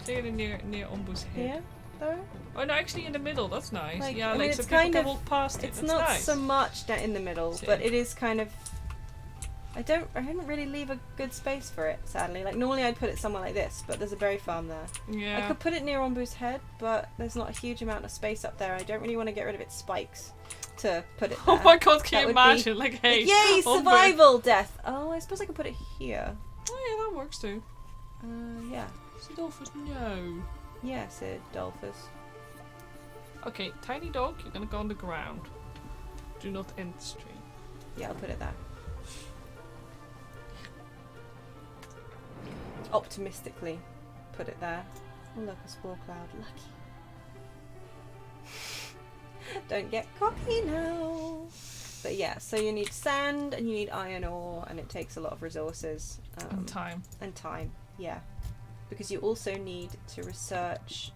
Clearly near Onbu's head. Here, though? Oh no, actually in the middle, that's nice. Like, yeah, I mean, like it's so people kind can of- walk past it, It's that's not nice. so much down in the middle, See. but it is kind of... I didn't really leave a good space for it, sadly. Like, normally I'd put it somewhere like this, but there's a berry farm there. Yeah. I could put it near Onbu's head, but there's not a huge amount of space up there. I don't really want to get rid of its spikes to put it there. Oh my god, That can you would be- imagine? Like, hey, Yay, Onbu. survival death! Oh, I suppose I could put it here. Oh yeah, that works too. Yeah. Sidolphus, no. Yes, Dolphus. Okay, tiny dog, you're gonna go on the ground. Do not end the stream. Yeah, I'll put it there. Optimistically put it there. Oh look, a spore cloud. Lucky. Don't get cocky now. But yeah, so you need sand and you need iron ore, and it takes a lot of resources. And time. And time, yeah. Because you also need to research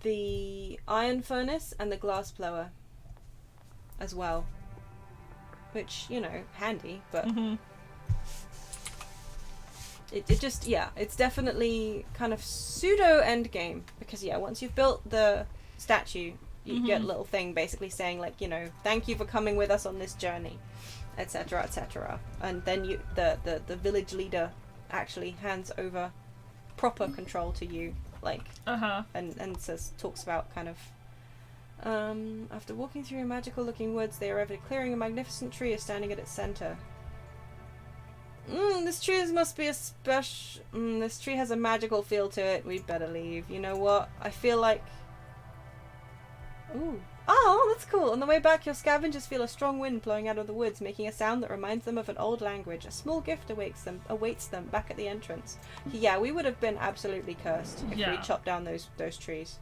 the iron furnace and the glass blower as well. Which, you know, handy, but Mm-hmm. it just, yeah, it's definitely kind of pseudo end game. Because, yeah, once you've built the statue, you get a little thing basically saying, like, you know, thank you for coming with us on this journey, etc., etc. And then you, the village leader actually hands over proper control to you, like, and talks about kind of, after walking through magical looking woods, they arrived at a clearing. A magnificent tree is standing at its center. This tree must be a special... this tree has a magical feel to it. We'd better leave. You know what? I feel like... Ooh. Oh, that's cool. On the way back, your scavengers feel a strong wind blowing out of the woods, making a sound that reminds them of an old language. A small gift awaits them back at the entrance. Yeah, we would have been absolutely cursed if we chopped down those trees.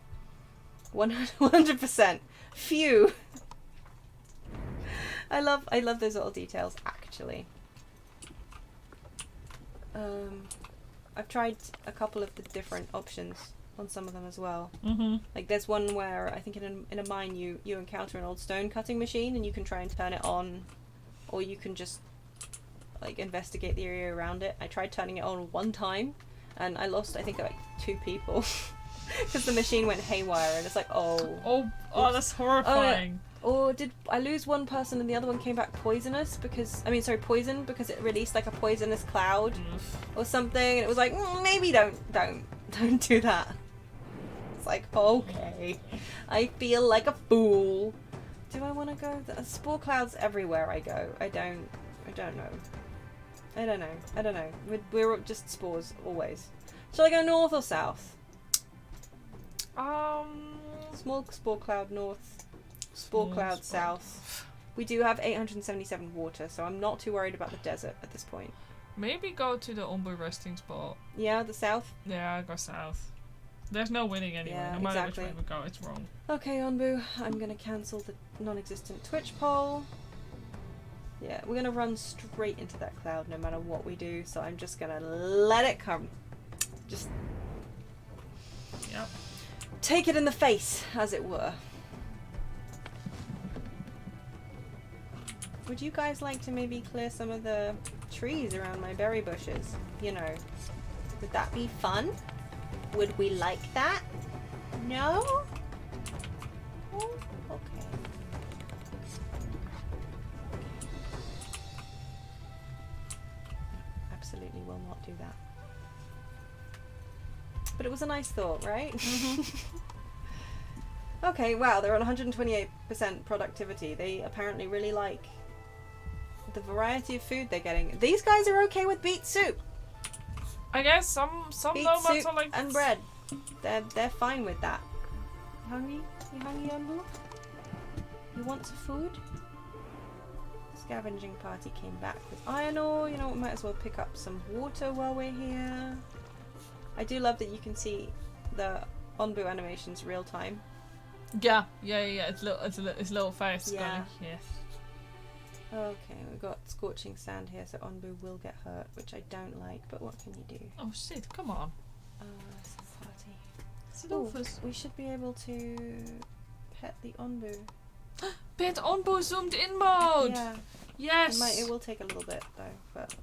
100%. Phew. I love those little details, actually. I've tried a couple of the different options on some of them as well. Like there's one where I think in a mine you encounter an old stone cutting machine and you can try and turn it on, or you can just like investigate the area around it. I tried turning it on one time and I lost I think like 2 people because the machine went haywire and it's like oh that's horrifying. Or did I lose one person and the other one came back poisoned because it released like a poisonous cloud or something, and it was like maybe don't do that. It's like, okay, I feel like a fool. Do I want to go? Spore clouds everywhere I go. I don't know. We're just spores always. Shall I go north or south? Small spore cloud north. Spore cloud south. We do have 877 water, so I'm not too worried about the desert at this point. Maybe go to the Onbu resting spot. Yeah, the south? Yeah, go south. There's no winning anyway. Yeah, no matter exactly. which way we go, it's wrong. Okay, Onbu, I'm gonna cancel the non-existent Twitch poll. Yeah, we're gonna run straight into that cloud no matter what we do, so I'm just gonna let it come. Just Yep. take it in the face, as it were. Would you guys like to maybe clear some of the trees around my berry bushes? You know, would that be fun? Would we like that? No? Oh, okay. Absolutely will not do that. But it was a nice thought, right? Okay, wow, they're on 128% productivity. They apparently really like the variety of food they're getting. These guys are okay with beet soup. I guess some Beet nomads soup are like and bread. They're fine with that. You hungry? You hungry, Onbu? You want some food? Scavenging party came back with iron ore. You know what? Might as well pick up some water while we're here. I do love that you can see the Onbu animations real time. Yeah. It's little fast. Yeah. Yes. Okay, we've got scorching sand here, so Onbu will get hurt, which I don't like, but what can you do? Oh shit! Come on. Some party. It's Oh, Silphus. we should be able to pet the Onbu. Pet Onbu zoomed in mode. Yeah, Yes. it will take a little bit though, but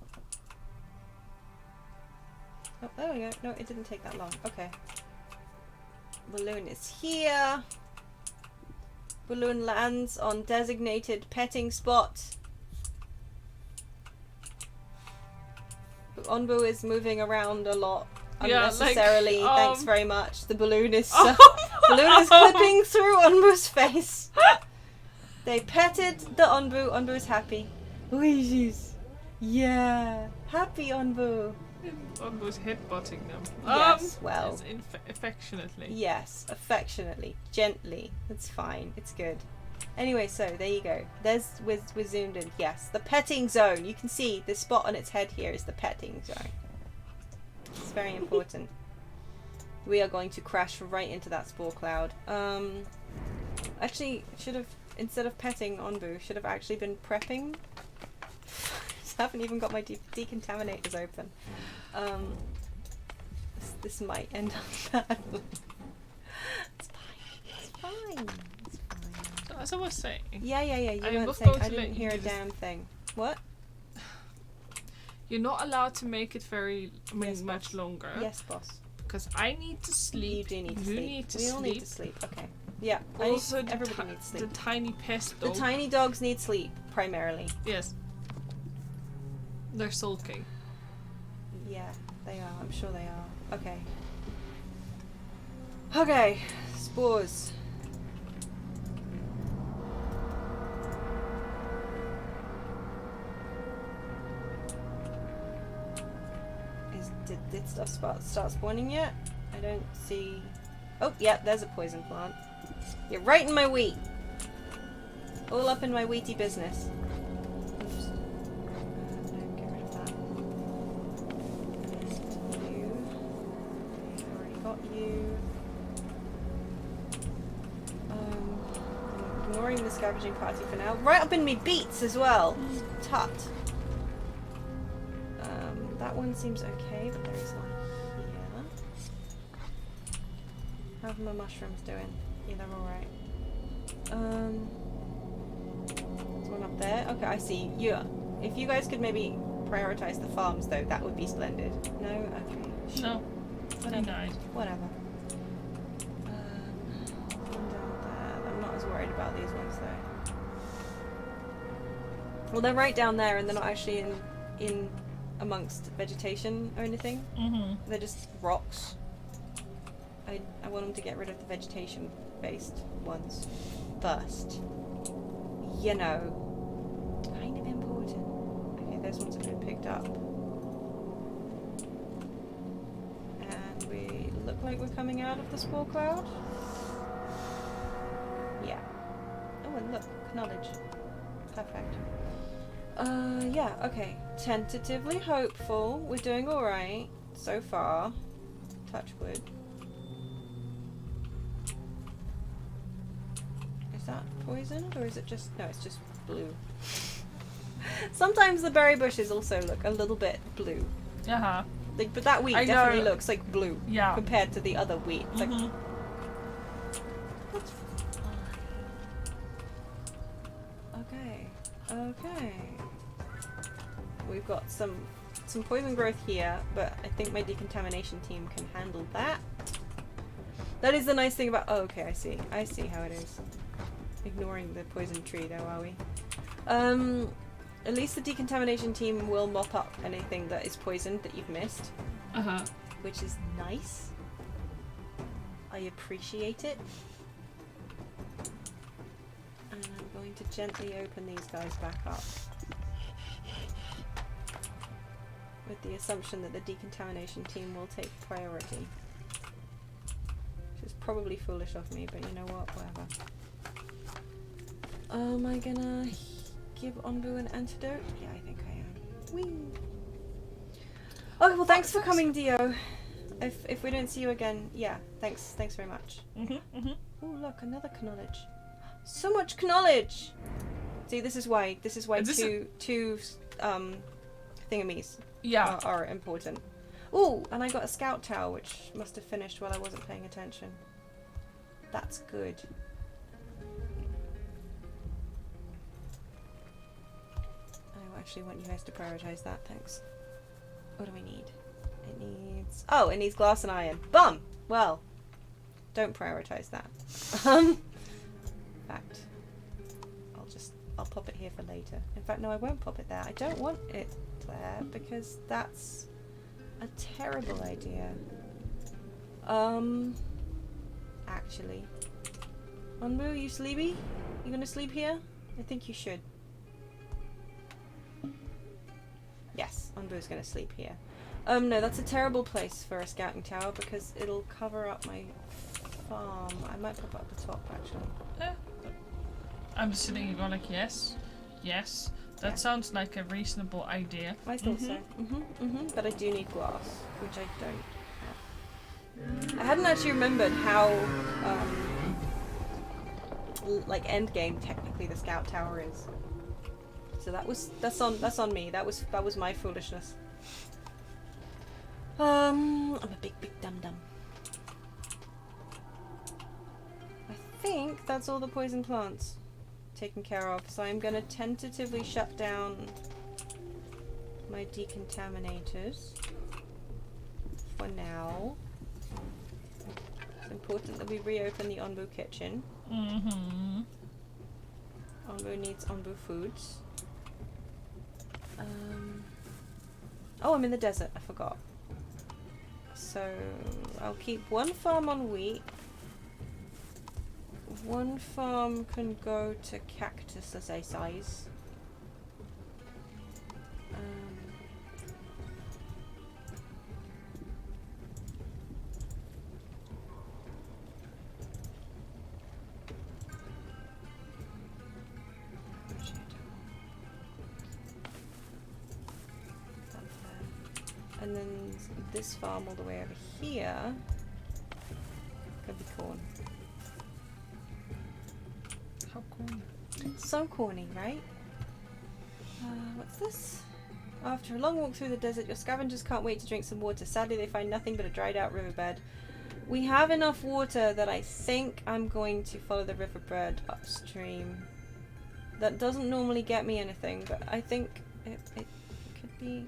oh, there we go. No, it didn't take that long. Okay. Balloon is here. Balloon lands on designated petting spot. Onbu is moving around a lot Yeah, unnecessarily. like, Thanks very much. The balloon is Oh clipping through Onbu's face. They petted the Onbu. Onbu is happy. Oasis. Yeah, happy Onbu. Onbu's headbutting them. Yes, well. Yes, affectionately. Yes, affectionately, gently. It's fine. It's good. Anyway, so there you go. We're zoomed in. Yes, the petting zone. You can see the spot on its head here is the petting zone. It's very important. We are going to crash right into that spore cloud. Actually, should have, instead of petting Onbu, should have actually been prepping. I haven't even got my decontaminators open. This might end up badly. It's fine. It's fine. It's fine. So, as I was saying. Yeah. You I weren't was saying. going I to let didn't you hear a do this. damn thing. What? You're not allowed to make it very Yes, much boss. longer. Yes, boss. Because I need to sleep. You do need to You sleep. need to we all sleep. need to sleep. Okay. Yeah. Also, everybody needs the sleep. tiny pest The dog. tiny dogs need sleep primarily. Yes. They're sulking. Yeah, they are. I'm sure they are. Okay. Okay. Spores. Did stuff start spawning yet? I don't see. Oh, yeah, there's a poison plant. You're right in my wheat. All up in my wheaty business. Oops. No, get rid of that. And you. I already got you. I'm ignoring the scavenging party for now. Right up in me beets as well. Tut. That one seems okay, but there is one here. How are my mushrooms doing? Yeah, they're alright. There's one up there. Okay, I see. Yeah. If you guys could maybe prioritize the farms, though, that would be splendid. No? Okay. Sure. No. Whatever. Denied. Whatever. One down there. I'm not as worried about these ones, though. Well, they're right down there, and they're not actually in amongst vegetation or anything. Mm-hmm. They're just rocks. I want them to get rid of the vegetation-based ones first. You know. Kind of important. Okay, those ones have been picked up. And we look like we're coming out of the spore cloud. Yeah. Oh, and look, knowledge. Perfect. Yeah, okay. Tentatively hopeful. We're doing alright so far. Touch wood. Is that poisoned or is it just... No, it's just blue. Sometimes the berry bushes also look a little bit blue. Uh-huh. Like, but that wheat I definitely know. looks like blue Yeah. compared to the other wheat. It's like, Mhm. that's fine. Okay. Okay. We've got some poison growth here, but I think my decontamination team can handle that. That is the nice thing about... Oh, okay, I see. I see how it is. Ignoring the poison tree, though, are we? At least the decontamination team will mop up anything that is poisoned that you've missed. Uh-huh. Which is nice. I appreciate it. And I'm going to gently open these guys back up. With the assumption that the decontamination team will take priority. Which is probably foolish of me, but you know what? Whatever. Am I gonna give Onbu an antidote? Yeah, I think I am. Whee! Okay, well thanks for coming, Dio. If we don't see you again, yeah, thanks very much. Mm-hmm. Oh look, another knowledge. So much knowledge! See, this is why two thingamies Yeah. are important. Ooh, and I got a scout tower, which must have finished while I wasn't paying attention. That's good. I actually want you guys to prioritize that, thanks. What do we need? It needs... Oh, it needs glass and iron. Bum! Well, don't prioritize that. In fact, I'll pop it here for later. In fact, no, I won't pop it there. I don't want it there because that's a terrible idea. Actually. Onbu, you sleepy? You gonna sleep here? I think you should. Yes, Onbu's gonna sleep here. No, that's a terrible place for a scouting tower because it'll cover up my farm. I might pop up the top actually. I'm sitting here going like, yes. That sounds like a reasonable idea. I thought so. But I do need glass, which I don't have. I hadn't actually remembered how, like end game technically the scout tower is. So that's on me. That was my foolishness. I'm a big dum-dum. I think that's all the poison plants taken care of. So I'm gonna tentatively shut down my decontaminators for now. It's important that we reopen the Onbu kitchen. Mm-hmm. Onbu needs Onbu foods. Oh, I'm in the desert. I forgot. So I'll keep one farm on wheat. One farm can go to cactus as a size. And then this farm all the way over here could be corn. How corny. So corny, right? What's this? After a long walk through the desert, your scavengers can't wait to drink some water. Sadly, they find nothing but a dried out riverbed. We have enough water that I think I'm going to follow the riverbed upstream. That doesn't normally get me anything, but I think it could be...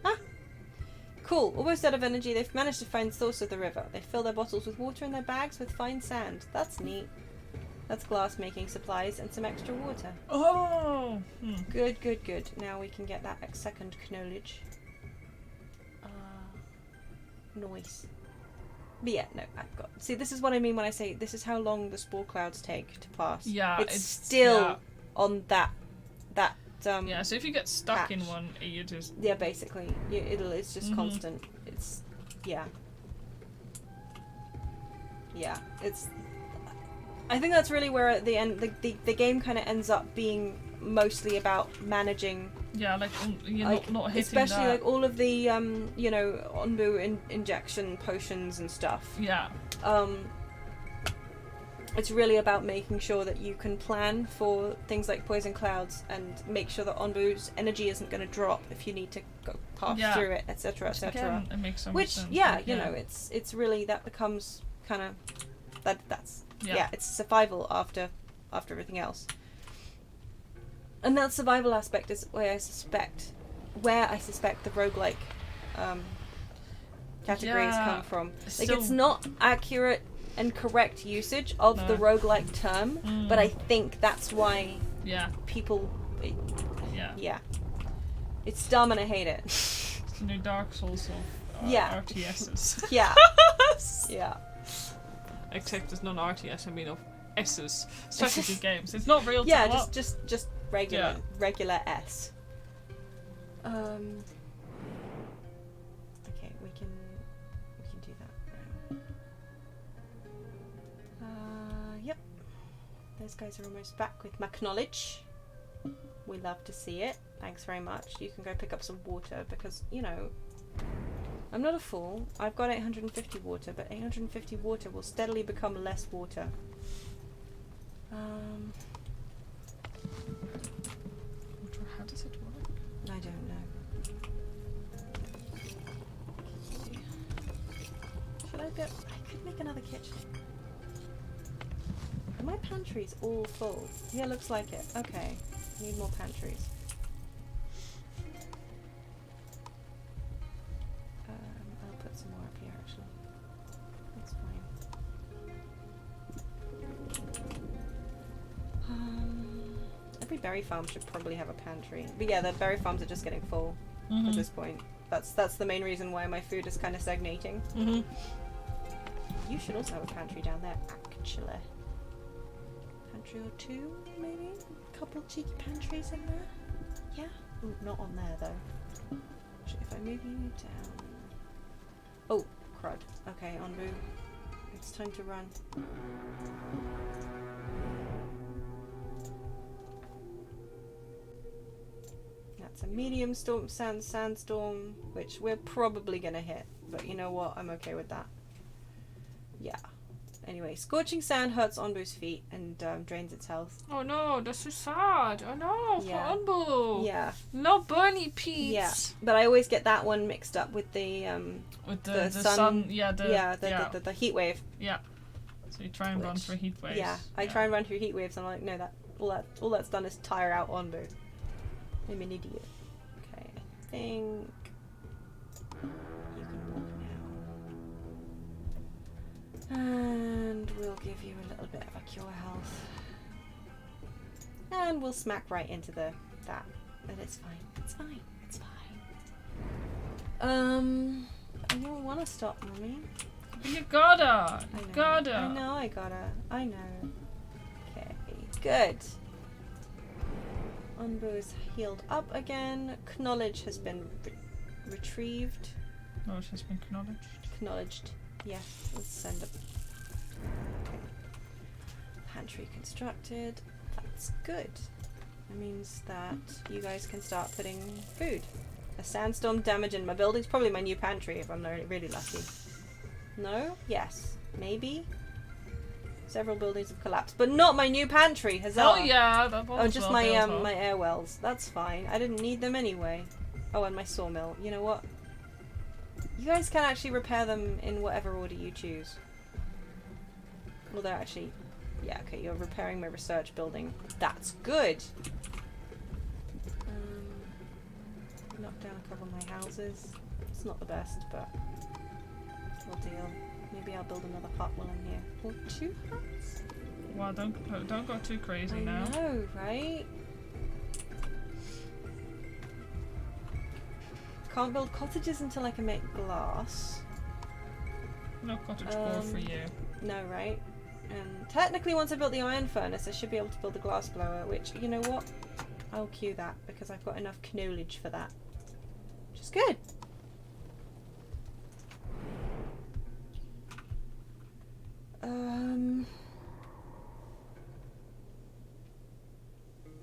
Ah! Cool. Almost out of energy, they've managed to find the source of the river. They fill their bottles with water and their bags with fine sand. That's neat. That's glass making supplies and some extra water. Oh! Good, good, good. Now we can get that second knowledge. Noise. But yeah, no, I've got... See, this is what I mean when I say this is how long the spore clouds take to pass. Yeah, it's still yeah. On that yeah, so if you get stuck patch. in one, you just... Yeah, basically. It's just constant. It's... Yeah. Yeah, it's... I think that's really where at the end the game kind of ends up being mostly about managing. Yeah, like you're like, not hitting especially that. like all of the you know, Onbu injection potions and stuff. Yeah. It's really about making sure that you can plan for things like poison clouds and make sure that Onbu's energy isn't going to drop if you need to go pass through it, etc., etc. Again, it makes so much Which, sense. yeah, Like, you know, it's really, that becomes kind of that's Yeah. it's survival after everything else. And that survival aspect is where I suspect the roguelike categories come from. Like, it's not accurate and correct usage of the roguelike term, but I think that's why people it's dumb and I hate it. It's the new Dark Souls of RTSs. Yeah. Yeah. Except it's not RTS, I mean of S's. Strategy games. It's not real time. Yeah, just regular S. Okay, we can do that now. Yep. Those guys are almost back with my knowledge. We love to see it. Thanks very much. You can go pick up some water because, you know, I'm not a fool. I've got 850 water, but 850 water will steadily become less water. How does it work? I don't know. Should I go? I could make another kitchen. Are my pantries all full? Yeah, looks like it. Okay. Need more pantries. I'll put some more up here actually. That's fine. Every berry farm should probably have a pantry. But yeah, the berry farms are just getting full at this point. That's the main reason why my food is kind of stagnating. You should also have a pantry down there, actually. Pantry or two, maybe? A couple cheeky pantries in there? Yeah? Ooh, not on there though. Actually, if I move you down... Oh, crud. Okay, Onbu. It's time to run. That's a medium storm, sandstorm, which we're probably gonna hit. But you know what? I'm okay with that. Yeah. Anyway, scorching sand hurts Onbu's feet and drains its health. Oh no, that's so sad. Oh no, for Onbu. Yeah. No Bernie Pete. Yeah, but I always get that one mixed up with the sun. The heat wave. Yeah. So you try and run through heat waves. Yeah, I try and run through heat waves, and I'm like, no, all that's done is tire out Onbu. I'm an idiot. Okay, I think you can walk now. And we'll give you a little bit of a cure health. And we'll smack right into that. But it's fine. It's fine. It's fine. I don't want to stop, Mummy. You gotta. I gotta. I know. Okay, good. Onbu is healed up again. Knowledge has been retrieved. Knowledge has been acknowledged. Acknowledged. Yes, let's send it. Okay. Pantry constructed. That's good. That means that you guys can start putting food. A sandstorm damaging my building's probably my new pantry if I'm really lucky. No? Yes. Maybe? Several buildings have collapsed, but not my new pantry. Huzzah! Oh yeah, that was just my my air wells. That's fine. I didn't need them anyway. Oh, and my sawmill. You know what? You guys can actually repair them in whatever order you choose. Although actually, yeah, okay, you're repairing my research building. That's good. Knock down a couple of my houses. It's not the best, but we'll deal. Maybe I'll build another hut while I'm here. Or 2 huts? Wow, don't go too crazy now. I know, right? Can't build cottages until I can make glass. No cottage core for you. No, right? And technically once I built the iron furnace I should be able to build the glass blower, which, you know what? I'll queue that because I've got enough knowledge for that. Which is good.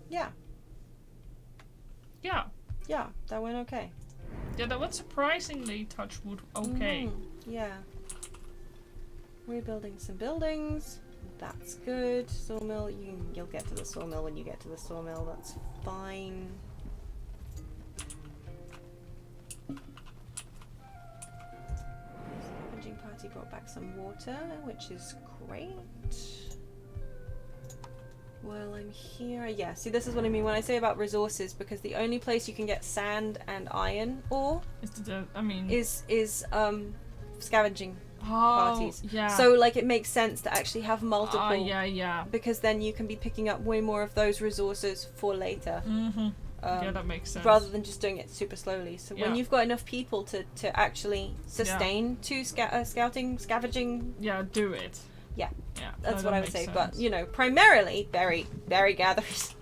Yeah. yeah, that went okay. Yeah, that went surprisingly, touch wood, okay. Yeah. We're building some buildings. That's good. Sawmill, you'll get to the sawmill when you get to the sawmill. That's fine. Scavenging party brought back some water, which is great. Well, I'm here. Yeah, see, this is what I mean when I say about resources, because the only place you can get sand and iron ore is scavenging parties. Yeah. So like it makes sense to actually have multiple. Yeah. Because then you can be picking up way more of those resources for later. Yeah, that makes sense. Rather than just doing it super slowly. So when Yeah. you've got enough people to actually sustain two scavenging. Yeah, do it. Yeah. Yeah. That's no, what that I would makes say. sense. But berry gatherers.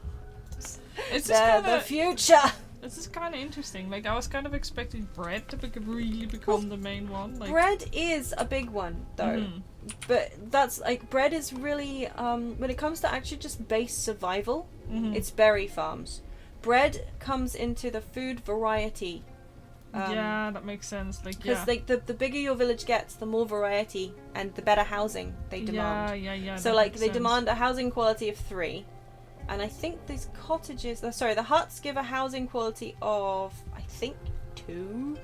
It's just They're kinda, the future. This is kind of interesting. Like, I was kind of expecting bread to really become the main one. Like, Bread is a big one, though. But that's like bread is really when it comes to actually just base survival, it's berry farms. Bread comes into the food variety. yeah, that makes sense. Like, because like the bigger your village gets, the more variety and the better housing they demand. Yeah. So like they demand a housing quality of 3, and I think these cottages, the huts give a housing quality of I think 2,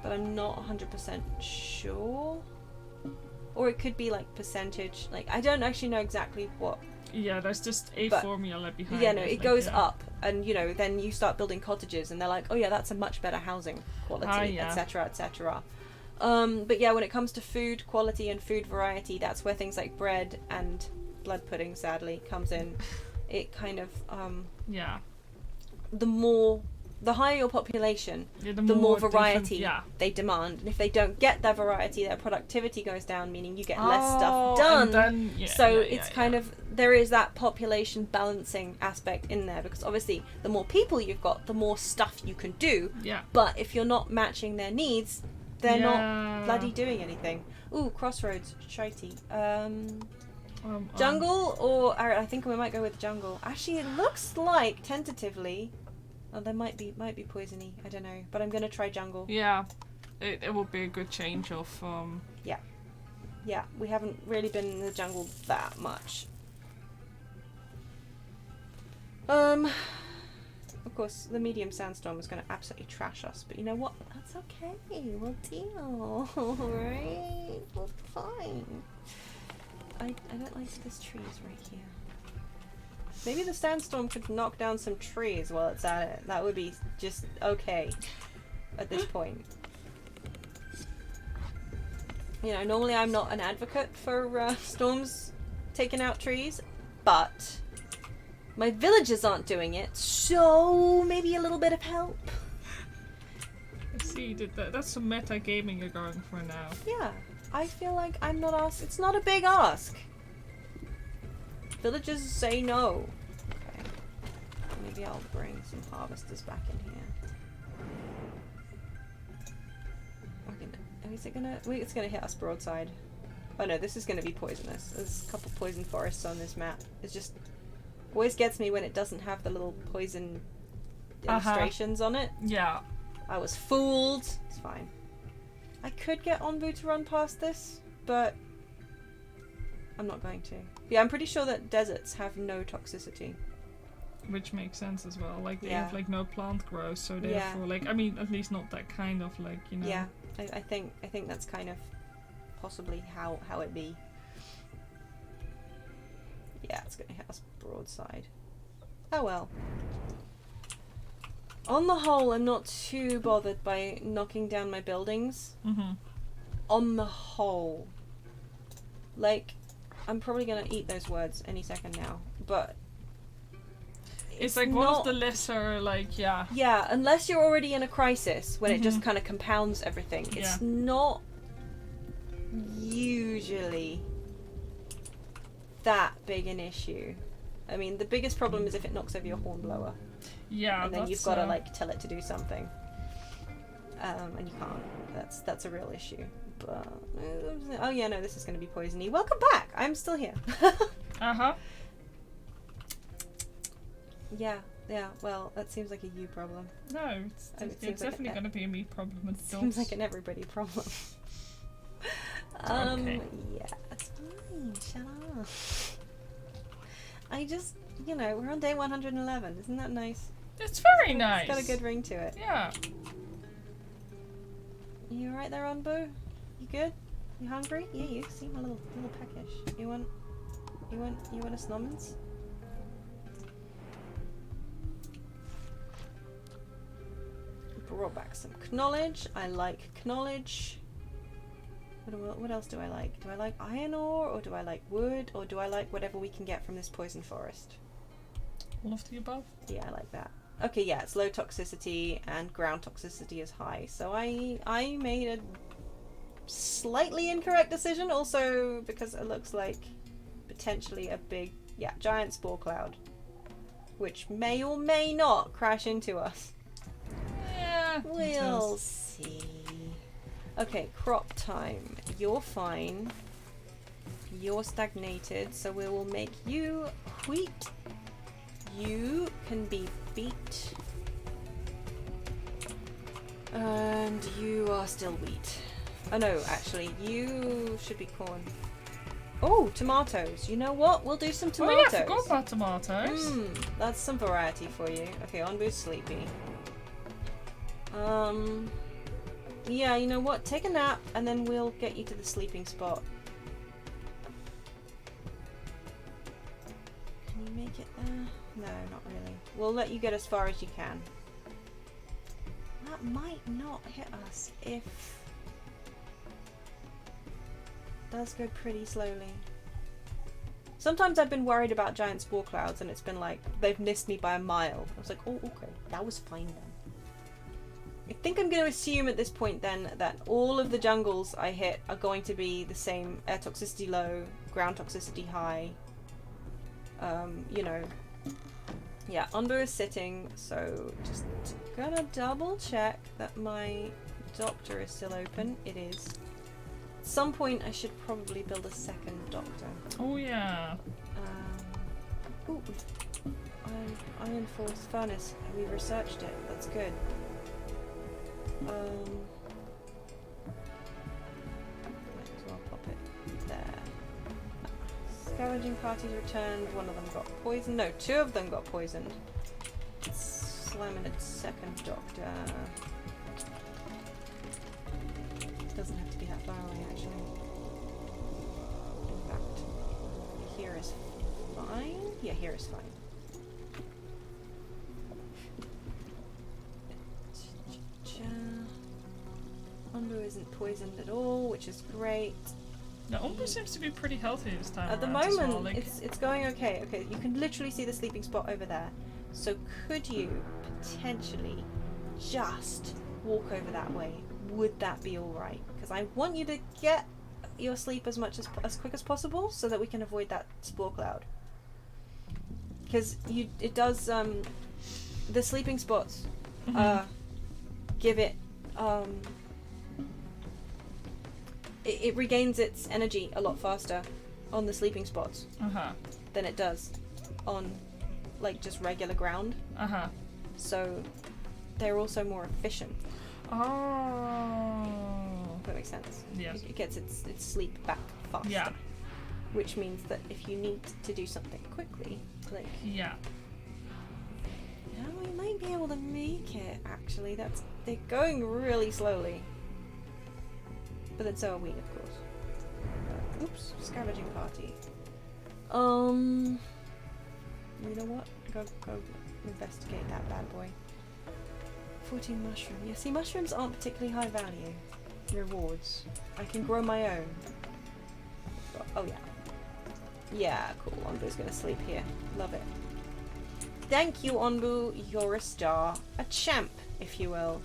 but I'm not 100% sure. Or it could be like percentage. Like I don't actually know exactly what. Yeah, there's just a formula behind Yeah, no, it goes yeah. up, and then you start building cottages, and they're like, oh yeah, that's a much better housing quality, yeah. etc., etc. But yeah, when it comes to food quality and food variety, that's where things like bread and blood pudding, sadly, comes in. It kind of yeah. The higher your population, Yeah, the more variety yeah. they demand. And if they don't get their variety, their productivity goes down, meaning you get less stuff done. And then, it's kind of, there is that population balancing aspect in there, because obviously the more people you've got, the more stuff you can do. Yeah. But if you're not matching their needs, they're not bloody doing anything. Ooh, crossroads, shitey. Jungle or I think we might go with jungle. Actually, it looks like tentatively. Oh, there might be poisony. I don't know, but I'm gonna try jungle. Yeah, it would be a good change of. Yeah, we haven't really been in the jungle that much. Of course, the medium sandstorm is gonna absolutely trash us, but you know what? That's okay. We'll deal. Alright, we're fine. I don't like this trees right here. Maybe the sandstorm could knock down some trees while it's at it. That would be just okay at this point. You know, normally I'm not an advocate for storms taking out trees, but my villagers aren't doing it, so maybe a little bit of help. I see, that's some meta gaming you're going for now. Yeah, I feel like I'm not asked. It's not a big ask. Villagers say no. Okay. Maybe I'll bring some harvesters back in here. Is it gonna? Wait, it's gonna hit us broadside. Oh no, this is gonna be poisonous. There's a couple poison forests on this map. It's just always gets me when it doesn't have the little poison illustrations on it. Yeah. I was fooled. It's fine. I could get Onbu to run past this, but I'm not going to. Yeah, I'm pretty sure that deserts have no toxicity. Which makes sense as well. Like, they have, like, no plant growth, so therefore, like, I mean, at least not that kind of, like, you know. Yeah, I think that's kind of possibly how it be. Yeah, it's gonna hit us broadside. Oh well. On the whole, I'm not too bothered by knocking down my buildings. On the whole. Like, I'm probably gonna eat those words any second now, but it's like one of the lesser, like, yeah. Yeah, unless you're already in a crisis, when it just kind of compounds everything. It's not usually that big an issue. I mean, the biggest problem is if it knocks over your hornblower. Yeah, and then you've got to, like, tell it to do something. And you can't. That's a real issue. But, oh yeah, no, this is going to be poisony. Welcome back! I'm still here. Uh-huh. Yeah, Yeah, well, that seems like a you problem. No, And it's seems like definitely going to be a me problem with dogs. Seems like an everybody problem. Okay. Yeah, it's fine. Shut up. I just, you know, we're on day 111. Isn't that nice? It's very nice. It's got a good ring to it. Yeah. You alright there, Onbu? You good? You hungry? Yeah, you see my little peckish. You want a snommons? Brought back some knowledge. I like knowledge. What else do I like? Do I like iron ore, or do I like wood, or do I like whatever we can get from this poison forest? All of the above? Yeah, I like that. Okay, yeah, it's low toxicity and ground toxicity is high. So I made a slightly incorrect decision, also because it looks like potentially a big, giant spore cloud, which may or may not crash into us. Yeah. We'll see. Okay, crop time. You're fine. You're stagnated, so we will make you wheat. You can be beet. And you are still wheat. Oh no, actually, you should be corn. Oh, tomatoes. You know what? We'll do some tomatoes. Oh yeah, I forgot about tomatoes. That's some variety for you. Okay, Onbu's sleepy. Yeah, you know what? Take a nap and then we'll get you to the sleeping spot. Can you make it there? No, not really. We'll let you get as far as you can. That might not hit us if... It does go pretty slowly. Sometimes I've been worried about giant spore clouds and it's been like, they've missed me by a mile. I was like, oh, okay, that was fine then. I think I'm going to assume at this point then that all of the jungles I hit are going to be the same: air toxicity low, ground toxicity high. You know. Yeah, Onbu is sitting, so just gonna double check that my doctor is still open. It is. At some point I should probably build a second doctor. Oh yeah. Ooh, iron force furnace. We researched it. That's good. Might as well pop it there. Scavenging parties returned. One of them got poisoned. No, two of them got poisoned. Slamming its second doctor. It doesn't have to be that far away, actually. In fact, here is fine. Yeah, here is fine. Onbu isn't poisoned at all, which is great. Now, Onbu seems to be pretty healthy this time. At the around as moment, well, like... it's going okay. Okay, you can literally see the sleeping spot over there. So could you potentially just walk over that way? Would that be all right? Because I want you to get your sleep as quick as possible, so that we can avoid that spore cloud. Because it does the sleeping spots give it it regains its energy a lot faster on the sleeping spots than it does on like just regular ground. So they're also more efficient. Oh. If that makes sense. Yes. It gets its sleep back faster. Yeah. Which means that if you need to do something quickly, like Yeah. we might be able to make it actually. They're going really slowly. But then so are we, of course. Oops, scavenging party. You know what? Go investigate that bad boy. 14 mushroom. Yeah, see, mushrooms aren't particularly high value rewards. I can grow my own. But, oh yeah. Yeah, cool. Onbu's gonna sleep here. Love it. Thank you, Onbu. You're a star. A champ, if you will.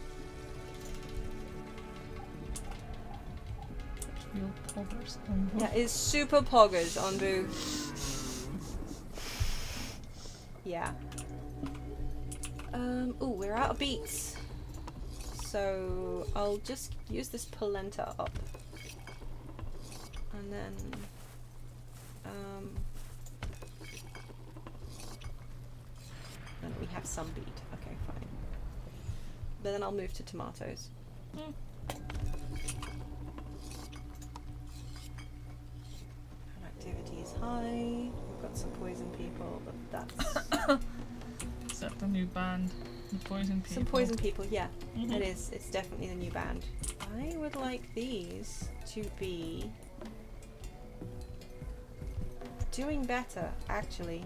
Real poggers, Onbu. Yeah, it's super poggers, Onbu. Yeah. Ooh, we're out of beets. So I'll just use this polenta up. And then and We have some beet. Okay, fine. But then I'll move to tomatoes. Mm. Productivity is high. We've got some poison people, but that's... Is that the new band? The poison people? Some poison people, yeah. Mhm. It is. It's definitely the new band. I would like these to be doing better, actually.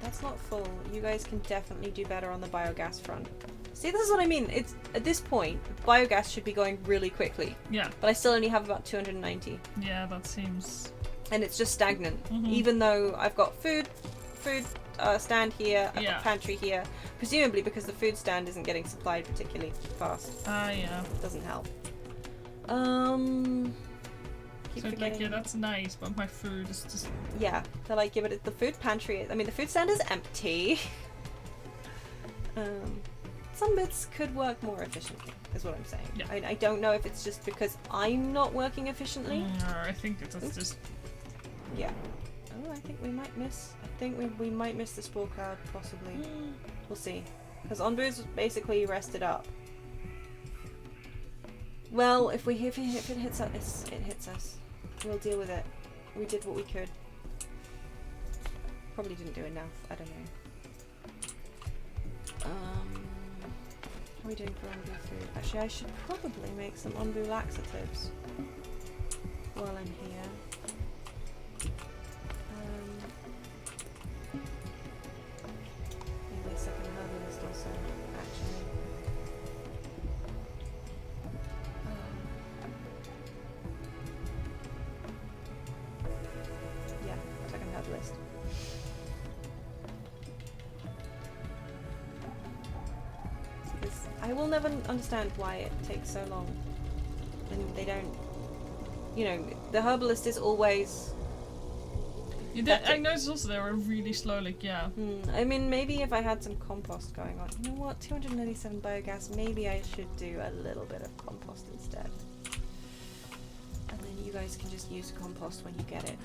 That's not full. You guys can definitely do better on the biogas front. See, this is what I mean. It's at this point, biogas should be going really quickly, Yeah. but I still only have about 290, Yeah, that seems... and it's just stagnant. Mhm. Even though I've got food stand here, I've Yeah. got pantry here, presumably because the food stand isn't getting supplied particularly fast. yeah. Doesn't help. Keep So it's like, forgetting. yeah, that's nice, but my food is just... Yeah, they're like, yeah, but the food pantry, I mean, the food stand is empty. Some bits could work more efficiently, is what I'm saying. Yeah. I don't know if it's just because I'm not working efficiently. I think it's just... Yeah. Oh, I think we might miss. I think we might miss the spore cloud, possibly. We'll see. Because Onbu's basically rested up. Well, if it hits us, it hits us. We'll deal with it. We did what we could. Probably didn't do enough. I don't know. How are we doing for Onbu food? Actually, I should probably make some Onbu laxatives while I'm here. Maybe a second herbalist also, actually. Yeah, second herbalist. Because I will never understand why it takes so long. And they don't... You know, the herbalist is always... I noticed also they were really slow, like, yeah. I mean, maybe if I had some compost going on. You know what? 297 biogas. Maybe I should do a little bit of compost instead. And then you guys can just use compost when you get it.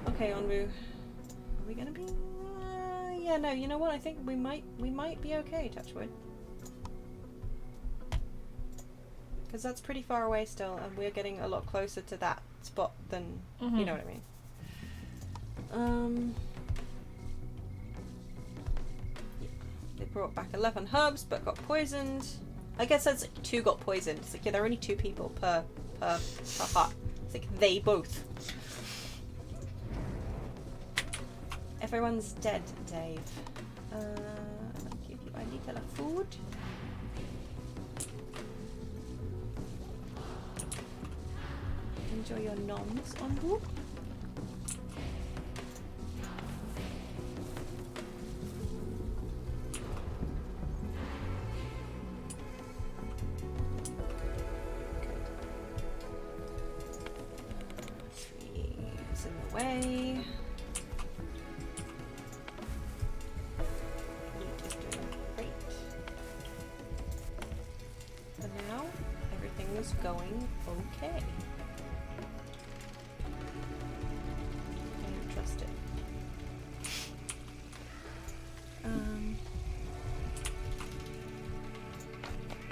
Okay, Onbu. Are we gonna be? Yeah, no. You know what? I think we might be okay. Touch wood. Because that's pretty far away still, and we're getting a lot closer to that spot than you know what I mean. Yeah. They brought back 11 herbs, but got poisoned. I guess that's like 2 got poisoned. It's like, yeah, there are only 2 people per hut. It's like they both. Everyone's dead, Dave. Give you a little food. Enjoy your noms, Onbu. Trees in the way. Wheat is doing great. For now, everything is going okay. Trust it.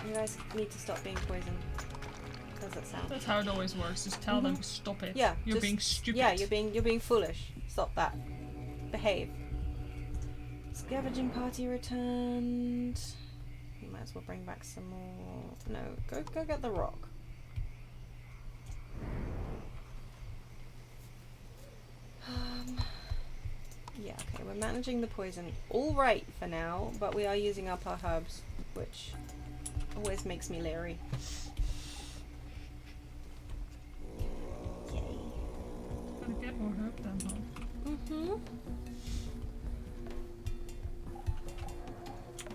You guys need to stop being poisoned. How does that sound? That's how it always works. Just tell them, stop it. Yeah, You're just- being stupid. Yeah, you're being foolish. Stop that. Behave. Scavenging party returned. You might as well bring back some more. No, go get the rock. Yeah, okay, we're managing the poison all right for now, but we are using up our herbs, which always makes me leery. Yay. Gotta get more herb then, huh?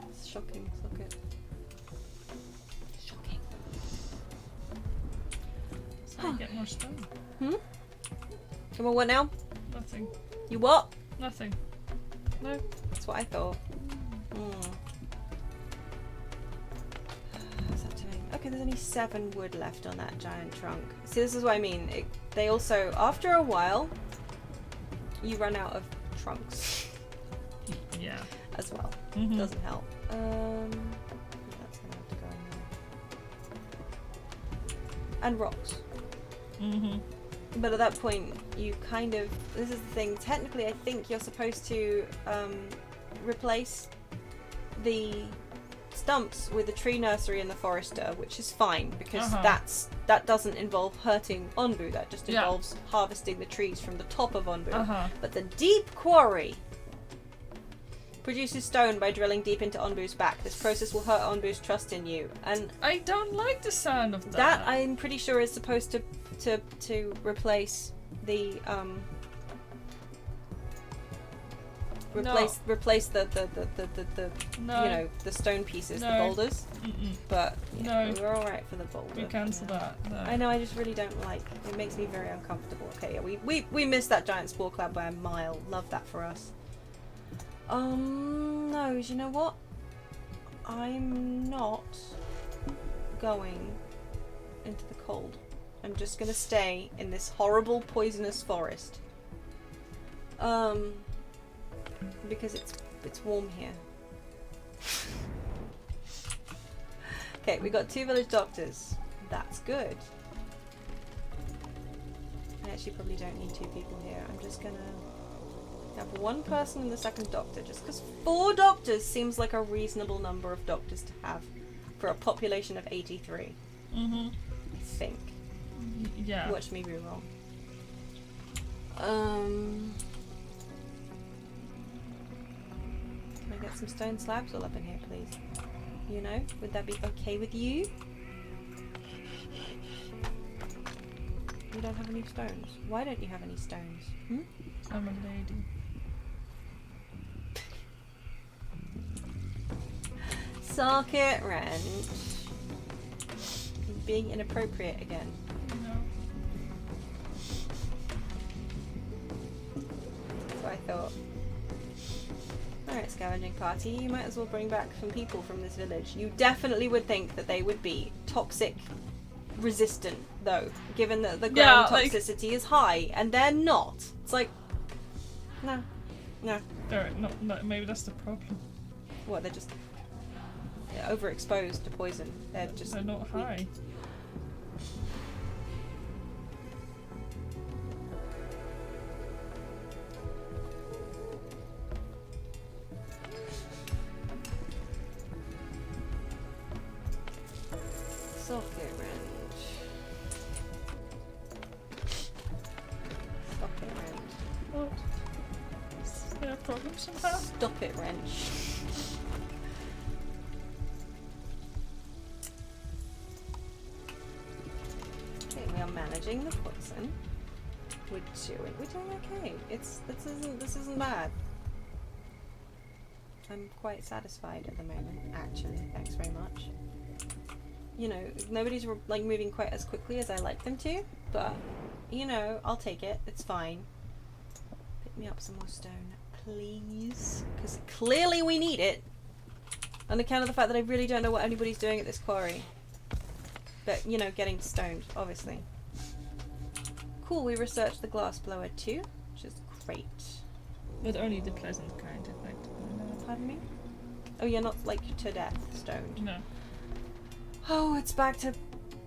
It's shocking, look at. Shocking. So I get more stone. Come on, what now? Nothing. You what? Nothing. No. That's what I thought. What's that doing? Okay. Okay, there's only 7 wood left on that giant trunk. See, this is what I mean. They also, after a while, you run out of trunks. Yeah. As well. Mm-hmm. Doesn't help. That's gonna have to go in there. And rocks. Mm-hmm. But at that point, you kind of... This is the thing. Technically, I think you're supposed to replace the stumps with the tree nursery and the forester, which is fine because that doesn't involve hurting Onbu. That just involves harvesting the trees from the top of Onbu. But the deep quarry produces stone by drilling deep into Onbu's back. This process will hurt Onbu's trust in you, and I don't like the sound of that. That I'm pretty sure is supposed to replace the replace the no. you know, the stone pieces, No. the boulders. Mm-mm. But yeah, No. we're all right for the boulder. We cancel that. No. I know. I just really don't like. It makes me very uncomfortable. Okay, yeah, we missed that giant spore cloud by a mile. Love that for us. No, you know what? I'm not going into the cold. I'm just gonna stay in this horrible poisonous forest. Because it's warm here. Okay, we got 2 village doctors. That's good. I actually probably don't need 2 people here. I'm just gonna have 1 person and the 2nd doctor, just because 4 doctors seems like a reasonable number of doctors to have for a population of 83. Mm-hmm. I think. Yeah. Watch me be wrong. Can I get some stone slabs all up in here, please? You know, would that be okay with you? You don't have any stones. Why don't you have any stones? Hmm? I'm a lady. Socket wrench. Being inappropriate again. No. That's what I thought. Alright, scavenging party, you might as well bring back some people from this village. You definitely would think that they would be toxic resistant, though, given that the ground toxicity is high, and they're not. It's like, no. Alright, no, maybe that's the problem. What, they're just overexposed to poison. They're not weak. high. Socket wrench. Stop it, wrench. What? Is there a problem somehow? Stop it, wrench. Okay, we are managing the poison. We're doing okay. This isn't bad. I'm quite satisfied at the moment, actually. Thanks very much. You know, nobody's like moving quite as quickly as I like them to, but you know, I'll take it. It's fine. Pick me up some more stone, please, because clearly we need it. On account of the fact that I really don't know what anybody's doing at this quarry. But you know, getting stoned, obviously. Cool. We researched the glass blower too, which is great. But only the pleasant kind, effectively. No. Pardon me? Oh, you're not like to death stoned. No. Oh, it's back to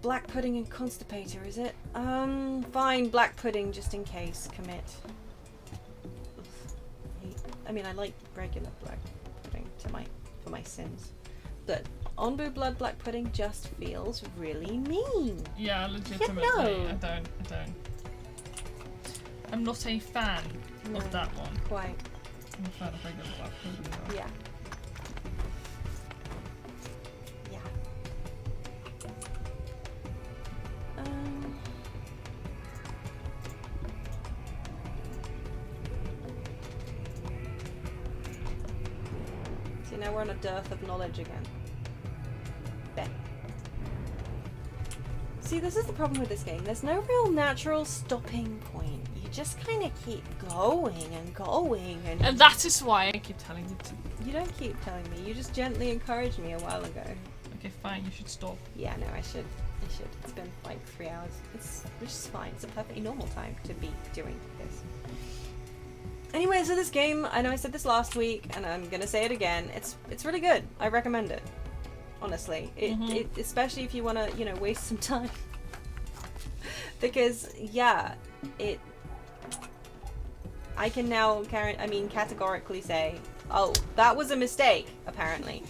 black pudding and constipator, is it? Fine, black pudding just in case. Commit. I mean, I like regular black pudding for my sins, but Onbu blood black pudding just feels really mean. Yeah, legitimately. No. I don't. I'm not a fan of that one. Quite. I'm a fan of regular black pudding though. Yeah. See, now we're on a dearth of knowledge again. Bet. See, this is the problem with this game. There's no real natural stopping point. You just kind of keep going and going And that is why I keep telling you to. You don't keep telling me. You just gently encouraged me a while ago. Okay, fine. You should stop. Yeah, no, I should. It's been like 3 hours. Which is fine. It's a perfectly normal time to be doing this. Anyway, so this game, I know I said this last week, and I'm gonna say it again. It's really good. I recommend it. Honestly, it especially if you want to, waste some time. Because yeah, I can now categorically say, oh, that was a mistake, apparently.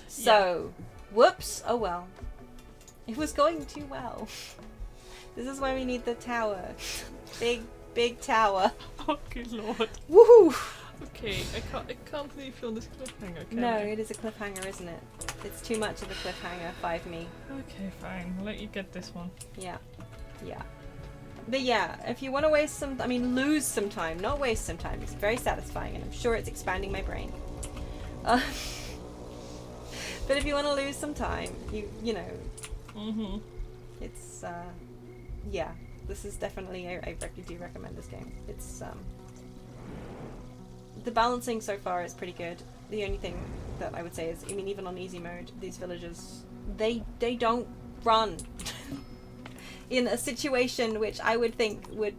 So, whoops. Oh well. It was going too well. This is why we need the tower. Big tower. Oh, good lord. Woohoo! Okay, I can't leave you on this cliffhanger, can No, I? it is a cliffhanger, isn't it? It's too much of a cliffhanger, 5me. Okay, fine. I'll let you get this one. Yeah. But yeah, if you want to lose some time, not waste some time. It's very satisfying, and I'm sure it's expanding my brain. But if you want to lose some time, it's yeah. This is definitely I do recommend this game. It's the balancing so far is pretty good. The only thing that I would say is, even on easy mode, these villagers they don't run. In a situation which I would think would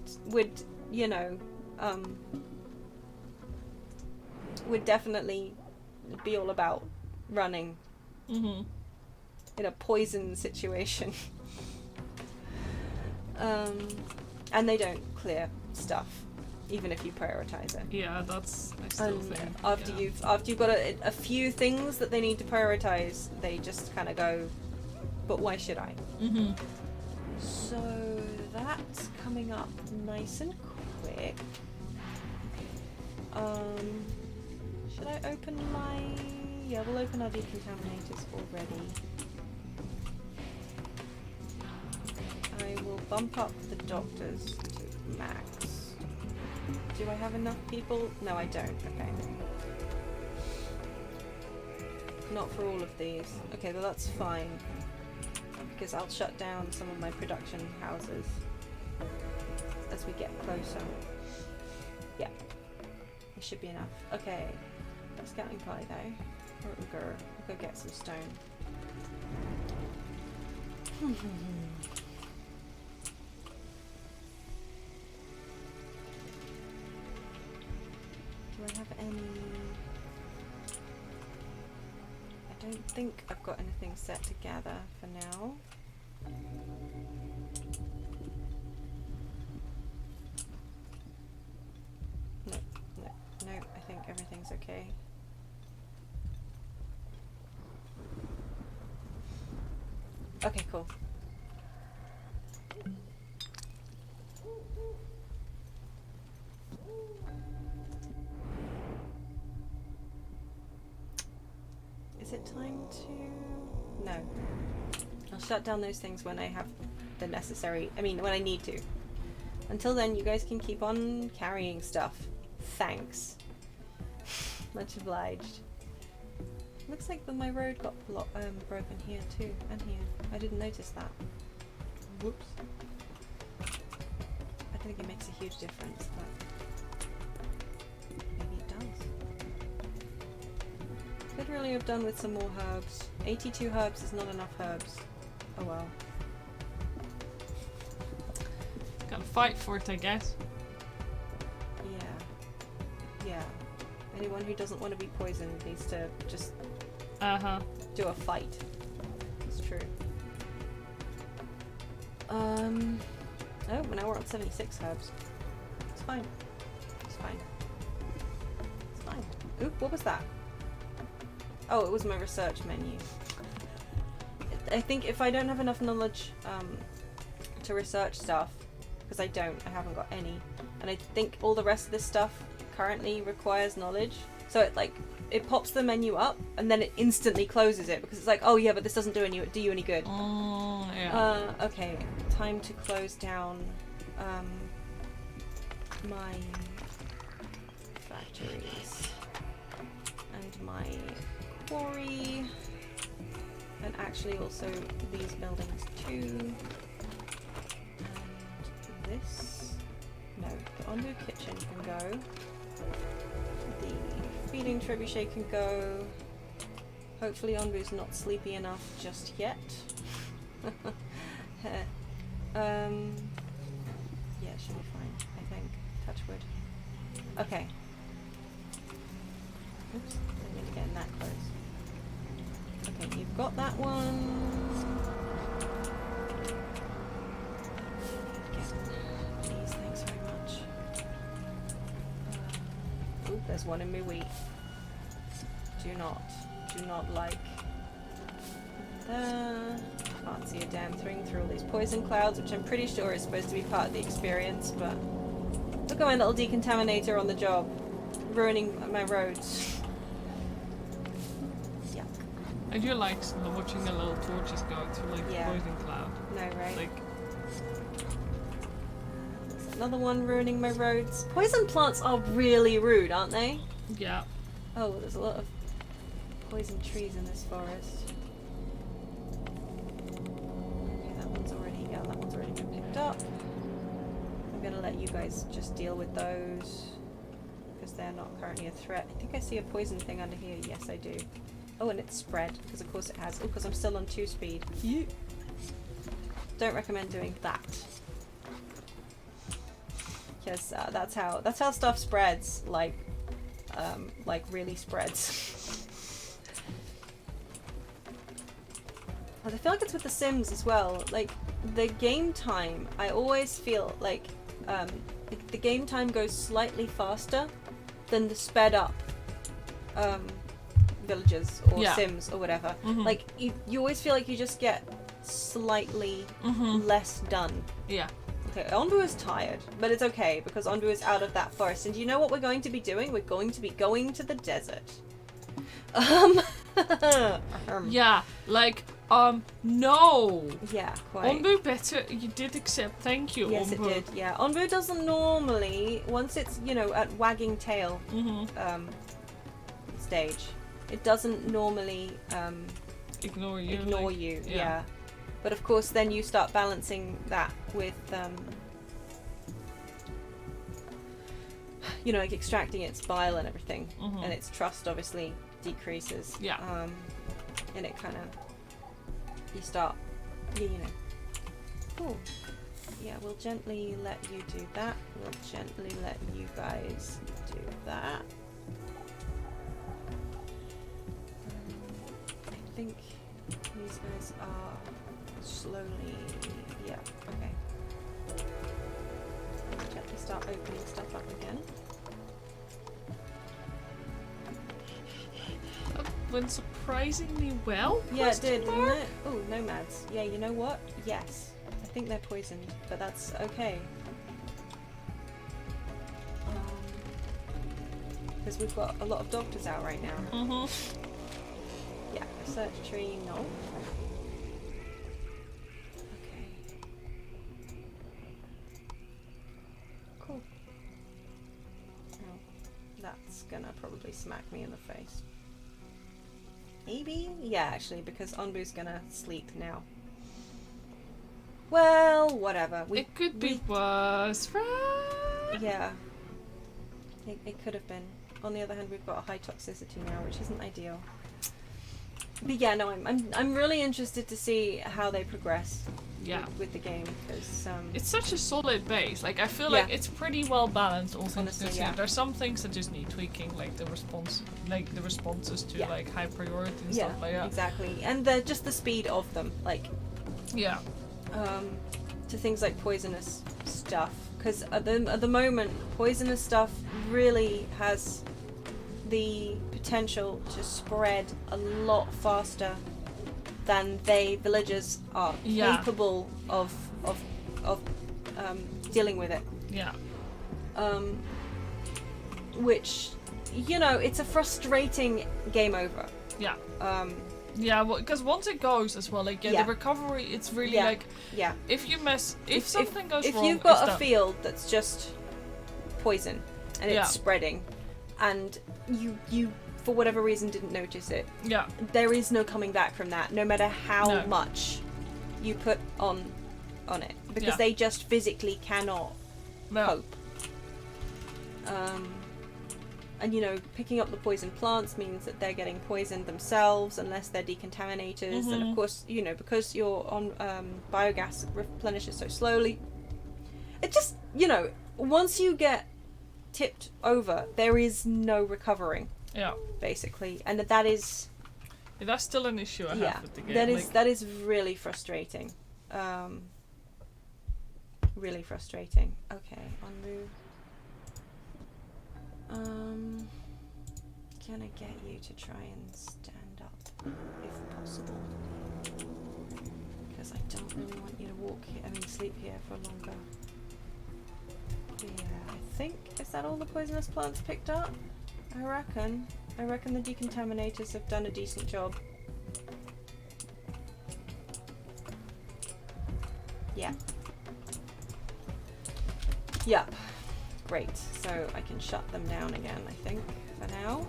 definitely be all about running. In a poison situation. And they don't clear stuff, even if you prioritize it. Yeah, that's I still think. After you've got a few things that they need to prioritize, they just kind of go, but why should I? So that's coming up nice and quick. Should I open my... Yeah, we'll open our decontaminators already. I will bump up the doctors to max. Do I have enough people? No, I don't. Okay. Not for all of these. Okay, well that's fine. Because I'll shut down some of my production houses as we get closer. Yeah. It should be enough. Okay. That scouting party though. We'll go get some stone. Do I have any... I don't think I've got anything set to gather for now. No, I think everything's okay. Okay, cool. Is it time to... No. I'll shut down those things when I have the necessary... when I need to. Until then, you guys can keep on carrying stuff. Thanks. Much obliged. Looks like my road got broken here too, and here. I didn't notice that. Whoops. I don't think it makes a huge difference, but maybe it does. Could really have done with some more herbs. 82 herbs is not enough herbs. Oh well. Gotta fight for it, I guess. Yeah. Anyone who doesn't want to be poisoned needs to just do a fight. It's true. Oh, now we're on 76 herbs. It's fine. It's fine. It's fine. Oop, what was that? Oh, it was my research menu. I think if I don't have enough knowledge to research stuff, because I haven't got any, and I think all the rest of this stuff currently requires knowledge, so it pops the menu up and then it instantly closes it because it's like, oh yeah, but this doesn't do you any good. Yeah. Okay, time to close down my factories and my quarry, and actually also these buildings too, and this. No, the Onbu kitchen can go. The feeding trebuchet can go. Hopefully Onbu's not sleepy enough just yet. Yeah, it should be fine, I think. Touch wood. Okay. Oops, didn't mean to get in that close. Okay, you've got that one. Please, thanks very much. Oop, there's one in my wheat. Do not like. Can't see a damn thing through all these poison clouds, which I'm pretty sure is supposed to be part of the experience, but look at my little decontaminator on the job, ruining my roads. Yuck. I do like watching the little torches go through like the poison cloud. No, right? Like, there's another one ruining my roads. Poison plants are really rude, aren't they? yeah. Oh, there's a lot of poison trees in this forest. That one's already been picked up. I'm gonna let you guys just deal with those because they're not currently a threat. I think I see a poison thing under here. Yes, I do. Oh, and it's spread because of course it has. Oh, because I'm still on 2 speed. Don't recommend doing that because that's how stuff spreads. Like really spreads. I feel like it's with The Sims as well. Like, the game time, I always feel like the game time goes slightly faster than the sped up villagers or Sims or whatever. Like, you always feel like you just get slightly less done. Yeah. Okay, Onbu is tired, but it's okay because Onbu is out of that forest. And do you know what we're going to be doing? We're going to be going to the desert. Yeah, like, no! Yeah, quite. Onbu better, you did accept, thank you, Yes, Onbu. it did, yeah. Onbu doesn't normally, once it's, you know, at wagging tail stage, it doesn't normally Ignore you. ignore like, you, yeah. But of course then you start balancing that with, you know, like extracting its bile and everything, and its trust obviously decreases. Yeah. And it kind of, you start, you know. Cool. Yeah, we'll gently let you do that. We'll gently let you guys do that. I think these guys are slowly, yeah, okay. We'll gently start opening stuff up again. Went surprisingly well? Yeah, it did, didn't it? Oh, nomads. Yeah, you know what? Yes. I think they're poisoned, but that's okay. Because we've got a lot of doctors out right now. Yeah, research tree, no. Okay. Cool. Oh, that's gonna probably smack me in the face. Maybe? Yeah, actually, because Onbu's gonna sleep now. Well, whatever. It could be worse, right? Yeah. It could have been. On the other hand, we've got a high toxicity now, which isn't ideal. But yeah, no, I'm really interested to see how they progress. Yeah. With the game, because it's such a solid base. Like, I feel like it's pretty well balanced. Also, honestly, yeah. There's some things that just need tweaking, like the responses to like high priority and stuff like that. Exactly, and just the speed of them, like to things like poisonous stuff. Because at the moment, poisonous stuff really has the potential to spread a lot faster than villagers are capable of dealing with it. Yeah. Which, you know, it's a frustrating game over. Yeah. Yeah, well, because once it goes as well, like the recovery, it's really like if you if something goes wrong, if you've got a field that's just poison and it's spreading, and you for whatever reason didn't notice it, there is no coming back from that, no matter how much you put on it, because they just physically cannot cope And you know, picking up the poison plants means that they're getting poisoned themselves unless they're decontaminators. And of course, you know, because your biogas replenishes so slowly, it just, you know, once you get tipped over, there is no recovering. Yeah. Basically, and that's still an issue I have with the game. That is really frustrating. Really frustrating. Okay, Onbu. Can I get you to try and stand up, if possible? Because I don't really want you to sleep here for longer. Yeah, I think, is that all the poisonous plants picked up? I reckon the decontaminators have done a decent job. Yeah. Yep. Great. So I can shut them down again, I think, for now.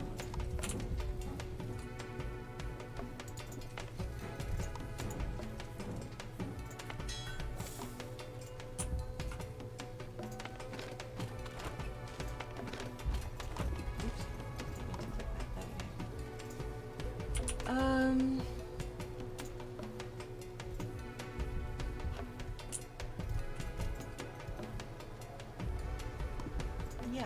Yeah.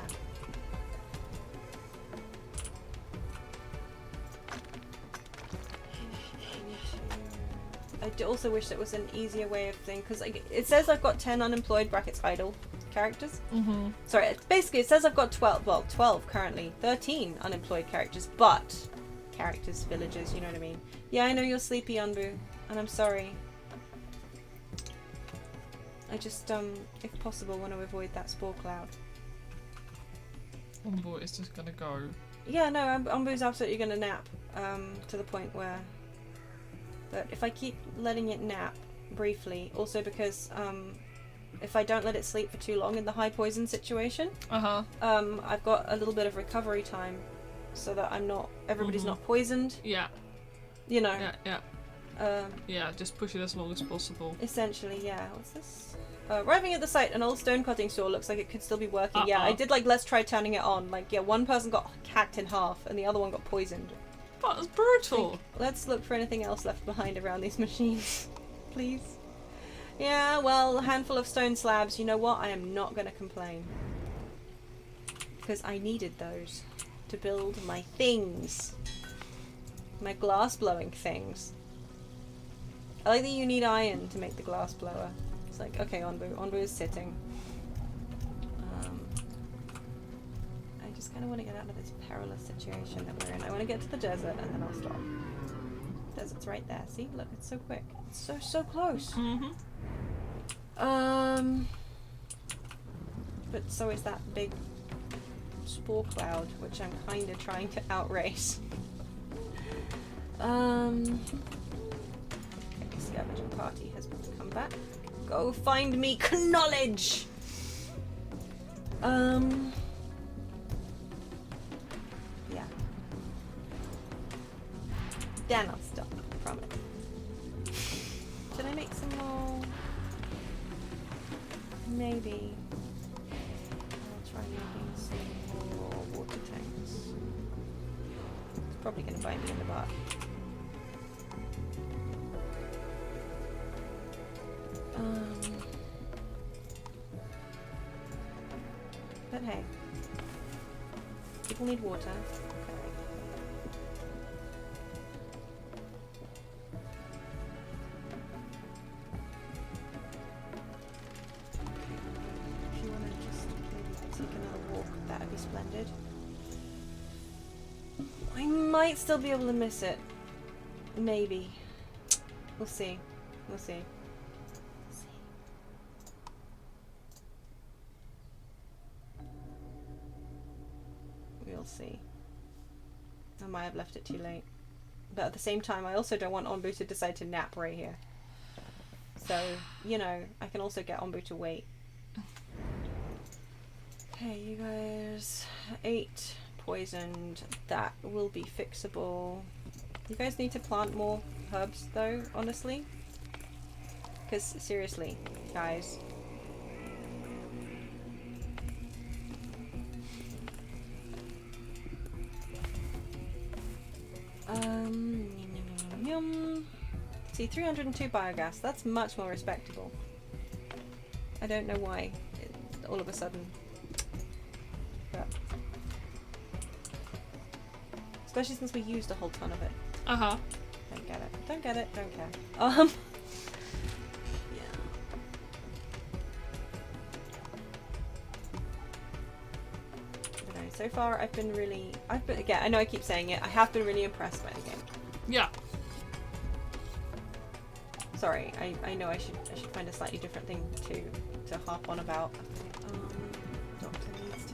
I also wish there was an easier way of thing, because it says I've got 10 unemployed brackets idle characters. Sorry, basically it says I've got 12 currently, 13 unemployed characters, but characters, villagers, you know what I mean. Yeah, I know you're sleepy, Onbu, and I'm sorry. I just, if possible, want to avoid that spore cloud. Onbu is just gonna go. Yeah, no, Onbu's absolutely gonna nap, to the point where... But if I keep letting it nap briefly, also because, if I don't let it sleep for too long in the high poison situation, I've got a little bit of recovery time, so that everybody's not poisoned. Yeah. You know. Yeah. Yeah, just push it as long as possible. Essentially, yeah. What's this? Arriving at the site, an old stone cutting saw looks like it could still be working. Yeah, I did let's try turning it on. One person got hacked in half and the other one got poisoned. That was brutal. Let's look for anything else left behind around these machines. Please. Yeah, well, a handful of stone slabs. You know what? I am not going to complain. Because I needed those to build my things. My glass blowing things. I like that you need iron to make the glass blower. It's like, okay, Onbu. Onbu is sitting. I just kind of want to get out of this perilous situation that we're in. I want to get to the desert and then I'll stop. Desert's right there. See? Look, it's so quick. It's so close. But so is that big spore cloud, which I'm kind of trying to outrace. Okay, scavenging party has come back. Go find me knowledge! Yeah. Then I'll stop, I promise. Should I make some more? Maybe. I'll try making some more water tanks. It's probably going to bite me in the butt. But hey, people need water. If you want to just maybe take another walk, that would be splendid. I might still be able to miss it. Maybe. We'll see. We'll see. We'll see. I might have left it too late. But at the same time, I also don't want Onbu to decide to nap right here. So, you know, I can also get Onbu to wait. Okay, you guys. 8 poisoned. That will be fixable. You guys need to plant more herbs, though, honestly. Because, seriously, guys. Yum, yum, yum. See, 302 biogas. That's much more respectable. I don't know why, all of a sudden. But especially since we used a whole ton of it. Uh-huh. Don't get it. Don't get it. Don't care. Yeah. I don't know. So far, again, I know I keep saying it. I have been really impressed by the game. Yeah. Sorry, I know I should find a slightly different thing to harp on about. Doctor needs to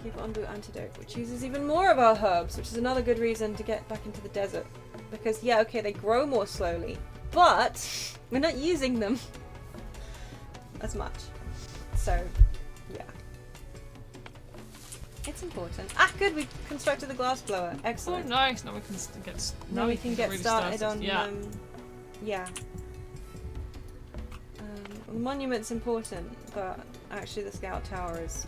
give Onbu antidote, which uses even more of our herbs, which is another good reason to get back into the desert. Because yeah, okay, they grow more slowly, but we're not using them as much. So yeah, it's important. Ah, good, we constructed the glass blower. Excellent. Oh, nice. Now we can get really started on. Yeah. Yeah. The monument's important, but actually the scout tower is.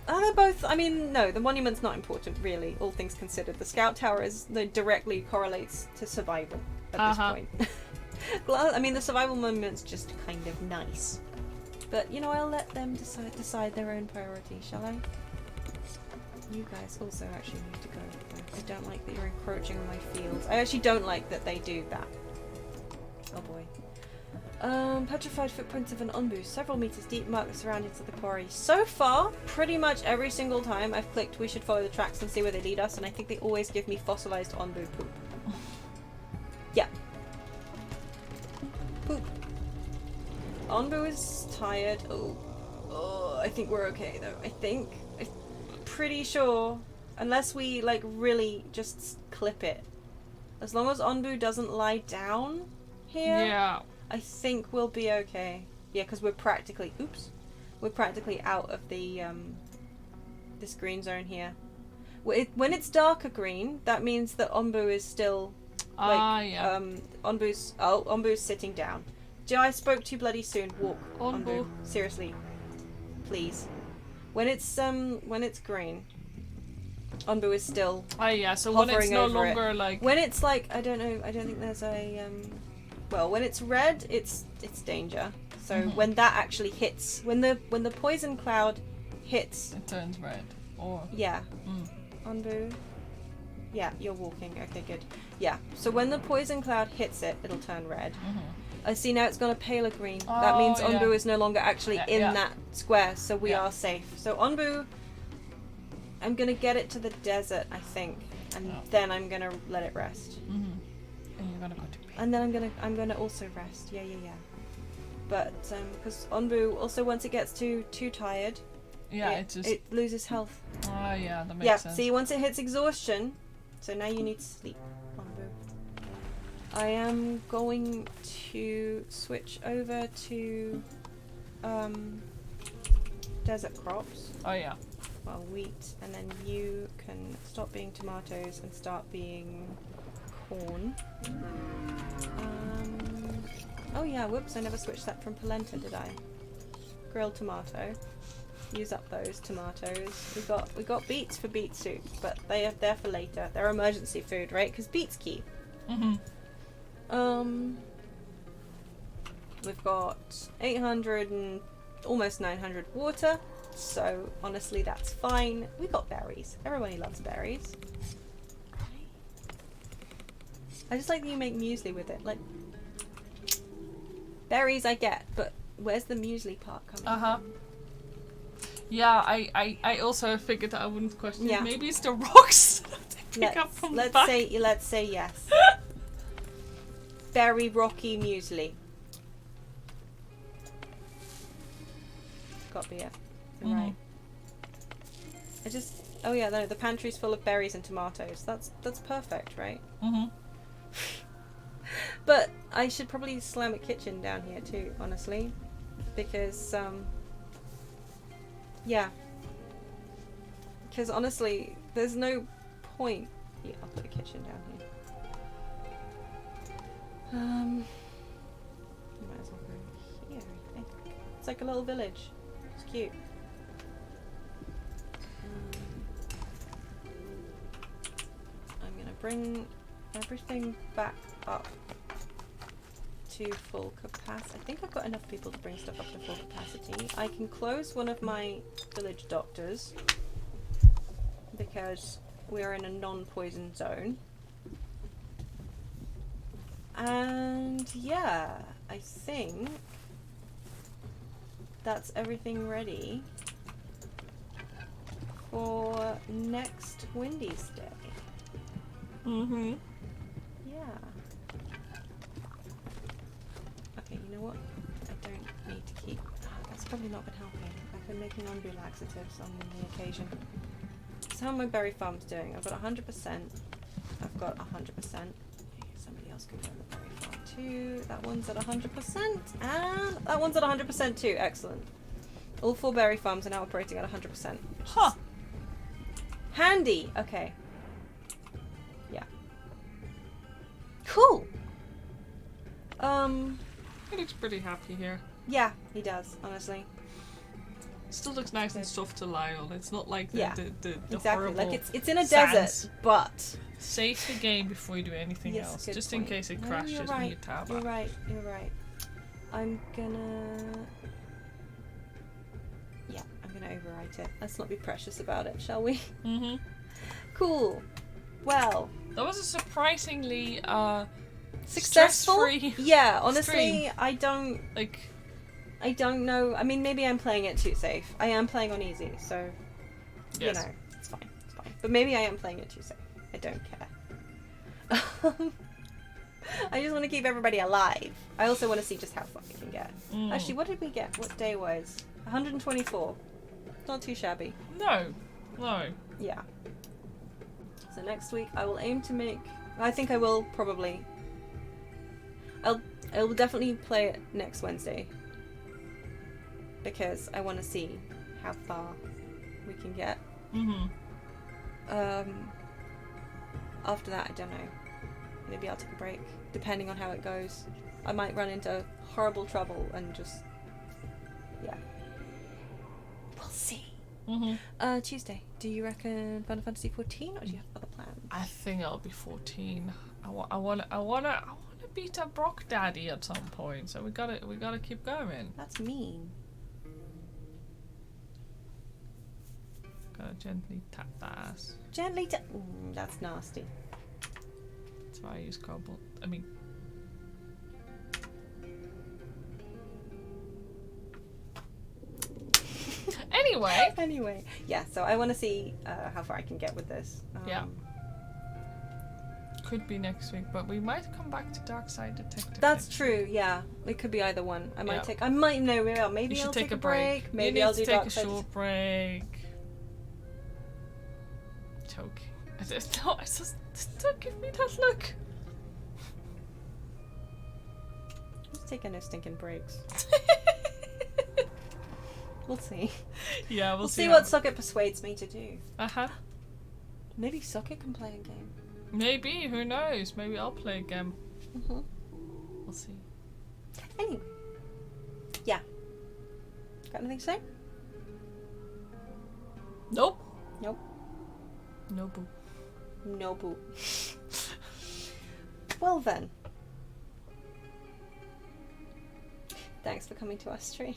They're both. I mean, no, the monument's not important, really. All things considered, the scout tower directly correlates to survival at this point. I mean, the survival monument's just kind of nice, but you know, I'll let them decide their own priority, shall I? You guys also actually need to go. I don't like that you're encroaching on my fields. I actually don't like that they do that. Oh boy. Petrified footprints of an Onbu, several meters deep, mark the surroundings of the quarry. So far, pretty much every single time I've clicked we should follow the tracks and see where they lead us, and I think they always give me fossilized Onbu poop. Yeah. Poop. Onbu is tired. Oh, I think we're okay though. I'm pretty sure, unless we like really just clip it. As long as Onbu doesn't lie down here. Yeah. I think we'll be okay. Yeah, because we're practically out of the this green zone here. When it's darker green, that means that Onbu is still like Onbu's sitting down. I spoke too bloody soon. Walk, Onbu. Seriously, please. When it's green, Onbu is still. Oh yeah. So when it's no longer like. When it's like I don't know. I don't think there's a Well, when it's red, it's danger. So when that actually hits, when the poison cloud hits, it turns red. Or yeah, Onbu. Yeah, you're walking. Okay, good. Yeah. So when the poison cloud hits it, it'll turn red. I see now it's gone a paler green. That means Onbu is no longer actually in that square, so we are safe. So Onbu, I'm gonna get it to the desert, I think, and then I'm gonna let it rest. And you're gonna go to. And then I'm gonna also rest. Yeah. But because Onbu also once it gets too tired, it loses health. Oh yeah, that makes sense. See, once it hits exhaustion, so now you need to sleep, Onbu. I am going to switch over to desert crops. Oh yeah. Well, wheat, and then you can stop being tomatoes and start being corn. Oh yeah, whoops, I never switched that from polenta, did I? Grilled tomato. Use up those tomatoes. We got beets for beet soup, but they're for later. They're emergency food, right? Because beets key. We've got 800 and almost 900 water, so honestly that's fine. We got berries. Everybody loves berries. I just like that you make muesli with it. Like, berries I get, but where's the muesli part coming from? Yeah, I also figured that I wouldn't question it. Maybe it's the rocks they pick up from the back. Let's say yes. Very rocky muesli. Got beer. You're right. Oh yeah, no, the pantry's full of berries and tomatoes. That's perfect, right? But I should probably slam a kitchen down here too, honestly, because because honestly, there's no point. Yeah, I'll put a kitchen down here. Might as well go here, I think. It's like a little village. It's cute. bring everything back up to full capacity. I think I've got enough people to bring stuff up to full capacity. I can close one of my village doctors because we're in a non-poison zone. And yeah, I think that's everything ready for next Windy's Day. Mm-hmm. Yeah. Okay, you know what? I don't need to keep... that's probably not been helping. I've been making Onbu laxatives on the occasion. So how are my berry farms doing? I've got 100%. I've got 100%. Somebody else can go on the berry farm too. That one's at 100%. And that one's at 100% too. Excellent. All 4 berry farms are now operating at 100%. Huh. Handy. Okay. Yeah. Cool. He looks pretty happy here. Yeah, he does, honestly. Still looks nice and soft to lie on. It's not like the Exactly. horrible Like it's in a sands. desert, but Save the game before you do anything yes, else, good just point. in case it No, crashes you're when right. you tab You're up. right. You're right. I'm gonna. Yeah, I'm gonna overwrite it. Let's not be precious about it, shall we? Mm-hmm. Cool. Well, That was a surprisingly successful. stress-free Yeah, honestly, stream. I don't know. I mean, maybe I'm playing it too safe. I am playing on easy, so yes. you know, it's fine. It's fine. But maybe I am playing it too safe. I don't care. I just want to keep everybody alive. I also want to see just how far we can get. Mm. Actually, what did we get? What day was? 124. Not too shabby. No. Yeah. So next week I will aim to make... I think I will probably... I will definitely play it next Wednesday. Because I want to see how far we can get. Mm-hmm. After that, I don't know. Maybe I'll take a break, depending on how it goes. I might run into horrible trouble and just... yeah. We'll see. Mm-hmm. Tuesday. Do you reckon Final Fantasy 14, or do you have other plans? I think I'll be 14. I wanna beat up Brock Daddy at some point. So we gotta keep going. That's mean. Gotta gently tap that ass. Gently that's nasty. That's why I use kobold. I mean. Anyway. Yeah, so I want to see how far I can get with this. Yeah. Could be next week, but we might come back to Dark Side Detective. That's true, yeah. It could be either one. Maybe I'll take a break. Maybe I'll do take Dark a Side. short break. Joking. Don't give me that look. Just taking no stinking breaks. We'll see. Yeah, we'll see what Socket persuades me to do. Uh-huh. Maybe Socket can play a game. Maybe, who knows? Maybe I'll play again. Mm-hmm. We'll see. Anyway. Yeah. Got anything to say? Nope. Nope. No boo. No boo. Well then. Thanks for coming to our stream.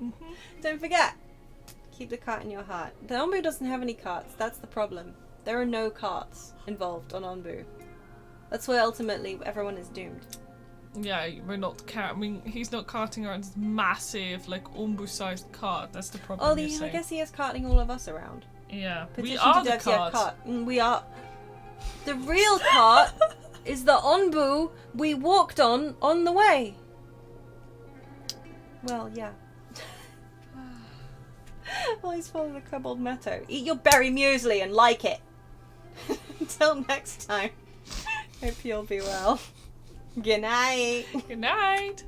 Mm-hmm. Don't forget, keep the cart in your heart. The Onbu doesn't have any carts. That's the problem. There are no carts involved on Onbu. That's why ultimately everyone is doomed. Yeah, we're not I mean, he's not carting around this massive, like, Onbu-sized cart. That's the problem. Oh, I guess he is carting all of us around. Yeah, we Petition are to the devs, yeah, cart. We are. The real cart is the Onbu we walked on the way. Well, yeah. Always follow the kobold motto. Eat your berry muesli and like it. Until next time. Hope you'll be well. Good night. Good night.